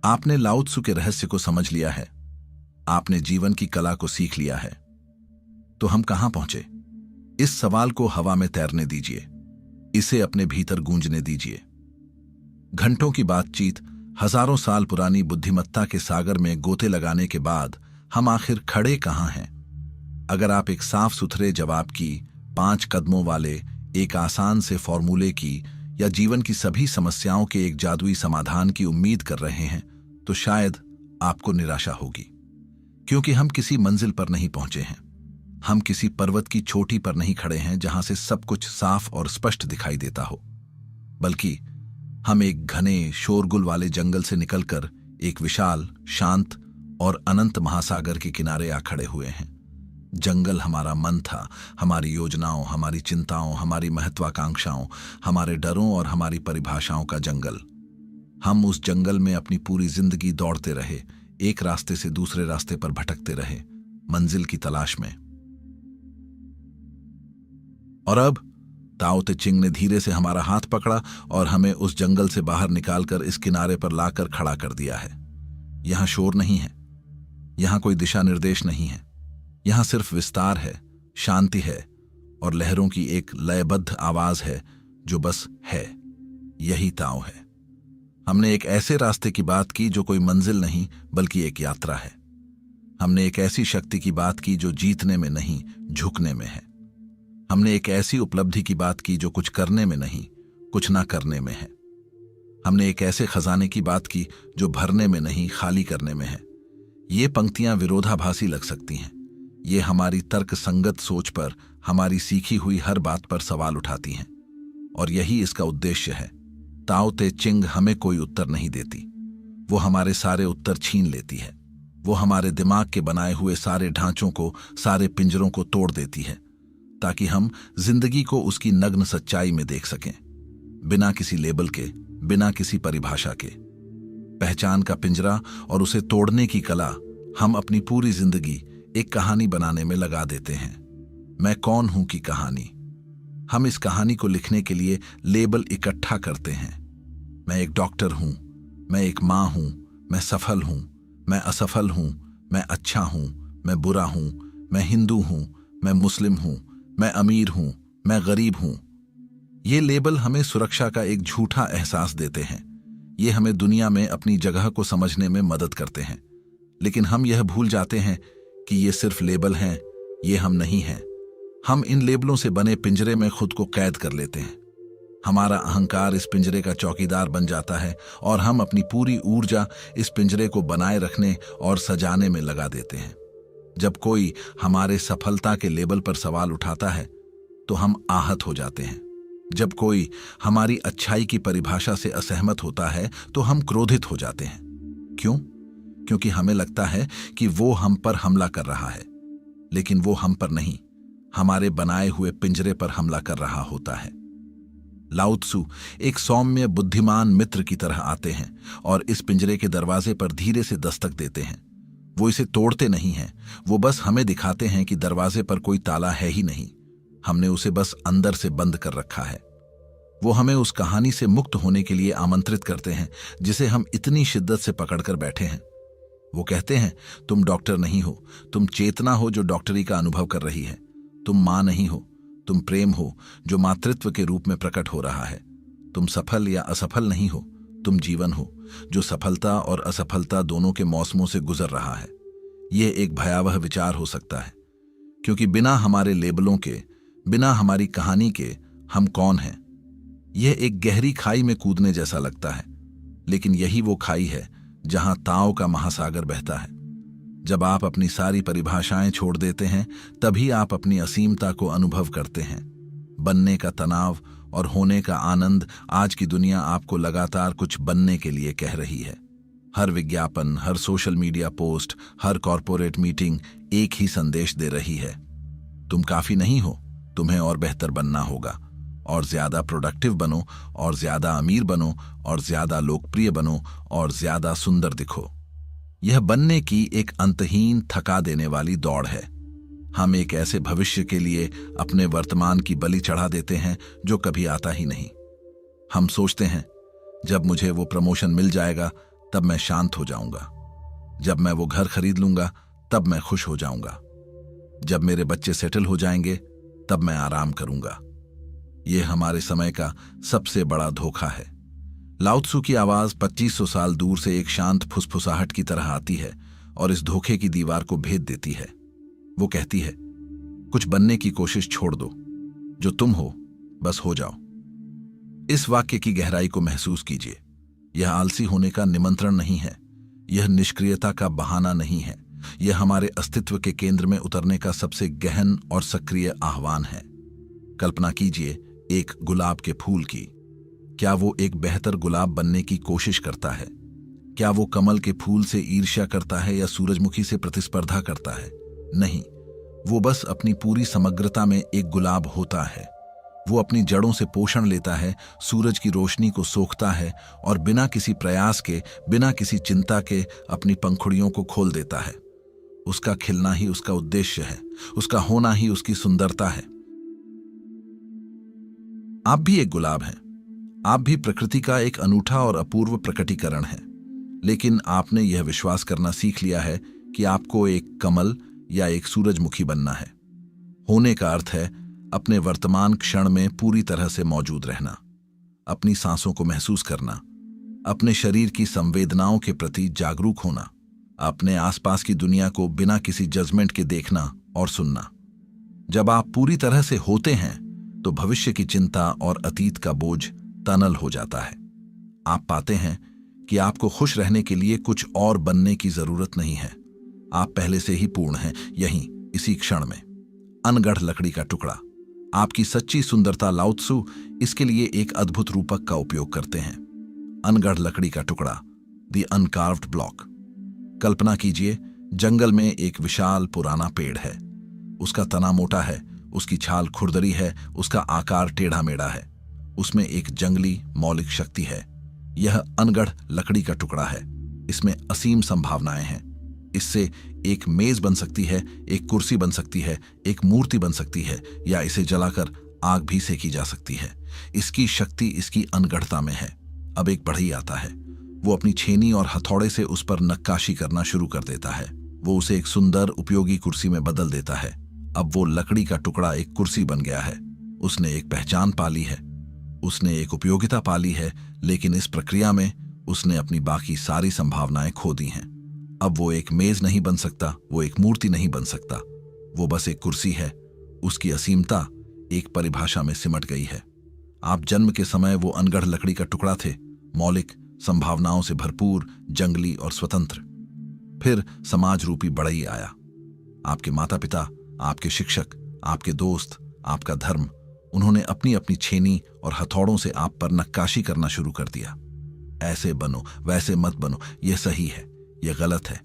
आपने लाओ त्सु के रहस्य को समझ लिया है, आपने जीवन की कला को सीख लिया है। तो हम कहां पहुंचे? इस सवाल को हवा में तैरने दीजिए, इसे अपने भीतर गूंजने दीजिए। घंटों की बातचीत, हजारों साल पुरानी बुद्धिमत्ता के सागर में गोते लगाने के बाद हम आखिर खड़े कहां हैं? अगर आप एक साफ सुथरे जवाब की, 5 कदमों वाले एक आसान से फॉर्मूले की या जीवन की सभी समस्याओं के एक जादुई समाधान की उम्मीद कर रहे हैं, तो शायद आपको निराशा होगी, क्योंकि हम किसी मंजिल पर नहीं पहुंचे हैं। हम किसी पर्वत की चोटी पर नहीं खड़े हैं जहां से सब कुछ साफ और स्पष्ट दिखाई देता हो, बल्कि हम एक घने शोरगुल वाले जंगल से निकलकर एक विशाल, शांत और अनंत महासागर के किनारे आ खड़े हुए हैं। जंगल हमारा मन था, हमारी योजनाओं, हमारी चिंताओं, हमारी महत्वाकांक्षाओं, हमारे डरों और हमारी परिभाषाओं का जंगल। हम उस जंगल में अपनी पूरी जिंदगी दौड़ते रहे, एक रास्ते से दूसरे रास्ते पर भटकते रहे, मंजिल की तलाश में। और अब ताओ ते चिंग ने धीरे से हमारा हाथ पकड़ा और हमें उस जंगल से बाहर निकालकर इस किनारे पर लाकर खड़ा कर दिया है। यहां शोर नहीं है, यहां कोई दिशा निर्देश नहीं है, यहां सिर्फ विस्तार है, शांति है और लहरों की एक लयबद्ध आवाज है जो बस है। यही ताओ है। हमने एक ऐसे रास्ते की बात की जो कोई मंजिल नहीं बल्कि एक यात्रा है। हमने एक ऐसी शक्ति की बात की जो जीतने में नहीं, झुकने में है। हमने एक ऐसी उपलब्धि की बात की जो कुछ करने में नहीं, कुछ ना करने में है। हमने एक ऐसे खजाने की बात की जो भरने में नहीं, खाली करने में है। ये पंक्तियां विरोधाभासी लग सकती हैं, ये हमारी तर्क संगत सोच पर, हमारी सीखी हुई हर बात पर सवाल उठाती हैं, और यही इसका उद्देश्य है। ताओ ते चिंग हमें कोई उत्तर नहीं देती, वो हमारे सारे उत्तर छीन लेती है। वो हमारे दिमाग के बनाए हुए सारे ढांचों को, सारे पिंजरों को तोड़ देती है, ताकि हम जिंदगी को उसकी नग्न सच्चाई में देख सकें, बिना किसी लेबल के, बिना किसी परिभाषा के। पहचान का पिंजरा और उसे तोड़ने की कला, हम अपनी पूरी जिंदगी एक कहानी बनाने में लगा देते हैं। मैं कौन हूं की कहानी। हम इस कहानी को लिखने के लिए लेबल इकट्ठा करते हैं। मैं एक डॉक्टर हूं, मैं एक मां हूं, मैं सफल हूं, मैं असफल हूं, मैं अच्छा हूं, मैं बुरा हूं, मैं हिंदू हूं, मैं मुस्लिम हूं, मैं अमीर हूं, मैं गरीब हूं। ये लेबल हमें सुरक्षा का एक झूठा एहसास देते हैं। ये हमें दुनिया में अपनी जगह को समझने में मदद करते हैं, लेकिन हम यह भूल जाते हैं कि ये सिर्फ लेबल हैं, ये हम नहीं हैं। हम इन लेबलों से बने पिंजरे में खुद को कैद कर लेते हैं। हमारा अहंकार इस पिंजरे का चौकीदार बन जाता है और हम अपनी पूरी ऊर्जा इस पिंजरे को बनाए रखने और सजाने में लगा देते हैं। जब कोई हमारे सफलता के लेबल पर सवाल उठाता है तो हम आहत हो जाते हैं। जब कोई हमारी अच्छाई की परिभाषा से असहमत होता है तो हम क्रोधित हो जाते हैं। क्यों? क्योंकि हमें लगता है कि वो हम पर हमला कर रहा है, लेकिन वो हम पर नहीं, हमारे बनाए हुए पिंजरे पर हमला कर रहा होता है। लाओ त्सु एक सौम्य बुद्धिमान मित्र की तरह आते हैं और इस पिंजरे के दरवाजे पर धीरे से दस्तक देते हैं। वो इसे तोड़ते नहीं हैं, वो बस हमें दिखाते हैं कि दरवाजे पर कोई ताला है ही नहीं, हमने उसे बस अंदर से बंद कर रखा है। वो हमें उस कहानी से मुक्त होने के लिए आमंत्रित करते हैं जिसे हम इतनी शिद्दत से पकड़कर बैठे हैं। वो कहते हैं, तुम डॉक्टर नहीं हो, तुम चेतना हो जो डॉक्टरी का अनुभव कर रही है। तुम मां नहीं हो, तुम प्रेम हो जो मातृत्व के रूप में प्रकट हो रहा है। तुम सफल या असफल नहीं हो, तुम जीवन हो जो सफलता और असफलता दोनों के मौसमों से गुजर रहा है। यह एक भयावह विचार हो सकता है, क्योंकि बिना हमारे लेबलों के, बिना हमारी कहानी के हम कौन हैं? यह एक गहरी खाई में कूदने जैसा लगता है, लेकिन यही वो खाई है जहां ताओ का महासागर बहता है। जब आप अपनी सारी परिभाषाएं छोड़ देते हैं, तभी आप अपनी असीमता को अनुभव करते हैं। बनने का तनाव और होने का आनंद। आज की दुनिया आपको लगातार कुछ बनने के लिए कह रही है। हर विज्ञापन, हर सोशल मीडिया पोस्ट, हर कॉरपोरेट मीटिंग एक ही संदेश दे रही है, तुम काफी नहीं हो, तुम्हें और बेहतर बनना होगा, और ज्यादा प्रोडक्टिव बनो, और ज्यादा अमीर बनो, और ज्यादा लोकप्रिय बनो, और ज्यादा सुंदर दिखो। यह बनने की एक अंतहीन, थका देने वाली दौड़ है। हम एक ऐसे भविष्य के लिए अपने वर्तमान की बलि चढ़ा देते हैं जो कभी आता ही नहीं। हम सोचते हैं, जब मुझे वो प्रमोशन मिल जाएगा तब मैं शांत हो जाऊंगा, जब मैं वो घर खरीद लूंगा तब मैं खुश हो जाऊंगा, जब मेरे बच्चे सेटल हो जाएंगे तब मैं आराम करूंगा। यह हमारे समय का सबसे बड़ा धोखा है। लाओ त्सु की आवाज 2500 साल दूर से एक शांत फुसफुसाहट की तरह आती है और इस धोखे की दीवार को भेद देती है। वो कहती है, कुछ बनने की कोशिश छोड़ दो, जो तुम हो बस हो जाओ। इस वाक्य की गहराई को महसूस कीजिए। यह आलसी होने का निमंत्रण नहीं है, यह निष्क्रियता का बहाना नहीं है, यह हमारे अस्तित्व के केंद्र में उतरने का सबसे गहन और सक्रिय आह्वान है। कल्पना कीजिए एक गुलाब के फूल की। क्या वो एक बेहतर गुलाब बनने की कोशिश करता है? क्या वो कमल के फूल से ईर्ष्या करता है या सूरजमुखी से प्रतिस्पर्धा करता है? नहीं, वो बस अपनी पूरी समग्रता में एक गुलाब होता है। वो अपनी जड़ों से पोषण लेता है, सूरज की रोशनी को सोखता है और बिना किसी प्रयास के, बिना किसी चिंता के अपनी पंखुड़ियों को खोल देता है। उसका खिलना ही उसका उद्देश्य है, उसका होना ही उसकी सुंदरता है। आप भी एक गुलाब हैं, आप भी प्रकृति का एक अनूठा और अपूर्व प्रकटीकरण हैं। लेकिन आपने यह विश्वास करना सीख लिया है कि आपको एक कमल या एक सूरजमुखी बनना है। होने का अर्थ है अपने वर्तमान क्षण में पूरी तरह से मौजूद रहना, अपनी सांसों को महसूस करना, अपने शरीर की संवेदनाओं के प्रति जागरूक होना, अपने आसपास की दुनिया को बिना किसी जजमेंट के देखना और सुनना। जब आप पूरी तरह से होते हैं तो भविष्य की चिंता और अतीत का बोझ तनल हो जाता है। आप पाते हैं कि आपको खुश रहने के लिए कुछ और बनने की जरूरत नहीं है। आप पहले से ही पूर्ण हैं, यहीं इसी क्षण में। अनगढ़ लकड़ी का टुकड़ा। आपकी सच्ची सुंदरता लाओ त्सु इसके लिए एक अद्भुत रूपक का उपयोग करते हैं। अनगढ़ लकड़ी का टुकड़ा, द अनकार्व्ड ब्लॉक। कल्पना कीजिए, जंगल में एक विशाल पुराना पेड़ है। उसका तना मोटा है, उसकी छाल खुरदरी है, उसका आकार टेढ़ा मेढ़ा है। उसमें एक जंगली मौलिक शक्ति है। यह अनगढ़ लकड़ी का टुकड़ा है। इसमें असीम संभावनाएं हैं। इससे एक मेज बन सकती है, एक कुर्सी बन सकती है, एक मूर्ति बन सकती है, या इसे जलाकर आग भी सेकी जा सकती है। इसकी शक्ति इसकी अनगढ़ता में है। अब एक बढ़ई आता है। वो अपनी छेनी और हथौड़े से उस पर नक्काशी करना शुरू कर देता है। वो उसे एक सुंदर उपयोगी कुर्सी में बदल देता है। अब वो लकड़ी का टुकड़ा एक कुर्सी बन गया है। उसने एक पहचान पाली है, उसने एक उपयोगिता पाली है, लेकिन इस प्रक्रिया में उसने अपनी बाकी सारी संभावनाएं खो दी हैं। अब वो एक मेज नहीं बन सकता, वो एक मूर्ति नहीं बन सकता, वो बस एक कुर्सी है। उसकी असीमता एक परिभाषा में सिमट गई है। आप जन्म के समय वो अनगढ़ लकड़ी का टुकड़ा थे, मौलिक, संभावनाओं से भरपूर, जंगली और स्वतंत्र। फिर समाज रूपी बढ़ई आया। आपके माता पिता, आपके शिक्षक, आपके दोस्त, आपका धर्म, उन्होंने अपनी अपनी छेनी और हथौड़ों से आप पर नक्काशी करना शुरू कर दिया। ऐसे बनो, वैसे मत बनो, यह सही है, यह गलत है।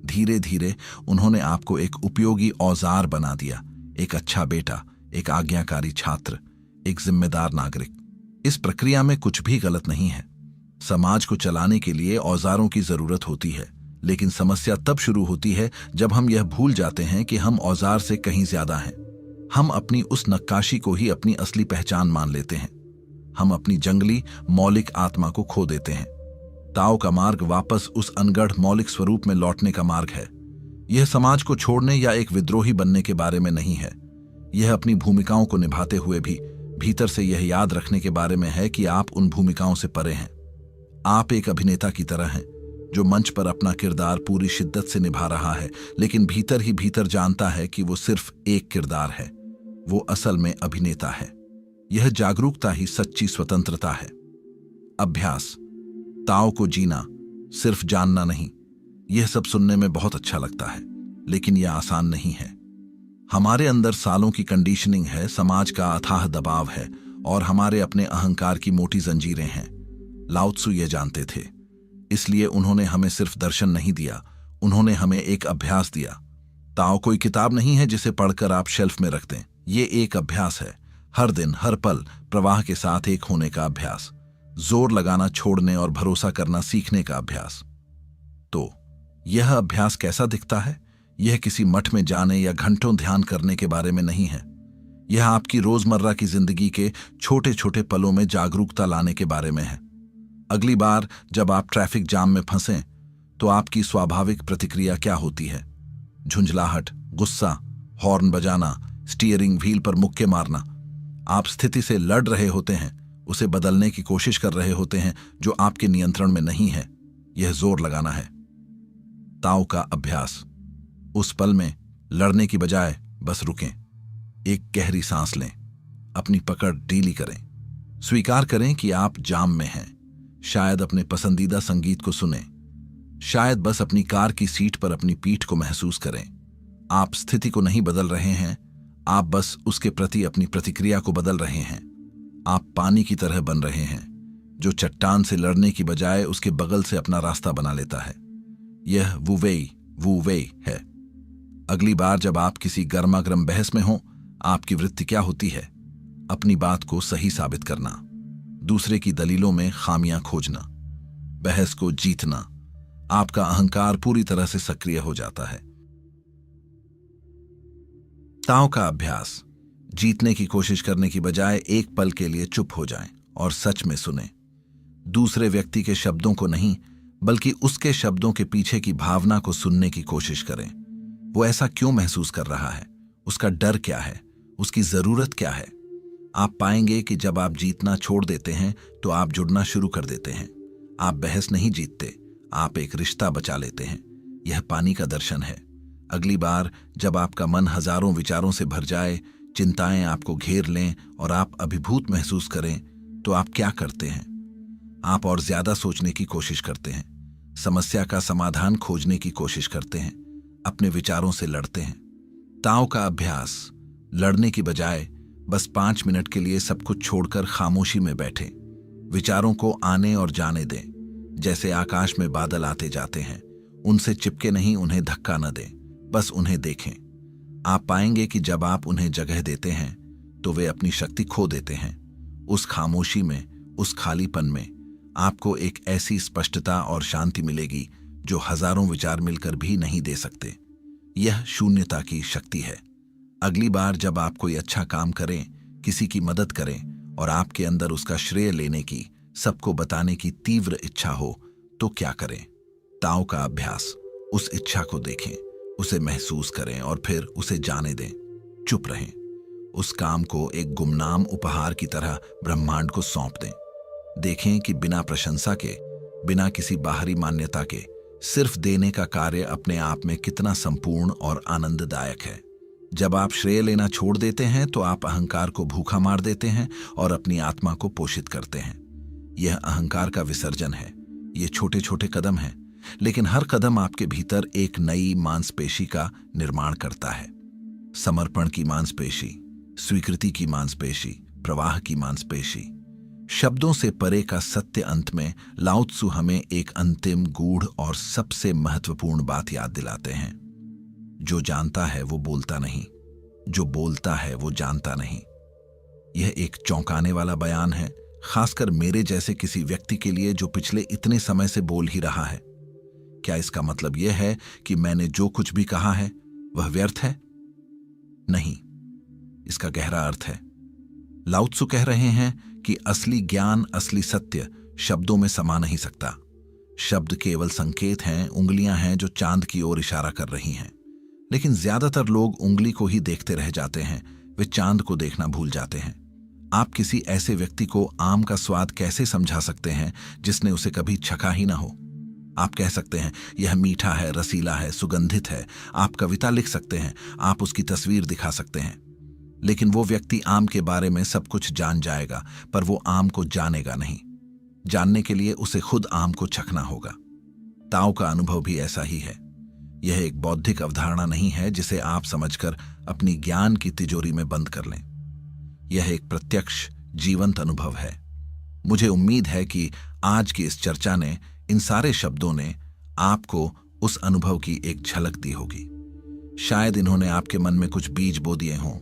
धीरे धीरे उन्होंने आपको एक उपयोगी औजार बना दिया, एक अच्छा बेटा, एक आज्ञाकारी छात्र, एक जिम्मेदार नागरिक। इस प्रक्रिया में कुछ भी गलत नहीं है। समाज को चलाने के लिए औजारों की जरूरत होती है, लेकिन समस्या तब शुरू होती है जब हम यह भूल जाते हैं कि हम औजार से कहीं ज्यादा हैं। हम अपनी उस नक्काशी को ही अपनी असली पहचान मान लेते हैं। हम अपनी जंगली मौलिक आत्मा को खो देते हैं। ताओ का मार्ग वापस उस अनगढ़ मौलिक स्वरूप में लौटने का मार्ग है। यह समाज को छोड़ने या एक विद्रोही बनने के बारे में नहीं है। यह अपनी भूमिकाओं को निभाते हुए भी भीतर से यह याद रखने के बारे में है कि आप उन भूमिकाओं से परे हैं। आप एक अभिनेता की तरह हैं जो मंच पर अपना किरदार पूरी शिद्दत से निभा रहा है, लेकिन भीतर ही भीतर जानता है कि वो सिर्फ एक किरदार है, वो असल में अभिनेता है। यह जागरूकता ही सच्ची स्वतंत्रता है। अभ्यास। ताओ को जीना, सिर्फ जानना नहीं। यह सब सुनने में बहुत अच्छा लगता है, लेकिन यह आसान नहीं है। हमारे अंदर सालों की कंडीशनिंग है, समाज का अथाह दबाव है और हमारे अपने अहंकार की मोटी जंजीरें हैं। लाओ त्सु ये जानते थे, इसलिए उन्होंने हमें सिर्फ दर्शन नहीं दिया, उन्होंने हमें एक अभ्यास दिया। ताओ कोई किताब नहीं है जिसे पढ़कर आप शेल्फ में रख दें। ये एक अभ्यास है, हर दिन हर पल प्रवाह के साथ एक होने का अभ्यास, जोर लगाना छोड़ने और भरोसा करना सीखने का अभ्यास। तो यह अभ्यास कैसा दिखता है? यह किसी मठ में जाने या घंटों ध्यान करने के बारे में नहीं है। यह आपकी रोजमर्रा की जिंदगी के छोटे छोटे पलों में जागरूकता लाने के बारे में है। अगली बार जब आप ट्रैफिक जाम में फंसें तो आपकी स्वाभाविक प्रतिक्रिया क्या होती है? झुंझलाहट, गुस्सा, हॉर्न बजाना, स्टीयरिंग व्हील पर मुक्के मारना। आप स्थिति से लड़ रहे होते हैं, उसे बदलने की कोशिश कर रहे होते हैं जो आपके नियंत्रण में नहीं है। यह जोर लगाना है। ताओ का अभ्यास। उस पल में लड़ने की बजाय बस रुकें, एक गहरी सांस लें, अपनी पकड़ ढीली करें, स्वीकार करें कि आप जाम में हैं। शायद अपने पसंदीदा संगीत को सुनें, शायद बस अपनी कार की सीट पर अपनी पीठ को महसूस करें। आप स्थिति को नहीं बदल रहे हैं, आप बस उसके प्रति अपनी प्रतिक्रिया को बदल रहे हैं। आप पानी की तरह बन रहे हैं जो चट्टान से लड़ने की बजाय उसके बगल से अपना रास्ता बना लेता है। यह वू वेई है। अगली बार जब आप किसी गर्मागर्म बहस में हो, आपकी वृत्ति क्या होती है? अपनी बात को सही साबित करना, दूसरे की दलीलों में खामियां खोजना, बहस को जीतना। आपका अहंकार पूरी तरह से सक्रिय हो जाता है। ताओ का अभ्यास। जीतने की कोशिश करने की बजाय एक पल के लिए चुप हो जाएं और सच में सुनें। दूसरे व्यक्ति के शब्दों को नहीं, बल्कि उसके शब्दों के पीछे की भावना को सुनने की कोशिश करें। वो ऐसा क्यों महसूस कर रहा है? उसका डर क्या है? उसकी जरूरत क्या है? आप पाएंगे कि जब आप जीतना छोड़ देते हैं तो आप जुड़ना शुरू कर देते हैं। आप बहस नहीं जीतते, आप एक रिश्ता बचा लेते हैं। यह पानी का दर्शन है। अगली बार जब आपका मन हजारों विचारों से भर जाए, चिंताएं आपको घेर लें और आप अभिभूत महसूस करें, तो आप क्या करते हैं? आप और ज्यादा सोचने की कोशिश करते हैं, समस्या का समाधान खोजने की कोशिश करते हैं, अपने विचारों से लड़ते हैं। ताओ का अभ्यास। लड़ने की बजाय बस 5 मिनट के लिए सब कुछ छोड़कर खामोशी में बैठें। विचारों को आने और जाने दें, जैसे आकाश में बादल आते जाते हैं। उनसे चिपके नहीं, उन्हें धक्का न दें, बस उन्हें देखें। आप पाएंगे कि जब आप उन्हें जगह देते हैं तो वे अपनी शक्ति खो देते हैं। उस खामोशी में, उस खालीपन में आपको एक ऐसी स्पष्टता और शांति मिलेगी जो हजारों विचार मिलकर भी नहीं दे सकते। यह शून्यता की शक्ति है। अगली बार जब आप कोई अच्छा काम करें, किसी की मदद करें और आपके अंदर उसका श्रेय लेने की, सबको बताने की तीव्र इच्छा हो, तो क्या करें? ताओ का अभ्यास। उस इच्छा को देखें, उसे महसूस करें और फिर उसे जाने दें। चुप रहें। उस काम को एक गुमनाम उपहार की तरह ब्रह्मांड को सौंप दें। देखें कि बिना प्रशंसा के, बिना किसी बाहरी मान्यता के, सिर्फ देने का कार्य अपने आप में कितना संपूर्ण और आनंददायक है। जब आप श्रेय लेना छोड़ देते हैं तो आप अहंकार को भूखा मार देते हैं और अपनी आत्मा को पोषित करते हैं। यह अहंकार का विसर्जन है। ये छोटे छोटे कदम हैं, लेकिन हर कदम आपके भीतर एक नई मांसपेशी का निर्माण करता है। समर्पण की मांसपेशी, स्वीकृति की मांसपेशी, प्रवाह की मांसपेशी। शब्दों से परे का सत्य। अंत में लाओ त्सु हमें एक अंतिम, गूढ़ और सबसे महत्वपूर्ण बात याद दिलाते हैं। जो जानता है वो बोलता नहीं, जो बोलता है वो जानता नहीं। यह एक चौंकाने वाला बयान है, खासकर मेरे जैसे किसी व्यक्ति के लिए जो पिछले इतने समय से बोल ही रहा है। क्या इसका मतलब यह है कि मैंने जो कुछ भी कहा है वह व्यर्थ है? नहीं, इसका गहरा अर्थ है। लाओ त्सु कह रहे हैं कि असली ज्ञान, असली सत्य शब्दों में समा नहीं सकता। शब्द केवल संकेत हैं, उंगलियां हैं जो चांद की ओर इशारा कर रही हैं। लेकिन ज्यादातर लोग उंगली को ही देखते रह जाते हैं, वे चांद को देखना भूल जाते हैं। आप किसी ऐसे व्यक्ति को आम का स्वाद कैसे समझा सकते हैं जिसने उसे कभी चखा ही ना हो? आप कह सकते हैं यह मीठा है, रसीला है, सुगंधित है। आप कविता लिख सकते हैं, आप उसकी तस्वीर दिखा सकते हैं, लेकिन वो व्यक्ति आम के बारे में सब कुछ जान जाएगा, पर वो आम को जानेगा नहीं। जानने के लिए उसे खुद आम को चखना होगा। ताओ का अनुभव भी ऐसा ही है। यह एक बौद्धिक अवधारणा नहीं है जिसे आप समझकर अपनी ज्ञान की तिजोरी में बंद कर लें। यह एक प्रत्यक्ष जीवंत अनुभव है। मुझे उम्मीद है कि आज की इस चर्चा ने, इन सारे शब्दों ने आपको उस अनुभव की एक झलक दी होगी। शायद इन्होंने आपके मन में कुछ बीज बो दिए हों।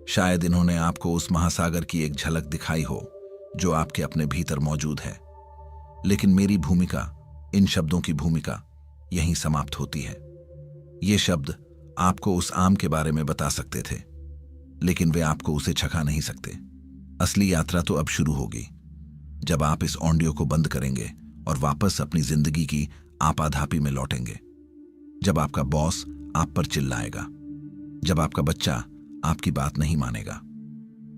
शायद इन्होंने आपको उस महासागर की एक झलक दिखाई हो जो आपके अपने भीतर मौजूद है। लेकिन मेरी भूमिका, इन शब्दों की भूमिका यहीं समाप्त होती है। ये शब्द आपको उस आम के बारे में बता सकते थे, लेकिन वे आपको उसे चखा नहीं सकते। असली यात्रा तो अब शुरू होगी, जब आप इस ऑडियो को बंद करेंगे और वापस अपनी जिंदगी की आपाधापी में लौटेंगे। जब आपका बॉस आप पर चिल्लाएगा, जब आपका बच्चा आपकी बात नहीं मानेगा,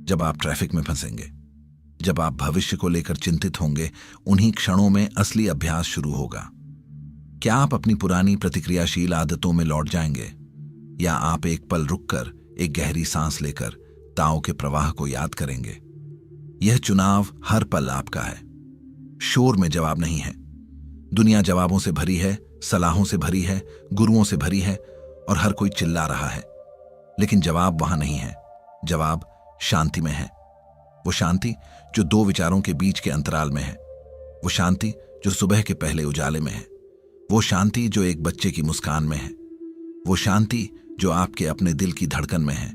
जब आप ट्रैफिक में फंसेंगे, जब आप भविष्य को लेकर चिंतित होंगे, उन्हीं क्षणों में असली अभ्यास शुरू होगा। क्या आप अपनी पुरानी प्रतिक्रियाशील आदतों में लौट जाएंगे, या आप एक पल रुककर, एक गहरी सांस लेकर ताओ के प्रवाह को याद करेंगे? यह चुनाव हर पल आपका है। शोर में जवाब नहीं है। दुनिया जवाबों से भरी है, सलाहों से भरी है, गुरुओं से भरी है, और हर कोई चिल्ला रहा है। लेकिन जवाब वहां नहीं है। जवाब शांति में है। वो शांति जो दो विचारों के बीच के अंतराल में है। वो शांति जो सुबह के पहले उजाले में है। वो शांति जो एक बच्चे की मुस्कान में है। वो शांति जो आपके अपने दिल की धड़कन में है।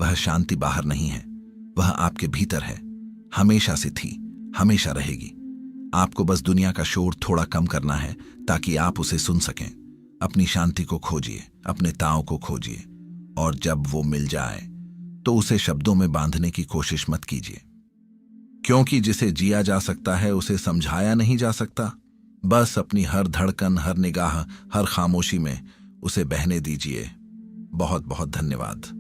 वह शांति बाहर नहीं है, वह आपके भीतर है। हमेशा से थी, हमेशा रहेगी। आपको बस दुनिया का शोर थोड़ा कम करना है ताकि आप उसे सुन सकें। अपनी शांति को खोजिए, अपने ताओ को खोजिए, और जब वो मिल जाए तो उसे शब्दों में बांधने की कोशिश मत कीजिए, क्योंकि जिसे जिया जा सकता है उसे समझाया नहीं जा सकता। बस अपनी हर धड़कन, हर निगाह, हर खामोशी में उसे बहने दीजिए। बहुत बहुत धन्यवाद।